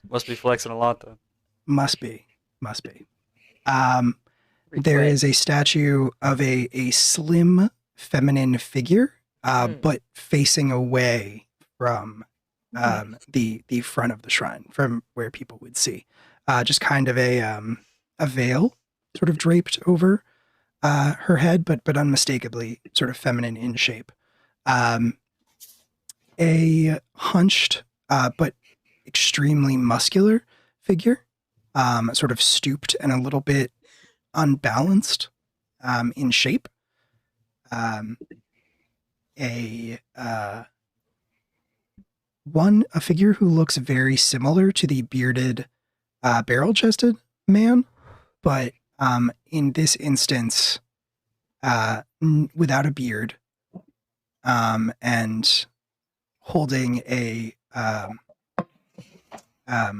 Must be flexing a lot though. Must be. There is a statue of a slim feminine figure, but facing away from the front of the shrine, from where people would see. Just kind of a veil sort of draped over her head, but unmistakably sort of feminine in shape. A hunched but extremely muscular figure, sort of stooped and a little bit unbalanced in shape. A figure who looks very similar to the bearded, barrel-chested man, but in this instance, without a beard, and holding a a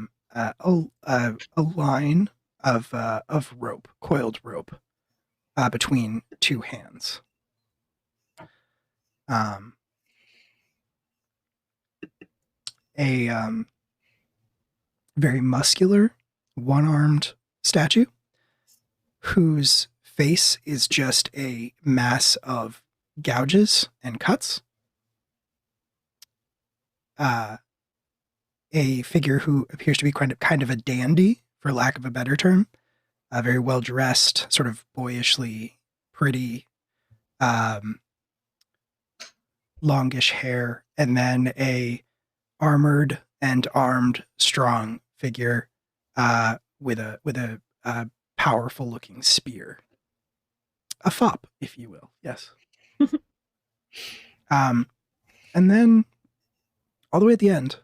line of rope, coiled rope, between two hands. A very muscular, one-armed statue whose face is just a mass of gouges and cuts. A figure who appears to be kind of a dandy, for lack of a better term, very well dressed, sort of boyishly pretty, longish hair, and then a armored and armed, strong figure with a powerful looking spear, a fop, if you will. Yes. And then all the way at the end,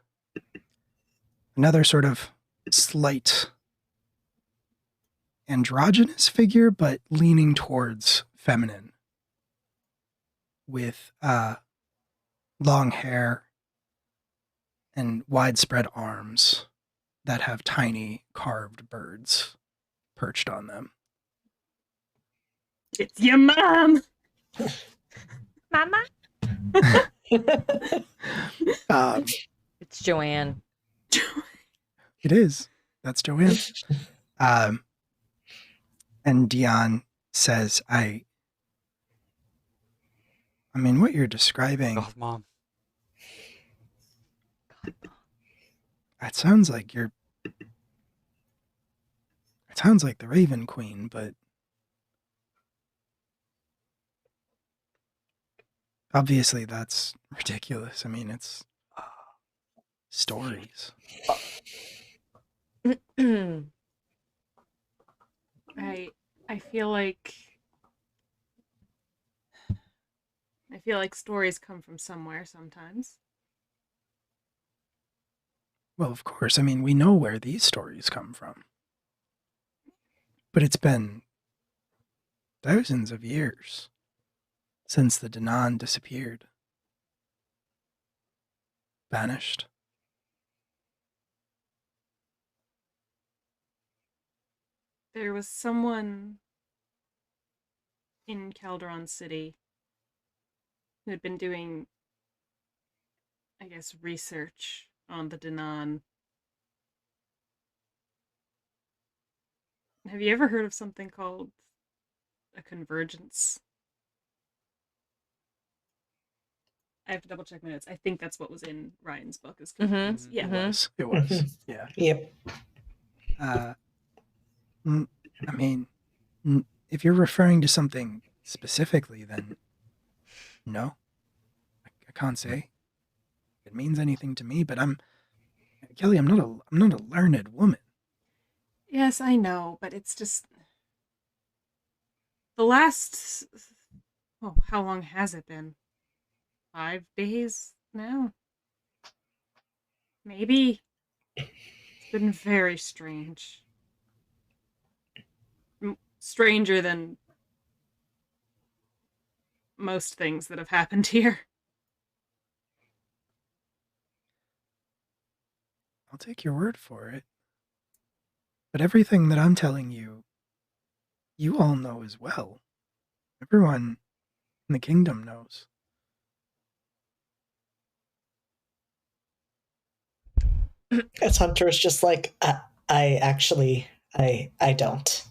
another sort of slight androgynous figure, but leaning towards feminine, with long hair and widespread arms that have tiny carved birds perched on them. It's your mom. Mama. It's Joanne. It is. That's Joanne. And Dion says, I mean, what you're describing, Oh, Mom. it sounds like it sounds like the Raven Queen, but obviously that's ridiculous. I mean, it's stories. I feel like stories come from somewhere sometimes. Well, of course. I mean, we know where these stories come from. But it's been thousands of years since the Danan disappeared. Vanished. There was someone in Calderon City who had been doing, I guess, research on the Danan. Have you ever heard of something called a convergence? I have to double check my notes. I think that's what was in Ryan's book. Is convergence. Yeah. It was. Yeah. Yep. I mean, if you're referring to something specifically, then no, I can't say it means anything to me. But Kelly. I'm not a learned woman. Yes, I know, but it's just the last. Oh, how long has it been? 5 days now? Maybe. It's been very strange. Stranger than most things that have happened here. I'll take your word for it. But everything that I'm telling you, you all know as well. Everyone in the kingdom knows. As Hunter is just like, I actually don't.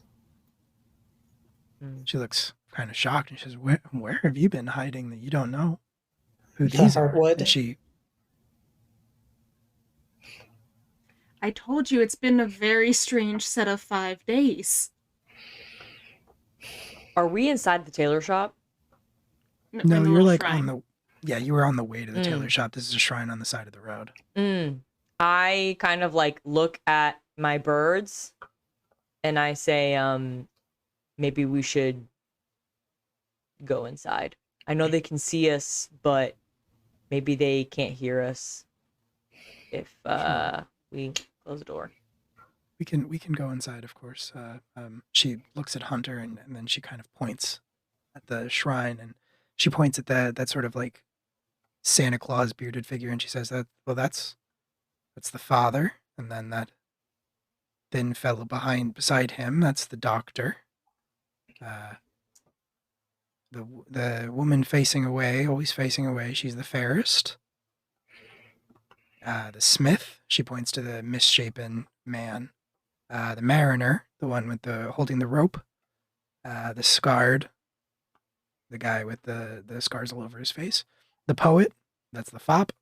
She looks kind of shocked and she says, where have you been hiding that you don't know who The these are? Heartwood. And she, I told you it's been a very strange set of 5 days. Are we inside the tailor shop? In no, the you're little like shrine. you were on the way to the tailor shop. This is a shrine on the side of the road. I kind of like look at my birds and I say, maybe we should go inside. I know they can see us, but maybe they can't hear us if we close the door. We can go inside, of course. She looks at Hunter and then she kind of points at the shrine and she points at that sort of like Santa Claus bearded figure and she says that's the father And then that thin fellow beside him, that's the doctor. The woman facing away, always facing away, she's the fairest. The smith, she points to the misshapen man. The mariner, the one with the holding the rope. The scarred, the guy with the scars all over his face. The poet, that's the fop.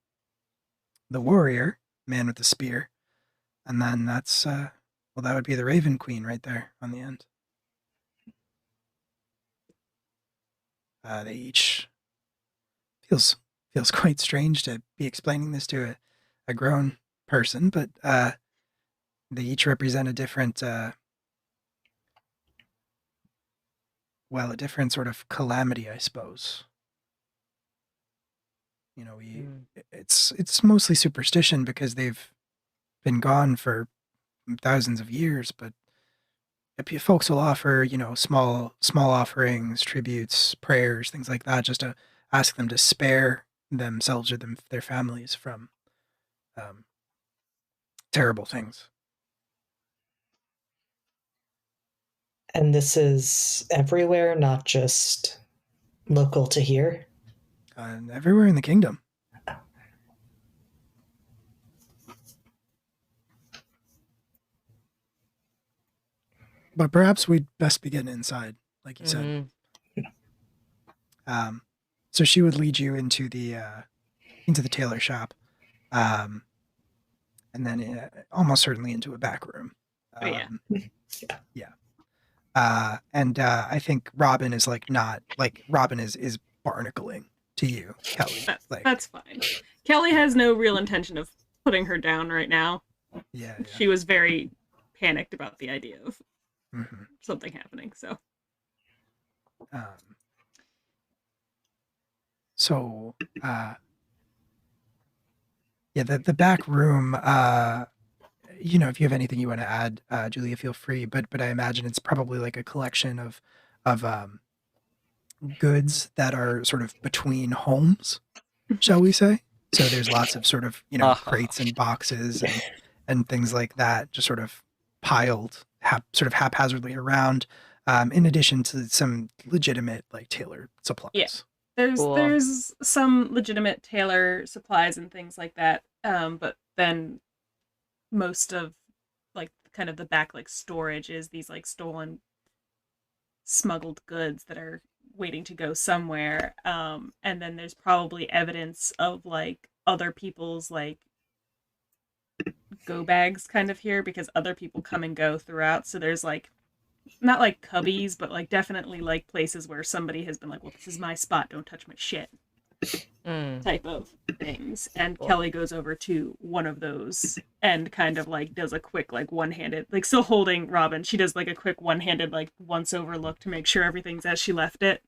The warrior, man with the spear. And then that's, that would be the Raven Queen right there on the end. They each feels quite strange to be explaining this to a grown person, but they each represent a different a different sort of calamity, I suppose. You know, it's mostly superstition because they've been gone for thousands of years, but folks will offer, small offerings, tributes, prayers, things like that, just to ask them to spare themselves or their families from terrible things. And this is everywhere, not just local to here? Everywhere in the kingdom. But perhaps we'd best begin inside, like you said. So she would lead you into the tailor shop, and then almost certainly into a back room. And I think Robin is Robin is barnacling to you, Kelly. That's fine. Kelly has no real intention of putting her down right now. Yeah. She was very panicked about the idea of something happening. So. The back room. If you have anything you want to add, Julia, feel free. But I imagine it's probably like a collection of goods that are sort of between homes, shall we say? So there's lots of sort of crates and boxes and things like that, just sort of piled sort of haphazardly around. In addition to some legitimate like tailor supplies. Yeah. There's some legitimate tailor supplies and things like that. But then most of like kind of the back like storage is these like stolen, smuggled goods that are waiting to go somewhere. And then there's probably evidence of like other people's like go bags kind of here because other people come and go throughout. So there's like not like cubbies, but like definitely like places where somebody has been like, well, this is my spot, don't touch my shit type of things. And Kelly goes over to one of those and kind of like does a quick like one-handed, like still holding Robin, she does like a quick one-handed like once over look to make sure everything's as she left it.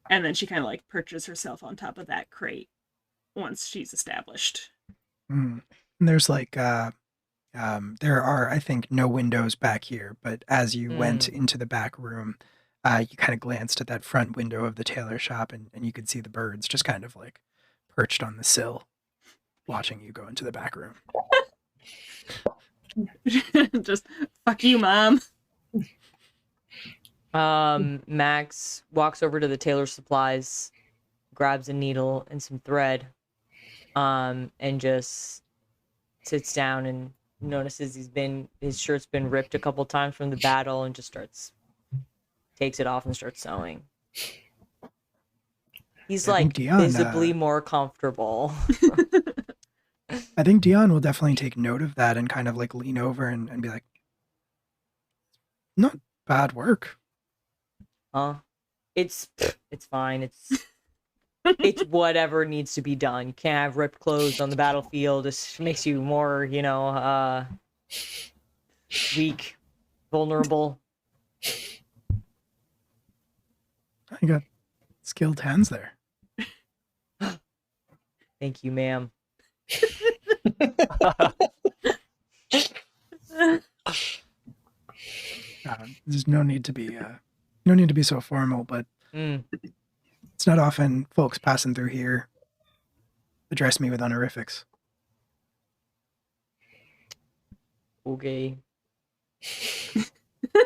And then she kind of like perches herself on top of that crate once she's established. And there's like there are, I think, no windows back here, but as you went into the back room, you kind of glanced at that front window of the tailor shop and you could see the birds just kind of like perched on the sill, watching you go into the back room. Just, fuck you, Mom. Max walks over to the tailor supplies, grabs a needle and some thread, and just sits down and notices his shirt's been ripped a couple times from the battle and just takes it off and starts sewing. He's like Dion, visibly more comfortable. I think Dion will definitely take note of that and kind of like lean over and be like, not bad work. It's fine. It's whatever needs to be done. You can't have ripped clothes on the battlefield. This makes you more, weak, vulnerable. I got skilled hands there. Thank you, ma'am. There's no need to be so formal, but it's not often folks passing through here address me with honorifics. Okay.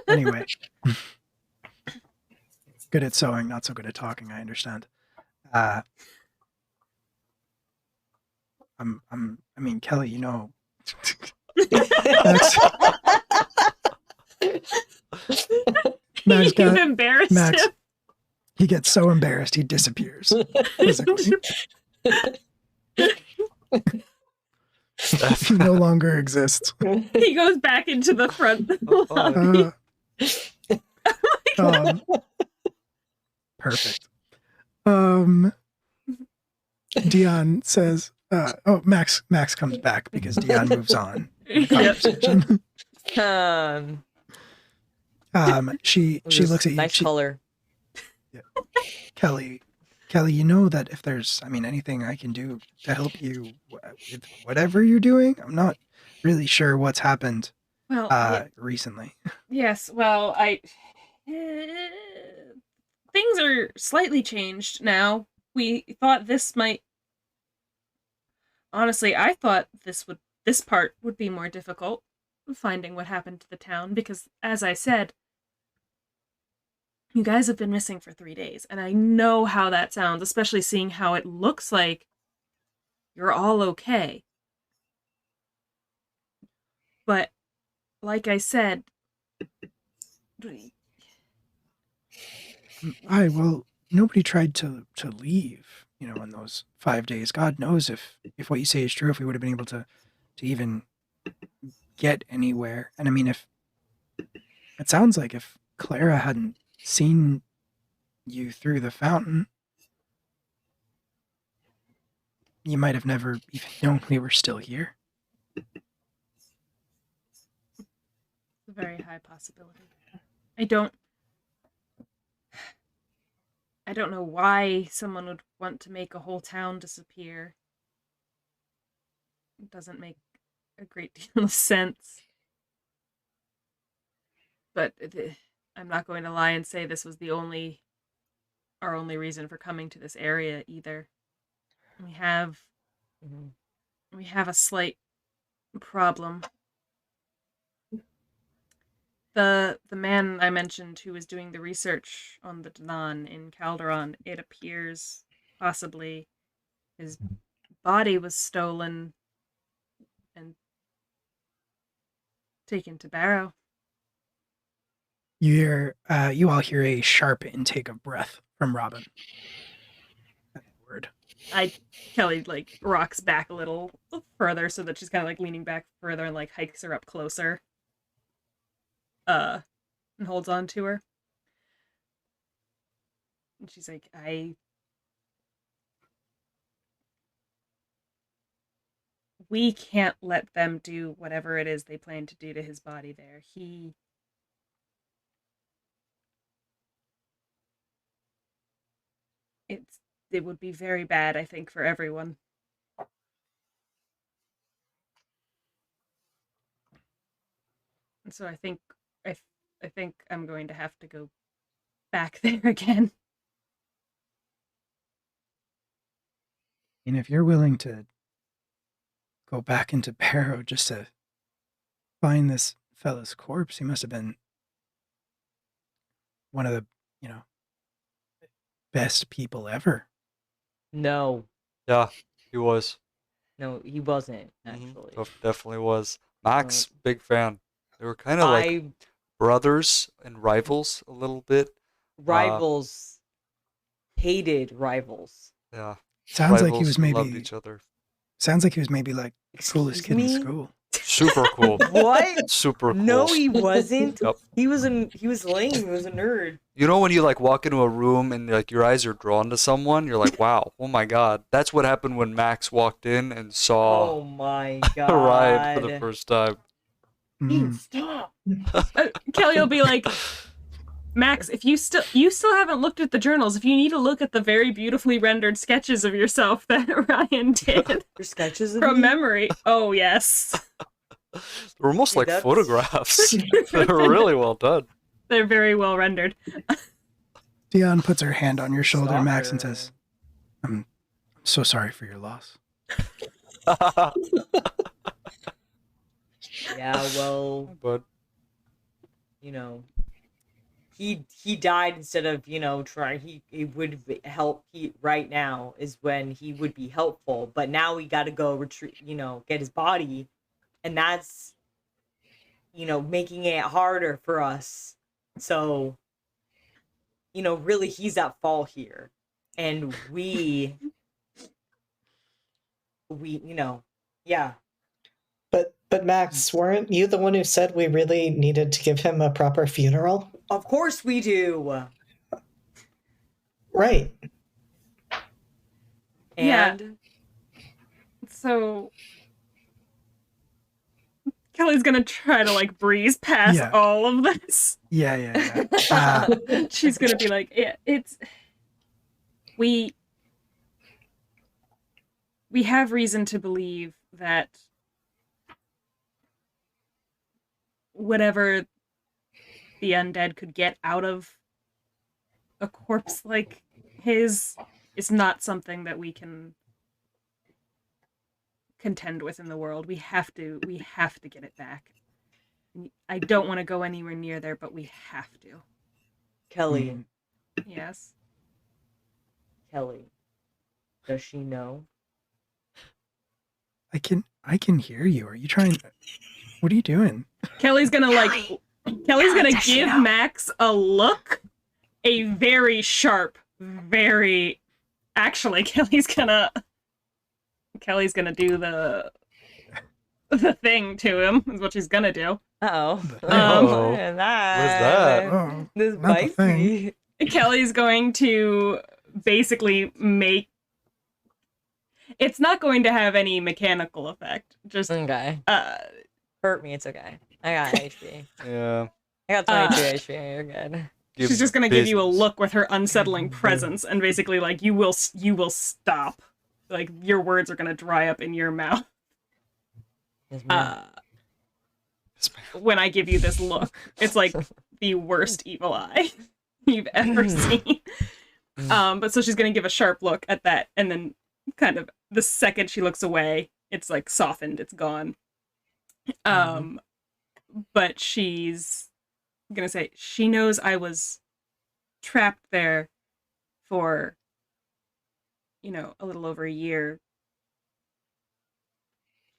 Anyway, good at sewing, not so good at talking. I understand. I mean, Kelly, you know, Max, Max You've got embarrassed Max. him. He gets so embarrassed he disappears physically. He no longer exists. He goes back into the front Oh, lobby. Perfect. Dion says, Max comes back because Dion moves on in the Yep. conversation. She looks at you. Nice color. Kelly, you know that if there's, I mean, anything I can do to help you with whatever you're doing, I'm not really sure what's happened Well, recently. yes. Well, things are slightly changed now. We thought this might. Honestly, I thought this part would be more difficult, finding what happened to the town, because, as I said, you guys have been missing for 3 days, and I know how that sounds, especially seeing how it looks like you're all okay. But, like I said, Well, nobody tried to leave, you know, in those 5 days. God knows if what you say is true, if we would have been able to even get anywhere. And I mean, if it sounds like if Clara hadn't seen you through the fountain, you might have never even known we were still here. a very high possibility. I don't know why someone would want to make a whole town disappear. It doesn't make a great deal of sense. But I'm not going to lie and say this was our only reason for coming to this area either. We have a slight problem. The man I mentioned who was doing the research on the Danan in Calderon, it appears possibly his body was stolen and taken to Barrow. You all hear a sharp intake of breath from Robin. Word. Kelly rocks back a little further so that she's kind of leaning back further and hikes her up closer. And holds on to her. And she's like, we can't let them do whatever it is they plan to do to his body there. It would be very bad, I think, for everyone. And so I think I'm going to have to go back there again. And if you're willing to go back into Barrow just to find this fella's corpse, he must have been one of the, best people ever. No. Yeah, he was. No, he wasn't, Mhm. actually. Definitely was. Max, big fan. They were kind of like brothers and rivals a little bit. Rivals. Hated rivals. Yeah. Sounds like he Rivals was who maybe loved each other. Sounds like he was maybe like the coolest kid in me? school. Super cool. What? Super cool. No, he wasn't. Yep. He was lame. He was a nerd. You know when you walk into a room and your eyes are drawn to someone, you're like, wow, oh my god. That's what happened when Max walked in and saw Oh my god. Ryan for the first time. Mm. Stop. Kelly will be like, Max, if you still haven't looked at the journals, if you need to look at the very beautifully rendered sketches of yourself that Ryan did Your sketches of from me? memory. Oh yes. They're almost Hey, like that's- photographs. They're really well done. They're very well rendered. Dion puts her hand on your shoulder, Max, and Stalker. says, I'm so sorry for your loss. Yeah, well, But you know, he died instead of, trying. He would help. He right now is when he would be helpful, but now we got to go retreat. Get his body, and that's making it harder for us. So, really, he's at fault here, and we, yeah. But Max, weren't you the one who said we really needed to give him a proper funeral? Of course we do. Right. Yeah. And So Kelly's gonna try to like breeze past Yeah. all of this. Yeah. She's gonna be like, it's we have reason to believe that whatever the undead could get out of a corpse like his is not something that we can contend with in the world. We have to get it back. I don't want to go anywhere near there, but we have to. Kelly, Yes. Kelly, does she know? I can hear you. Are you trying? What are you doing? Kelly's gonna does she give know? Max a look, a very sharp, very. Actually, Kelly's gonna do the thing to him. Is what she's gonna do. Oh, Oh. that? What's that? Oh, This not the thing. spicy. Kelly's going to basically make. It's not going to have any mechanical effect. Just Okay, hurt me. It's okay. I got HP. yeah. I got 22 HP. You're good. she's just gonna give you a business. look with her unsettling presence, and basically like you will stop. Like your words are gonna dry up in your mouth. Yes, ma'am. When I give you this look. It's like the worst evil eye you've ever seen. But so she's gonna give a sharp look at that, and then kind of the second she looks away, it's like softened, it's gone. But she's gonna say she knows I was trapped there for, a little over a year.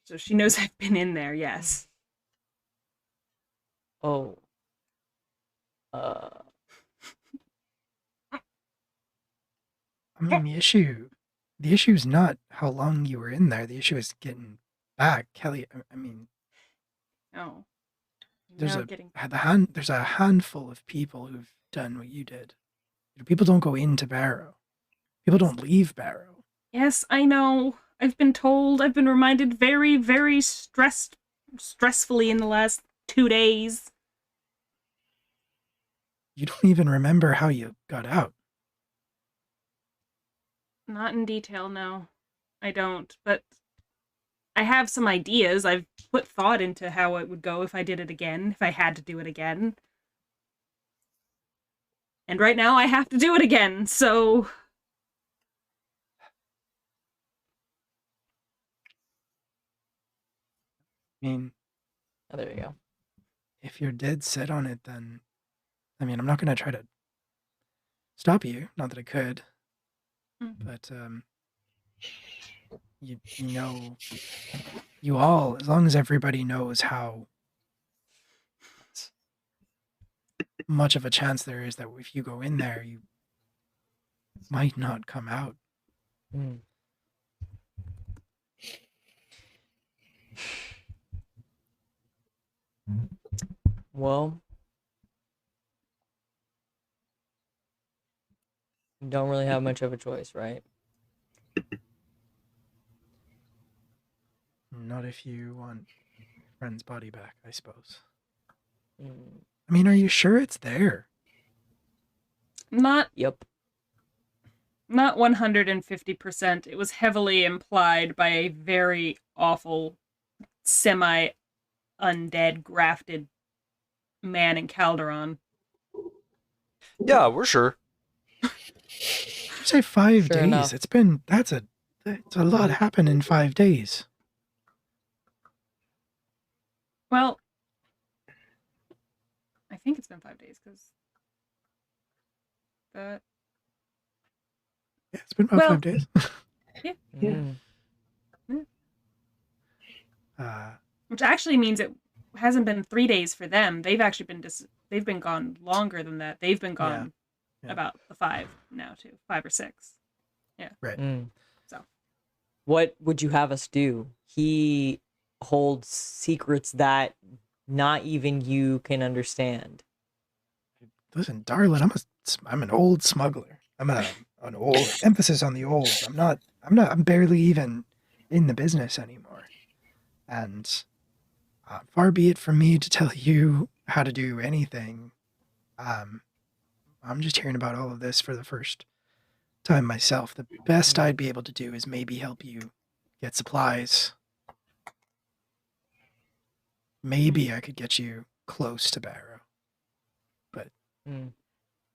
So she knows I've been in there, yes. Oh. I mean, the issue is not how long you were in there. The issue is getting back, Kelly. I mean, Oh. there's Now a getting there's a handful of people who've done what you did. People don't go into Barrow. People don't leave Barrow. Yes, I know. I've been told. I've been reminded very, very stressfully in the last 2 days. You don't even remember how you got out. Not in detail, no. I don't, but I have some ideas. I've put thought into how it would go if I did it again, if I had to do it again. And right now I have to do it again, so I mean, Oh, there you go. if you're dead set on it, then I mean, I'm not going to try to stop you. Not that I could, but you know, you all, as long as everybody knows how much of a chance there is that if you go in there, you might not come out. Mm. Well, you don't really have much of a choice, right? Not if you want your friend's body back, I suppose. Mm. I mean, are you sure it's there? not Yep. 150%. It was heavily implied by a very awful semi-undead grafted man in Calderon. Yeah, we're sure. You say 5 Sure days. enough. That's a lot happened in 5 days. Well, I think it's been 5 days because the Yeah, it's been about Well- 5 days. Yeah. Mm. which actually means it hasn't been 3 days for them. They've actually been they've been gone longer than that. They've been gone Yeah. about the 5 now too, 5 or 6. Mm. So What would you have us do? He holds secrets that not even you can understand. Listen, darling, I'm an old smuggler. I'm an old emphasis on the old. I'm barely even in the business anymore. And far be it from me to tell you how to do anything. I'm just hearing about all of this for the first time myself. The best I'd be able to do is maybe help you get supplies. Maybe I could get you close to Barrow. Mm.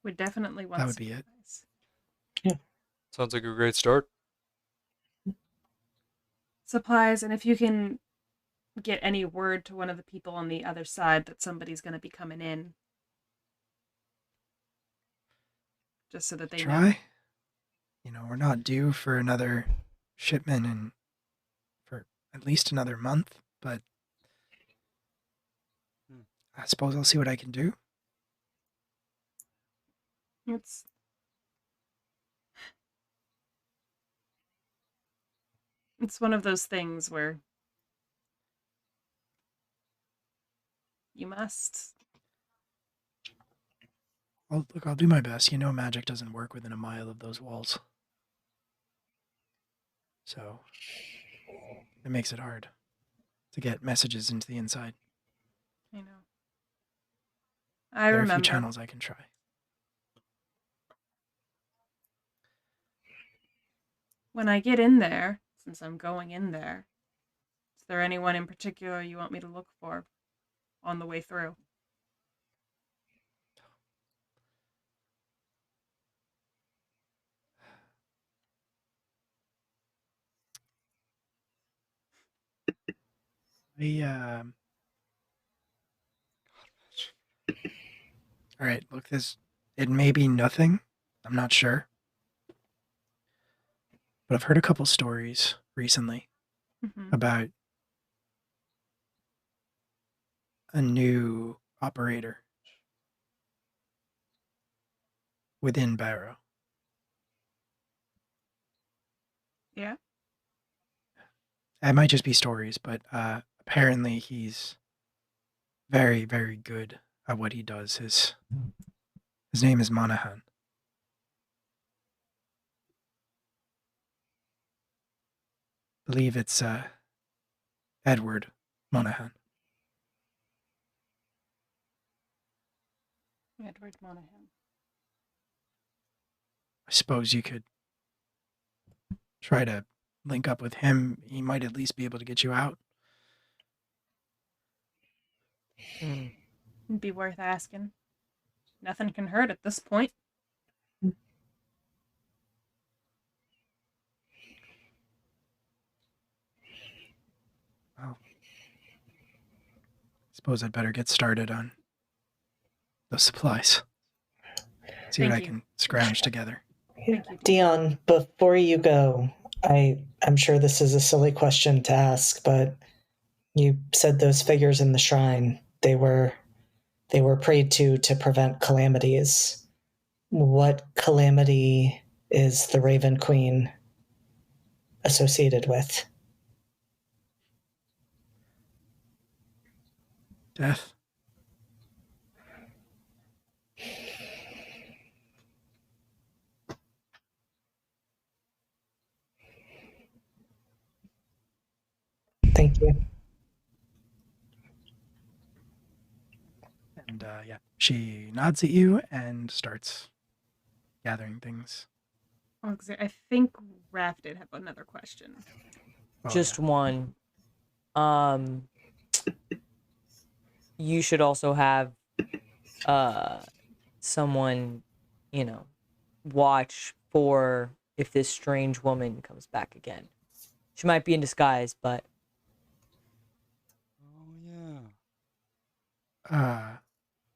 we definitely want That would be it. supplies. Sounds like a great start. Supplies, and if you can get any word to one of the people on the other side that somebody's going to be coming in, just so that they know. Try. You know, we're not due for another shipment in for at least another month, but I suppose I'll see what I can do. It's one of those things where you must. I'll do my best. You know, magic doesn't work within a mile of those walls. So it makes it hard to get messages into the inside. I know. I There are a few remember. channels I can try. When I get in there, since I'm going in there, is there anyone in particular you want me to look for on the way through? All right, look, it may be nothing. I'm not sure. But I've heard a couple stories recently Mm-hmm. about a new operator within Barrow. Yeah. It might just be stories, but apparently he's very, very good at what he does. His name is Monahan. I believe it's Edward Monahan. Edward Monahan. I suppose you could try to link up with him. He might at least be able to get you out. Mm. It'd be worth asking. Nothing can hurt at this point. Well, suppose I'd better get started on those supplies. See what I Thank you. can scrounge together. Thank you. Dion, before you go, I'm sure this is a silly question to ask, but you said those figures in the shrine, they were prayed to prevent calamities. What calamity is the Raven Queen associated with? Death. Thank you. And yeah, she nods at you and starts gathering things. I think Raph did have another question. Oh, Just yeah. one. You should also have someone, watch for if this strange woman comes back again. She might be in disguise, but Oh yeah.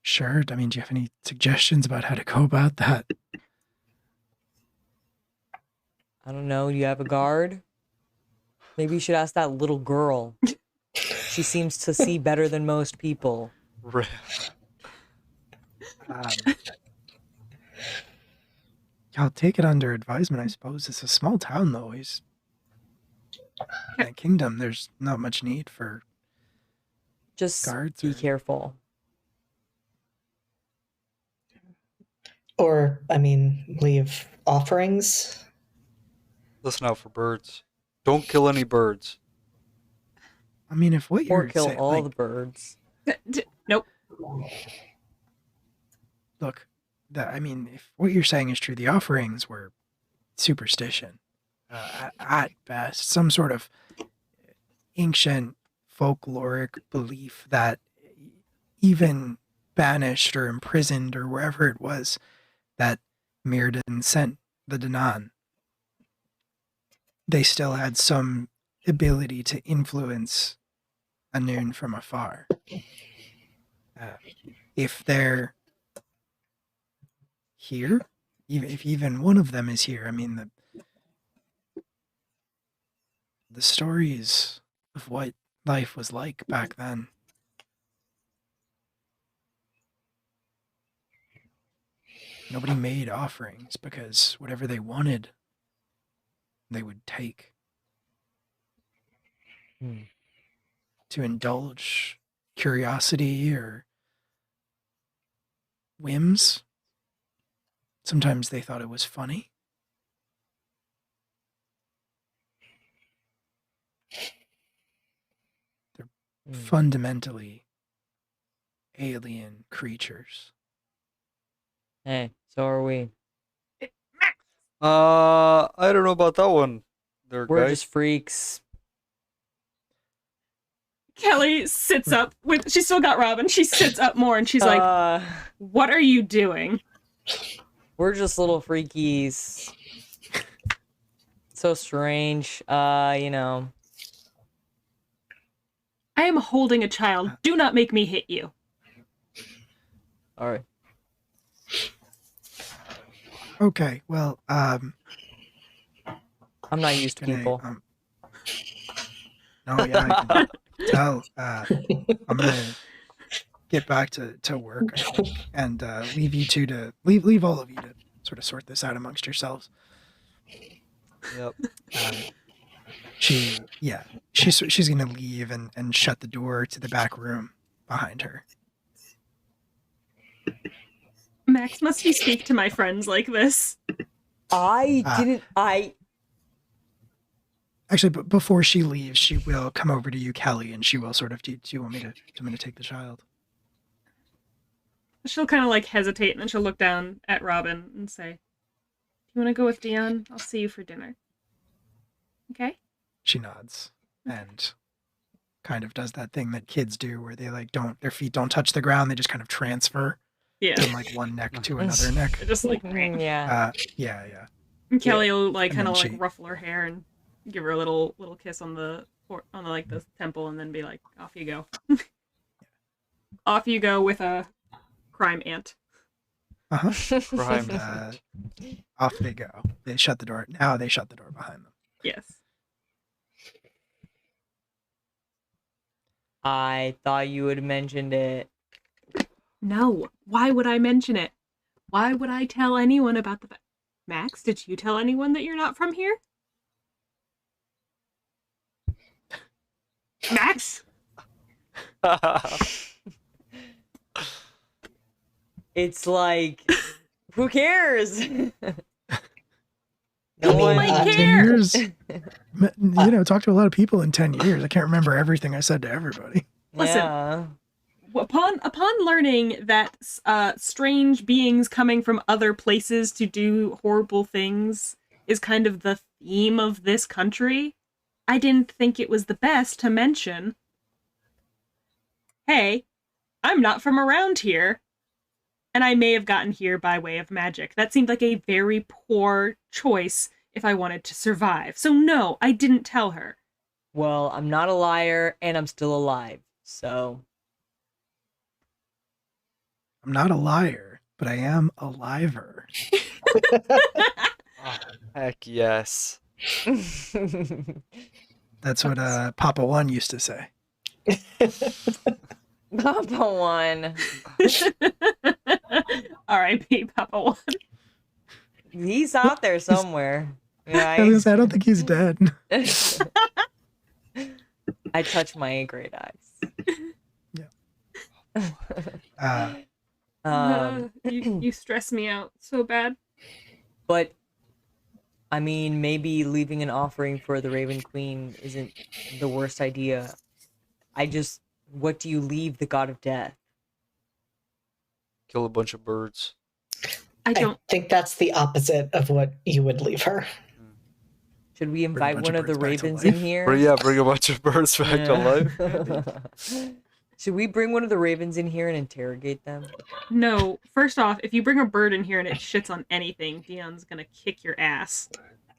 Sure. I mean, do you have any suggestions about how to go about that? I don't know. Do you have a guard? Maybe you should ask that little girl. She seems to see better than most people. Right. Um, I'll take it under advisement, I suppose. It's a small town, though. He's in a kingdom. There's not much need for Just guards. be careful. Or, I mean, leave offerings. Listen out for birds. Don't kill any birds. I mean, if what Or you're kill saying, all like, the birds. Nope. look, I mean, if what you're saying is true, the offerings were superstition, at best, some sort of ancient folkloric belief that even banished or imprisoned or wherever it was that Mirrodin sent the Danan, they still had some ability to influence Anun from afar. If they're here, if even one of them is here, I mean, the stories of what life was like back then. Nobody made offerings because whatever they wanted, they would take. To indulge curiosity or whims. Sometimes they thought it was funny. They're fundamentally alien creatures. Hey, so are we. I don't know about that one. There, We're guys. just freaks. Kelly sits up with. She's still got Robin. She sits up more and she's like, "What are you doing?" We're just little freakies. So strange. You know. I am holding a child. Do not make me hit you. All right. Okay, well, I'm not used to people. No, yeah, I can tell. I'm gonna get back to work, I think, and leave you two to leave all of you to sort of sort this out amongst yourselves. Yep. She's gonna leave and shut the door to the back room behind her. Max, must you speak to my friends like this? Actually, but before she leaves, she will come over to you, Kelly, and she will sort of, do you want me to take the child? She'll kind of like hesitate and then she'll look down at Robin and say, "Do you want to go with Dion? I'll see you for dinner." Okay? She nods and kind of does that thing that kids do where they like their feet don't touch the ground, they just kind of transfer Yeah. from like one neck to another neck. Just like, Yeah. Yeah. and Kelly will like And kind of then like she- ruffle her hair and give her a little kiss on the like the temple and then be like, "Off you go." Off you go with a crime aunt. Crime. And, off they go. They shut the door. Now they shut the door behind them. Yes. I thought you would have mentioned it. No. Why would I mention it? Why would I tell anyone about the Max, did you tell anyone that you're not from here? Max? It's like, who cares? No People one. might 10 care. years. Talk to a lot of people in 10 years. I can't remember everything I said to everybody. Listen. Yeah. Upon learning that strange beings coming from other places to do horrible things is kind of the theme of this country, I didn't think it was the best to mention, "Hey, I'm not from around here, and I may have gotten here by way of magic." That seemed like a very poor choice if I wanted to survive. So no, I didn't tell her. Well, I'm not a liar, and I'm still alive, so. I'm not a liar, but I am a liver. Heck yes. That's what Papa One used to say. Papa One. R.I.P. Papa One. He's out there somewhere. Yeah, I was gonna say, I don't think he's dead. I touch my great eyes. You stress me out so bad. But I mean, maybe leaving an offering for the Raven Queen isn't the worst idea. What do you leave the God of Death? Kill a bunch of birds. I I don't. think that's the opposite of what you would leave her. Should we a invite bunch one of of the birds back to ravens in life. here? Bring a bunch of birds back to life. Should we bring one of the ravens in here and interrogate them? No. First off, if you bring a bird in here and it shits on anything, Dion's gonna kick your ass.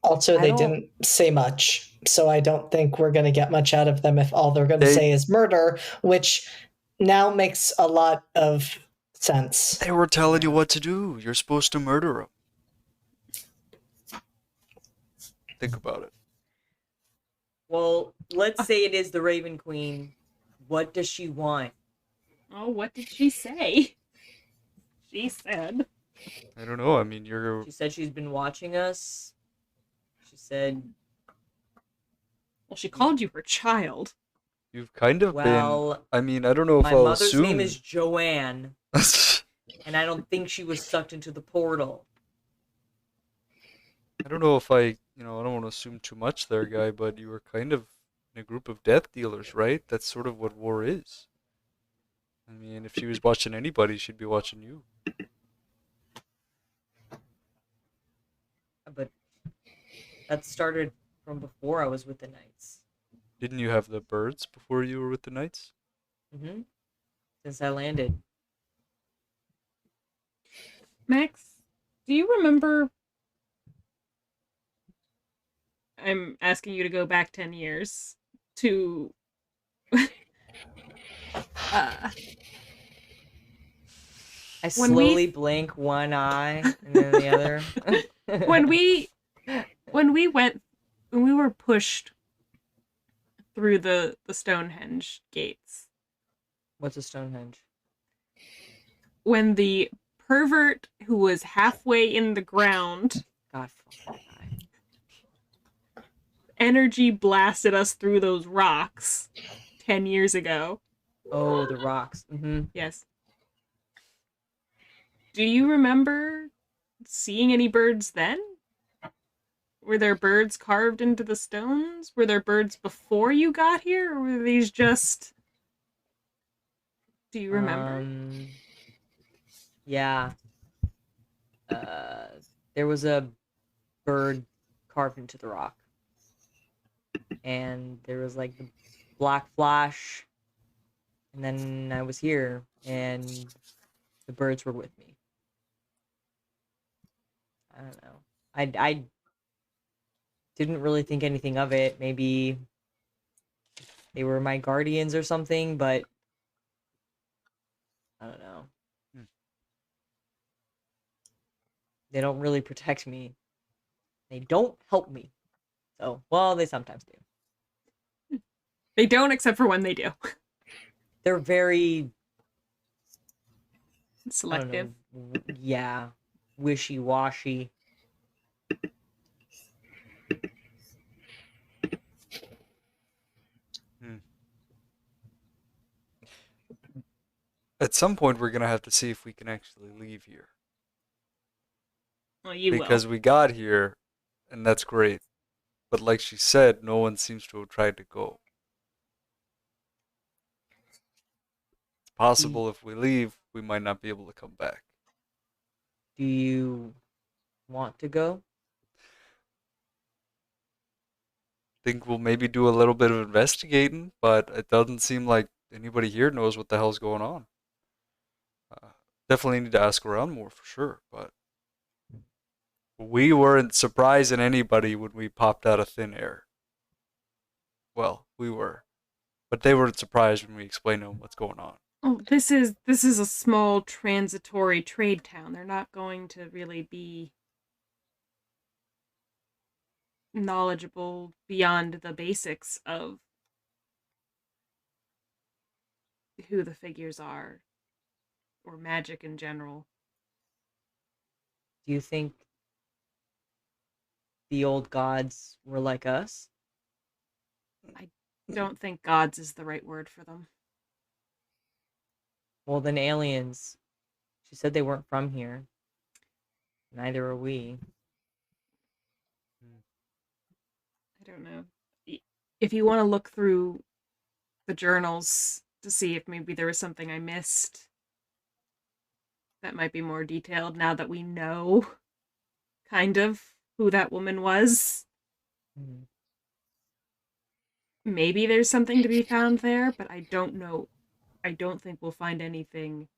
Also, I they don't- didn't say much, so I don't think we're going to get much out of them if all they're going to They- say is murder, which now makes a lot of sense. They were telling you what to do. You're supposed to murder them. Think about it. Well, let's say it is the Raven Queen. What does she want? Oh, what did she say? She said. I don't know. I mean, you're. She said she's been watching us. She said, Well, she called you her child. You've kind of been. well, I mean, I don't know if my I'll mother's assume. name is Joanne, and I don't think she was sucked into the portal. I don't know if I don't want to assume too much there, guy, but you were kind of in a group of death dealers, right? That's sort of what war is. I mean, if she was watching anybody, she'd be watching you. But that started from before I was with the Knights. Didn't you have the birds before you were with the Knights? Mm-hmm. Since I landed. Max, do you remember? I'm asking you to go back 10 years to. I When we- slowly blink one eye and then the other. when we were pushed through the Stonehenge gates, What's a Stonehenge? when the pervert who was halfway in the ground God fucking die. energy blasted us through those rocks 10 years ago. Oh, the rocks. Mm-hmm. Yes. Do you remember seeing any birds then? Were there birds carved into the stones? Were there birds before you got here? Or were these just... Do you remember? Yeah. There was a bird carved into the rock. And there was like the black flash. And then I was here and the birds were with me. I don't know. I didn't really think anything of it. Maybe they were my guardians or something, but I don't know. Hmm. They don't really protect me. They don't help me. So, well, they sometimes do. They don't, except for when they do. They're very I don't Selective. know, yeah, wishy-washy. At some point, we're gonna have to see if we can actually leave here. Well, you Because we got here, and that's great. But like she said, no one seems to have tried to go. It's possible if we leave, we might not be able to come back. Do you want to go? Think we'll maybe do a little bit of investigating, but it doesn't seem like anybody here knows what the hell's going on. Definitely need to ask around more for sure, but we weren't surprising anybody when we popped out of thin air. Well, we were, but they weren't surprised when we explained to them what's going on. Oh, this is a small transitory trade town. They're not going to really be knowledgeable beyond the basics of who the figures are or magic in general. Do you think the old gods were like us? Don't think gods is the right word for them. Well, then aliens. She said they weren't from here. Neither are we. I don't know. If you want to look through the journals to see if maybe there was something I missed that might be more detailed now that we know kind of who that woman was. Mhm. Maybe there's something to be found there, but I don't know. I don't think we'll find anything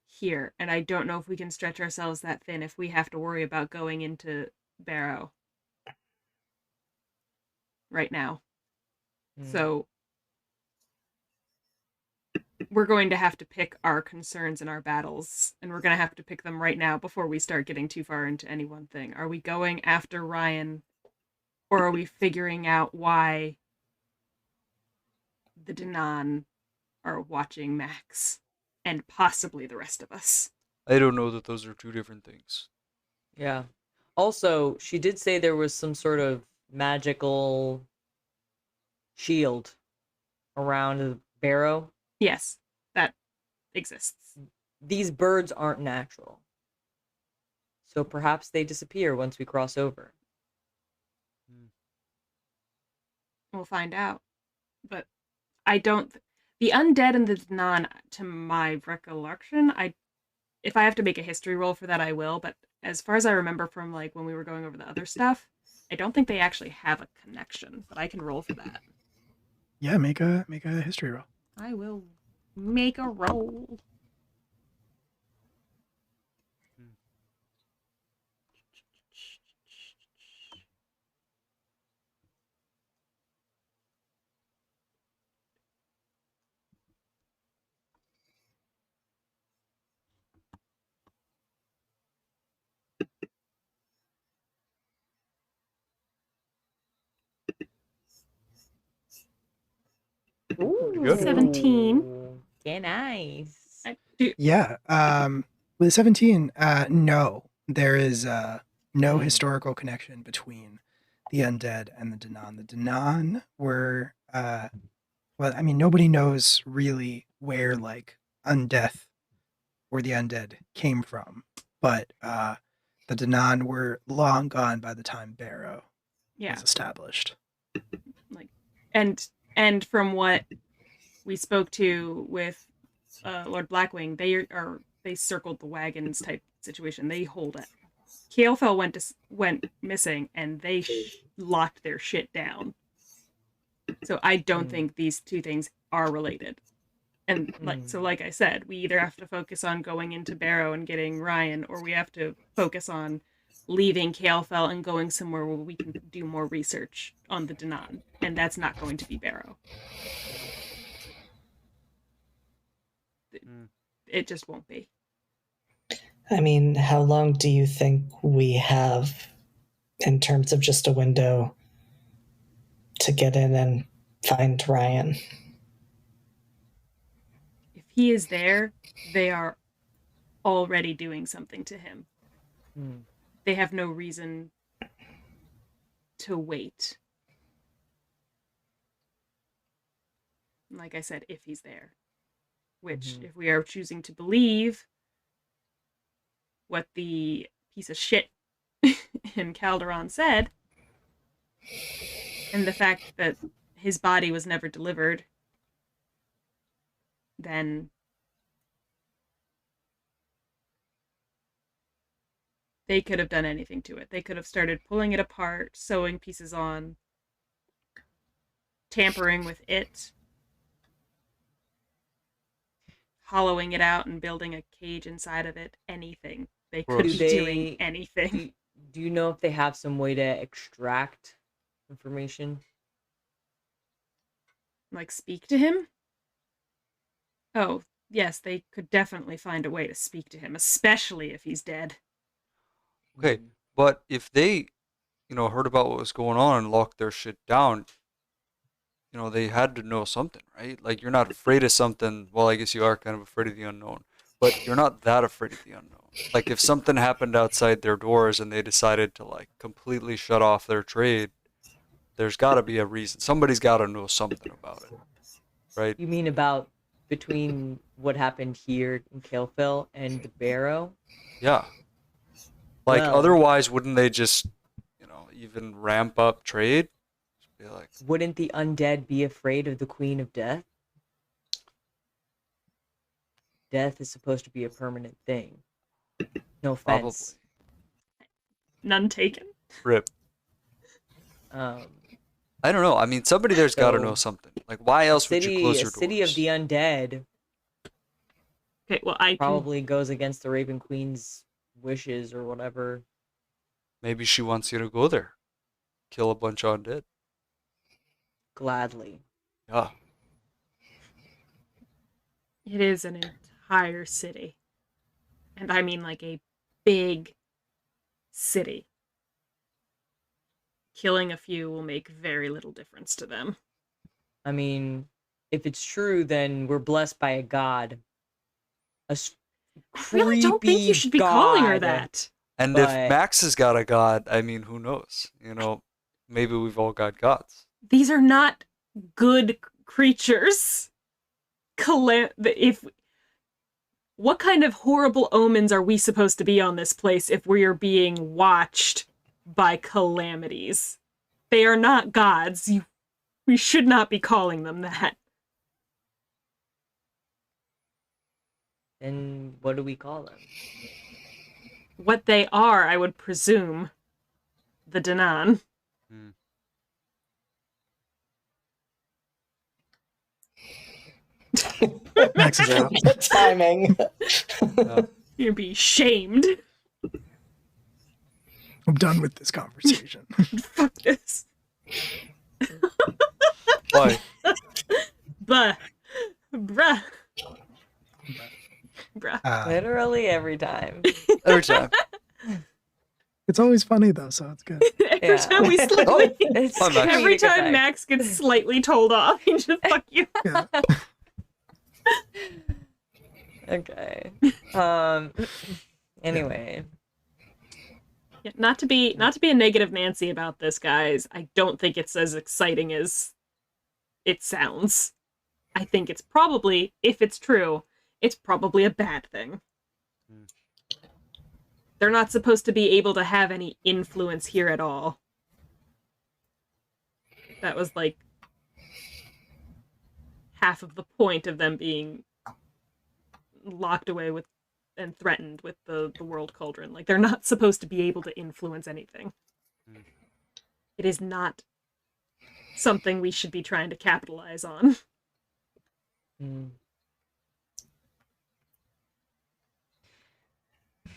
here. And I don't know if we can stretch ourselves that thin if we have to worry about going into Barrow right now. Mm. So we're going to have to pick our concerns and our battles, and we're going to have to pick them right now before we start getting too far into any one thing. Are we going after Ryan, or are we figuring out why the Danan are watching Max and possibly the rest of us? I don't know that those are two different things. Yeah. Also, she did say there was some sort of magical shield around the barrow. Yes, that exists. These birds aren't natural. So perhaps they disappear once we cross over. We'll find out. But I don't. The undead and the Danan, to my recollection, if I have to make a history roll for that, I will. But as far as I remember from like when we were going over the other stuff, I don't think they actually have a connection. But I can roll for that. Yeah, make a history roll. I will make a roll. Ooh, good. 17. Yeah, nice. Yeah. With a 17, no, there is no historical connection between the undead and the Danan. The Danan were, well, I mean, nobody knows really where like undeath or the undead came from, but the Danan were long gone by the time Barrow Yeah. was established. Like, and from what we spoke to with Lord Blackwing, they circled the wagons type situation. They hold it. Keelfell went missing, and they locked their shit down. So I don't think these two things are related. And like I said, we either have to focus on going into Barrow and getting Ryan, or we have to focus on leaving Keelfell and going somewhere where we can do more research on the Danan, and that's not going to be Barrow. It just won't be. I mean, how long do you think we have in terms of just a window to get in and find Ryan? If he is there, they are already doing something to him. They have no reason to wait. Like I said, if he's there. Which, if we are choosing to believe what the piece of shit in Calderon said, and the fact that his body was never delivered, then they could have done anything to it. They could have started pulling it apart, sewing pieces on, tampering with it, hollowing it out and building a cage inside of it. Anything. They could be doing anything. Do you know if they have some way to extract information? Like, speak to him? Oh, yes, they could definitely find a way to speak to him, especially if he's dead. Okay, but if they, heard about what was going on and locked their shit down, they had to know something, right? Like you're not afraid of something. Well, I guess you are kind of afraid of the unknown, but you're not that afraid of the unknown. Like if something happened outside their doors and they decided to like completely shut off their trade, there's got to be a reason. Somebody's got to know something about it, right? You mean about between what happened here in Killfill and the Barrow? Yeah. Like Well, otherwise, wouldn't they just, even ramp up trade? Just be like, wouldn't the undead be afraid of the Queen of Death? Death is supposed to be a permanent thing. No probably. offense. None taken. Rip. Um, I don't know. I mean, somebody there's got to know So, something. Like, why else would you close a your city of doors? the undead Okay, well, I can probably goes against the Raven Queen's wishes or whatever. Maybe she wants you to go there, kill a bunch of undead. Gladly. Yeah. It is an entire city. And I mean like a big city. Killing a few will make very little difference to them. I mean, if it's true, then we're blessed by a god. A I really don't think you creepy should be calling her god. that. And if But- Max has got a god, I mean, who knows? Maybe we've all got gods. These are not good creatures. What kind of horrible omens are we supposed to be on this place if we are being watched by calamities? They are not gods. We should not be calling them that. Then what do we call them? What they are, I would presume, the Danan. Max is out. The timing. You'd be shamed. I'm done with this conversation. Fuck this. Why? Bruh. Bruh. Bruh. Literally every time. Every time. It's always funny though, so it's good. Every Yeah. time we slightly... It's I'm Max. Every comedic time effect. Max gets slightly told off, he just fuck you. Yeah. Okay. Anyway. Yeah, not to be a negative Nancy about this, guys. I don't think it's as exciting as it sounds. I think it's probably, if it's true, it's probably a bad thing. They're not supposed to be able to have any influence here at all. That was like half of the point of them being locked away with and threatened with the world cauldron. Like, they're not supposed to be able to influence anything. It is not something we should be trying to capitalize on. Mm. I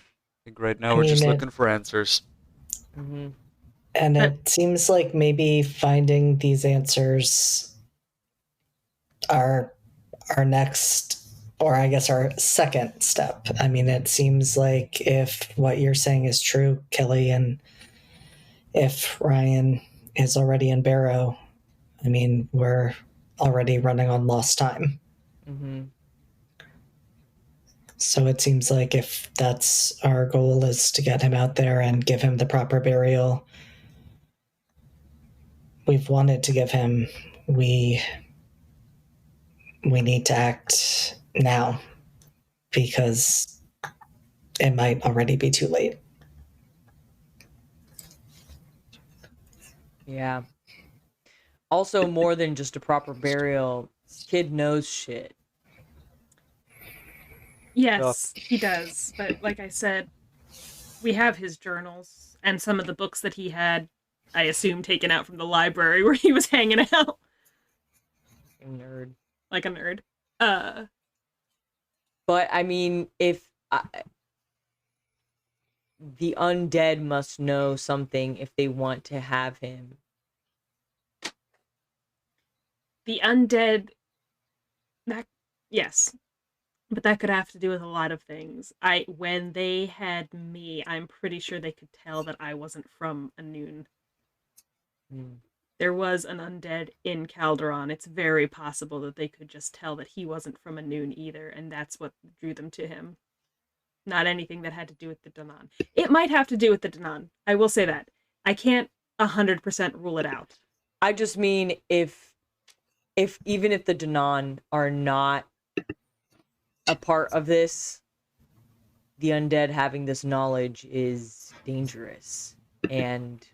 think right now we're just looking for answers. Mm-hmm. And it seems like maybe finding these answers are our next, or I guess our second step. I mean, it seems like if what you're saying is true, Kelly, and if Ryan is already in Barrow, I mean, we're already running on lost time. Mm-hmm. So it seems like if that's our goal, is to get him out there and give him the proper burial we've wanted to give him, we need to act now, because it might already be too late. Yeah. Also, more than just a proper burial, this kid knows shit. Yes, he does. But like I said, we have his journals and some of the books that he had, I assume, taken out from the library where he was hanging out. Nerd. Like a nerd. But I mean, if the undead must know something if they want to have him. The undead... Yes. But that could have to do with a lot of things. When they had me, I'm pretty sure they could tell that I wasn't from a Noon. Hmm. There was an undead in Calderon. It's very possible that they could just tell that he wasn't from a Noon either, and that's what drew them to him. Not anything that had to do with the Danan. It might have to do with the Danan. I will say that. I can't 100% rule it out. I just mean if even if the Danan are not a part of this, the undead having this knowledge is dangerous and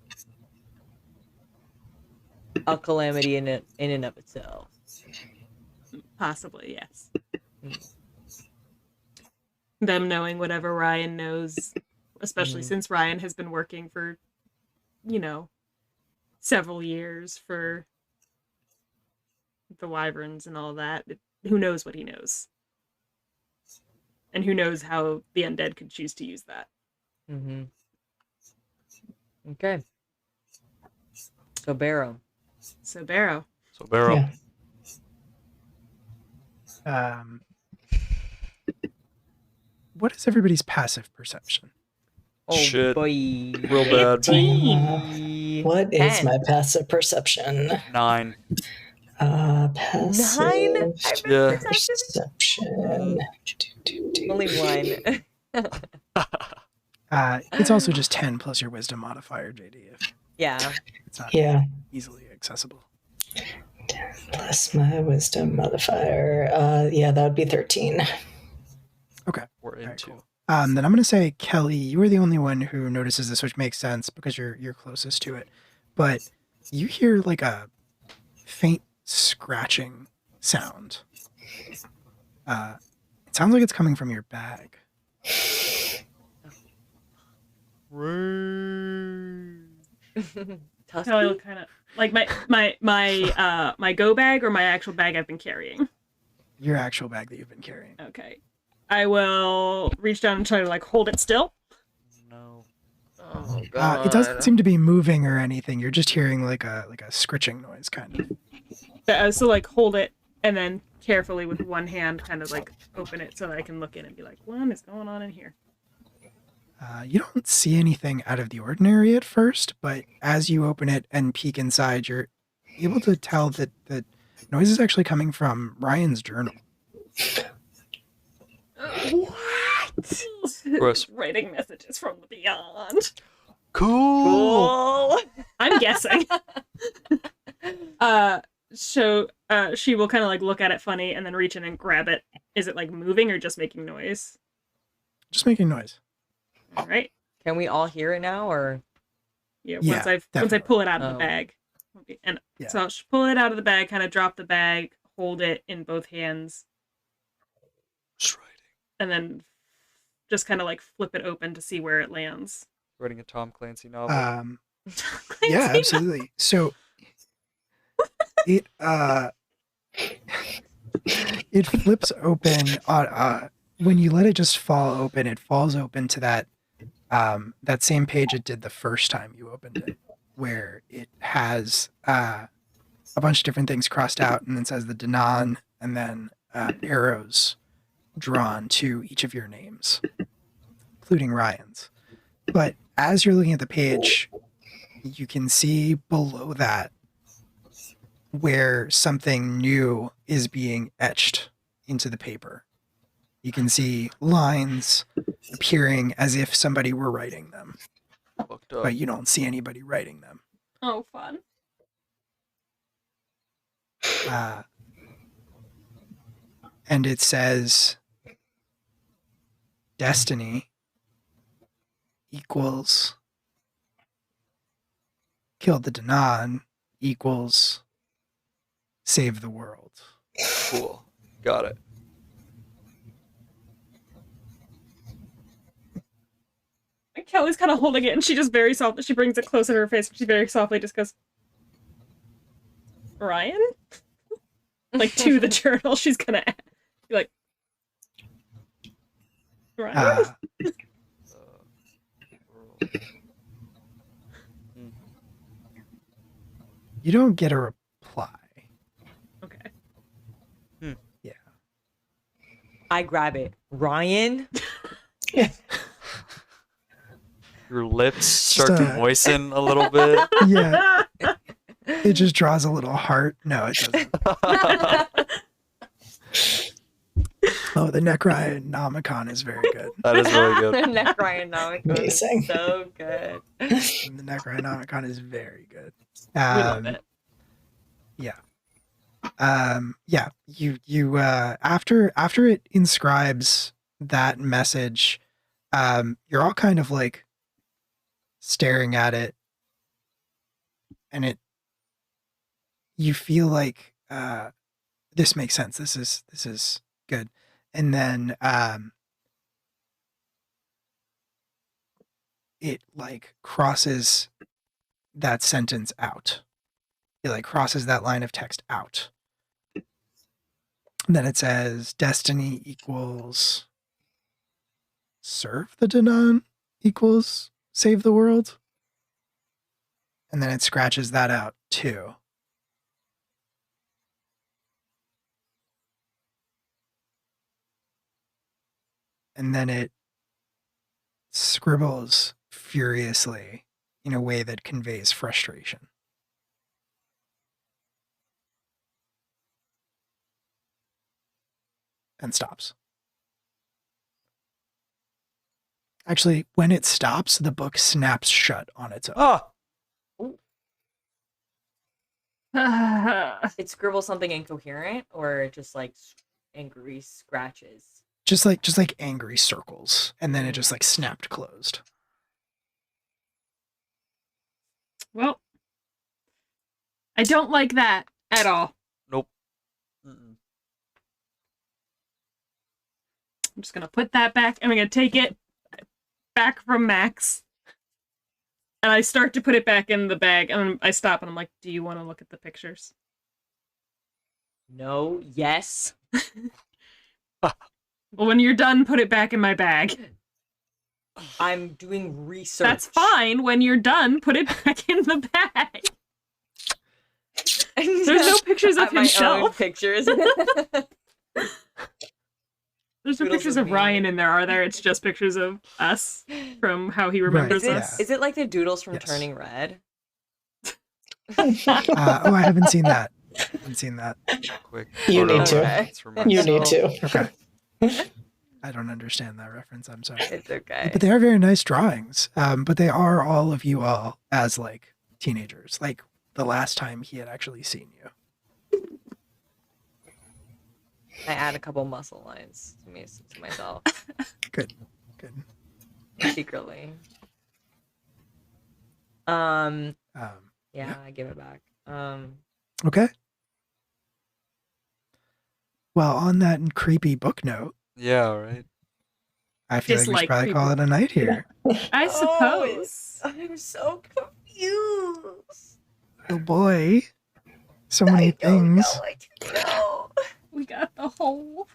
a calamity in and of itself. Possibly, yes. Mm. Them knowing whatever Ryan knows, especially Mhm. since Ryan has been working for, several years for the Wyverns and all that. Who knows what he knows? And who knows how the undead could choose to use that? Mm-hmm. Okay. So Barrow. So Barrow. So Barrow. Yeah. What is everybody's passive perception? Oh Shit. boy. Real bad. 15. What is 10. my passive perception? 9. Passive 9? I've been Yeah. perception. Only one. It's also just 10 plus your wisdom modifier, JD, if Yeah. it's not Yeah, easily accessible. plus my wisdom modifier. Yeah, that would be 13. Okay. We're All right, into. cool. Then I'm going to say, Kelly, you are the only one who notices this, which makes sense because you're closest to it. But you hear like a faint scratching sound. It sounds like it's coming from your bag. Tusky? Kelly will kind of like my go bag or my actual bag I've been carrying. Your actual bag that you've been carrying. Okay. I will reach down and try to like hold it still. No. Oh, It doesn't seem to be moving or anything. You're just hearing like a scritching noise, kind of. So like hold it and then carefully with one hand kind of like open it so that I can look in and be like, what is going on in here? You don't see anything out of the ordinary at first, but as you open it and peek inside, you're able to tell that the noise is actually coming from Ryan's journal. What? Gross. Writing messages from the beyond. Cool. Cool. I'm guessing. So she will kind of like look at it funny and then reach in and grab it. Is it like moving or just making noise? Just making noise. All right. Can we all hear it now, or? Yeah. Yeah, Once I definitely. pull it out of the Oh. bag, and Yeah. so I'll pull it out of the bag, kind of drop the bag, hold it in both hands, Just writing. and then just kind of like flip it open to see where it lands. Writing a Tom Clancy novel. Yeah, absolutely. So it it flips open when you let it just fall open, it falls open to that that same page it did the first time you opened it, where it has a bunch of different things crossed out and then says the Danan and then arrows drawn to each of your names, including Ryan's. But as you're looking at the page, you can see below that where something new is being etched into the paper. You can see lines appearing as if somebody were writing them, Fucked up. but you don't see anybody writing them. Oh, fun. And it says destiny equals kill the Danan equals save the world. Cool. Got it. And Kelly's kind of holding it, and she just very softly, she brings it closer to her face, and she very softly just goes, Ryan? Like, to the journal, she's gonna be like, Ryan? Uh, World. you don't get a reply. Okay. Yeah. I grab it. Ryan? Your lips Just start to moisten a little bit. Yeah, it just draws a little heart. No, it doesn't. Oh, the Necronomicon is very good. That is really good. Necronomicon is Amazing. so good. The Necronomicon is very good. We love it. Yeah. You after it inscribes that message, you're all kind of like staring at it, and you feel like this makes sense. This is good. And then it like crosses that sentence out. It like crosses that line of text out. And then it says destiny equals serve the Danan equals save the world. And then it scratches that out too. And then it scribbles furiously in a way that conveys frustration. And stops. Actually, when it stops, the book snaps shut on its own. Oh, It scribbles something incoherent, or just like angry scratches. Just like angry circles, and then it just like snapped closed. Well, I don't like that at all. nope. Mm-mm. I'm just gonna put that back. I'm gonna take it back from Max, and I start to put it back in the bag, and I stop, and I'm like, "Do you want to look at the pictures?" No, yes. Well, when you're done, put it back in my bag. I'm doing research. That's fine. When you're done, put it back in the bag. There's no pictures of My own himself. pictures. There's no Doodles pictures of of me. Ryan in there, are there? It's just pictures of us from how he remembers Right, us. yeah. Is it like the doodles from Yes. Turning Red? Oh, I haven't seen that. Quick. You photo need to. reference for You need myself. to. Okay. I don't understand that reference. I'm sorry. It's okay. But they are very nice drawings. But they are all of you all as like teenagers, like the last time he had actually seen you. I add a couple muscle lines to myself Good. secretly. Um, Yeah, I give it back. okay. Well, on that creepy book note, Yeah, right. I feel like we should Dislike probably creepy call it a night here. I Oh, suppose. I'm so confused. Oh boy. So many things. I don't know. We got the whole.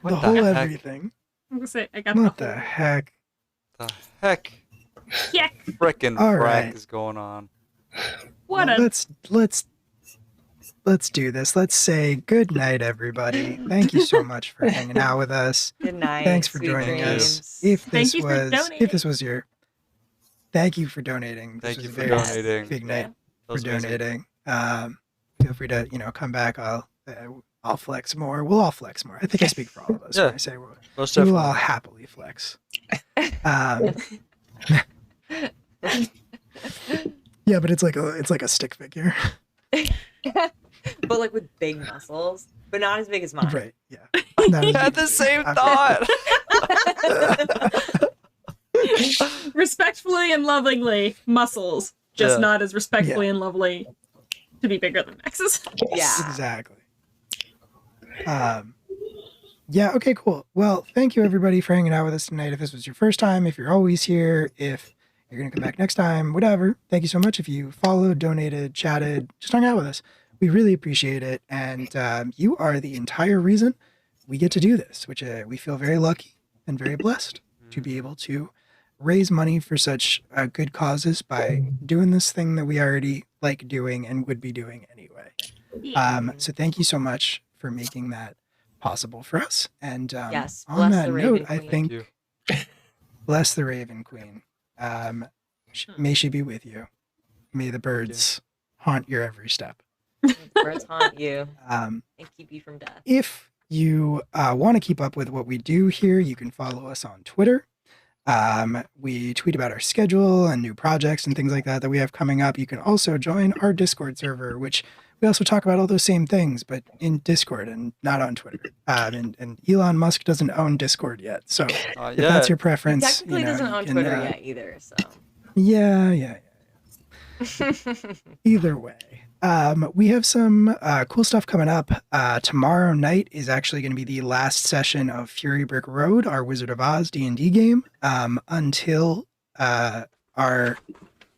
What The the whole heck? everything. I'm gonna say I got What the the whole. heck? The heck? Yeah. Frickin' All frack right. is going on. What Well, a. let's do this. Let's say good night, everybody. Thank you so much for hanging out with us. Good night. Thanks for sweet joining dreams. us. If Thank this you for was donating. your thank you for donating. Thank This you was for a very donating. big night That for was amazing. donating. Feel free to come back. I'll flex more. We'll all flex more. I think I speak for all of us Yeah. when I say Most we will all definitely. happily flex. Um, yeah, but it's like a stick figure, But like with big muscles, but not as big as mine. right? Yeah. Not as I had big the as same yours. thought. Respectfully and lovingly, muscles. Just Yeah. not as respectfully and lovely to be bigger than Max's. Yeah. Exactly. Yeah, okay, cool. Well, thank you everybody for hanging out with us tonight. If this was your first time, if you're always here, if you're going to come back next time, whatever, thank you so much. If you followed, donated, chatted, just hung out with us, we really appreciate it. And you are the entire reason we get to do this, which we feel very lucky and very blessed to be able to raise money for such good causes by doing this thing that we already like doing and would be doing anyway. So thank you so much for making that possible for us. And Yes, on bless that the note, Raven I Queen. think Thank bless the Raven Queen. May she be with you. May the you. birds haunt your every step. Birds haunt you Um, and keep you from death. if you want to keep up with what we do here, you can follow us on Twitter. We tweet about our schedule and new projects and things like that we have coming up. You can also join our Discord server, which we also talk about all those same things, but in Discord and not on Twitter. And Elon Musk doesn't own Discord yet, so if that's your He preference, technically you know, doesn't you own can, Twitter yet either, so. Yeah. Either way, we have some cool stuff coming up. Tomorrow night is actually going to be the last session of Fury Brick Road, our Wizard of Oz D&D game, until our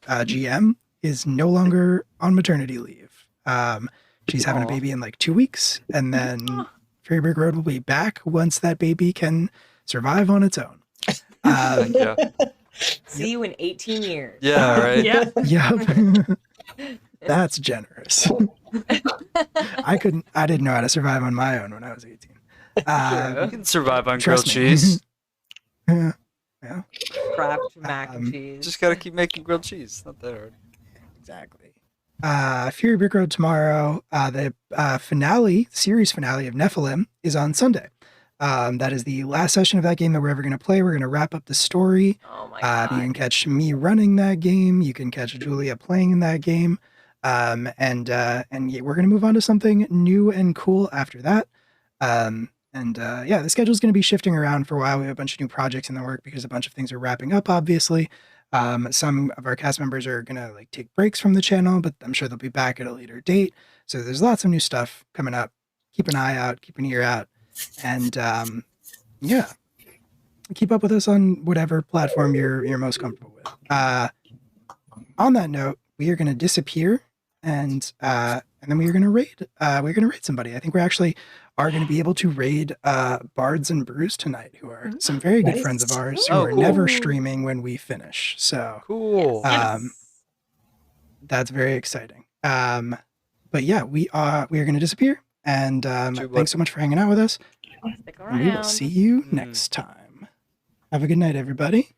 GM is no longer on maternity leave. She's having a Aw. baby in like 2 weeks, and then Fury Brick Road will be back once that baby can survive on its own. Yeah. See you in 18 years. Yeah, right. Yeah. Yep. That's generous. I didn't know how to survive on my own when I was 18. You can survive on grilled Trust me. cheese. Yeah. Kraft mac and Um, cheese. Just gotta keep making grilled cheese. Not that hard. Exactly. Fury Brick Road tomorrow. The series finale of Nephilim is on Sunday. That is the last session of that game that we're ever going to play. We're going to wrap up the story. Oh my You god. can catch me running that game. You can catch Julia playing in that game. And yeah, we're going to move on to something new and cool after that. Yeah, the schedule's going to be shifting around for a while. We have a bunch of new projects in the work because a bunch of things are wrapping up, obviously. Some of our cast members are going to like take breaks from the channel, but I'm sure they'll be back at a later date. So there's lots of new stuff coming up. Keep an eye out, keep an ear out. And yeah, keep up with us on whatever platform you're most comfortable with. On that note, we are going to disappear, and then we are going to raid. We're going to raid somebody. I think we actually are going to be able to raid Bards and Brews tonight, who are some very good Nice. friends of ours who Oh, are cool. never streaming when we finish. So Cool. that's very exciting. But yeah, we are going to disappear. And Too thanks so much for hanging out with us. Stick And we will around. see you Mm. next time. Have a good night, everybody.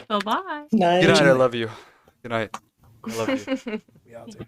Bye-bye. Nice. Good night. I Julia. love you. Good night. I love you. We all do.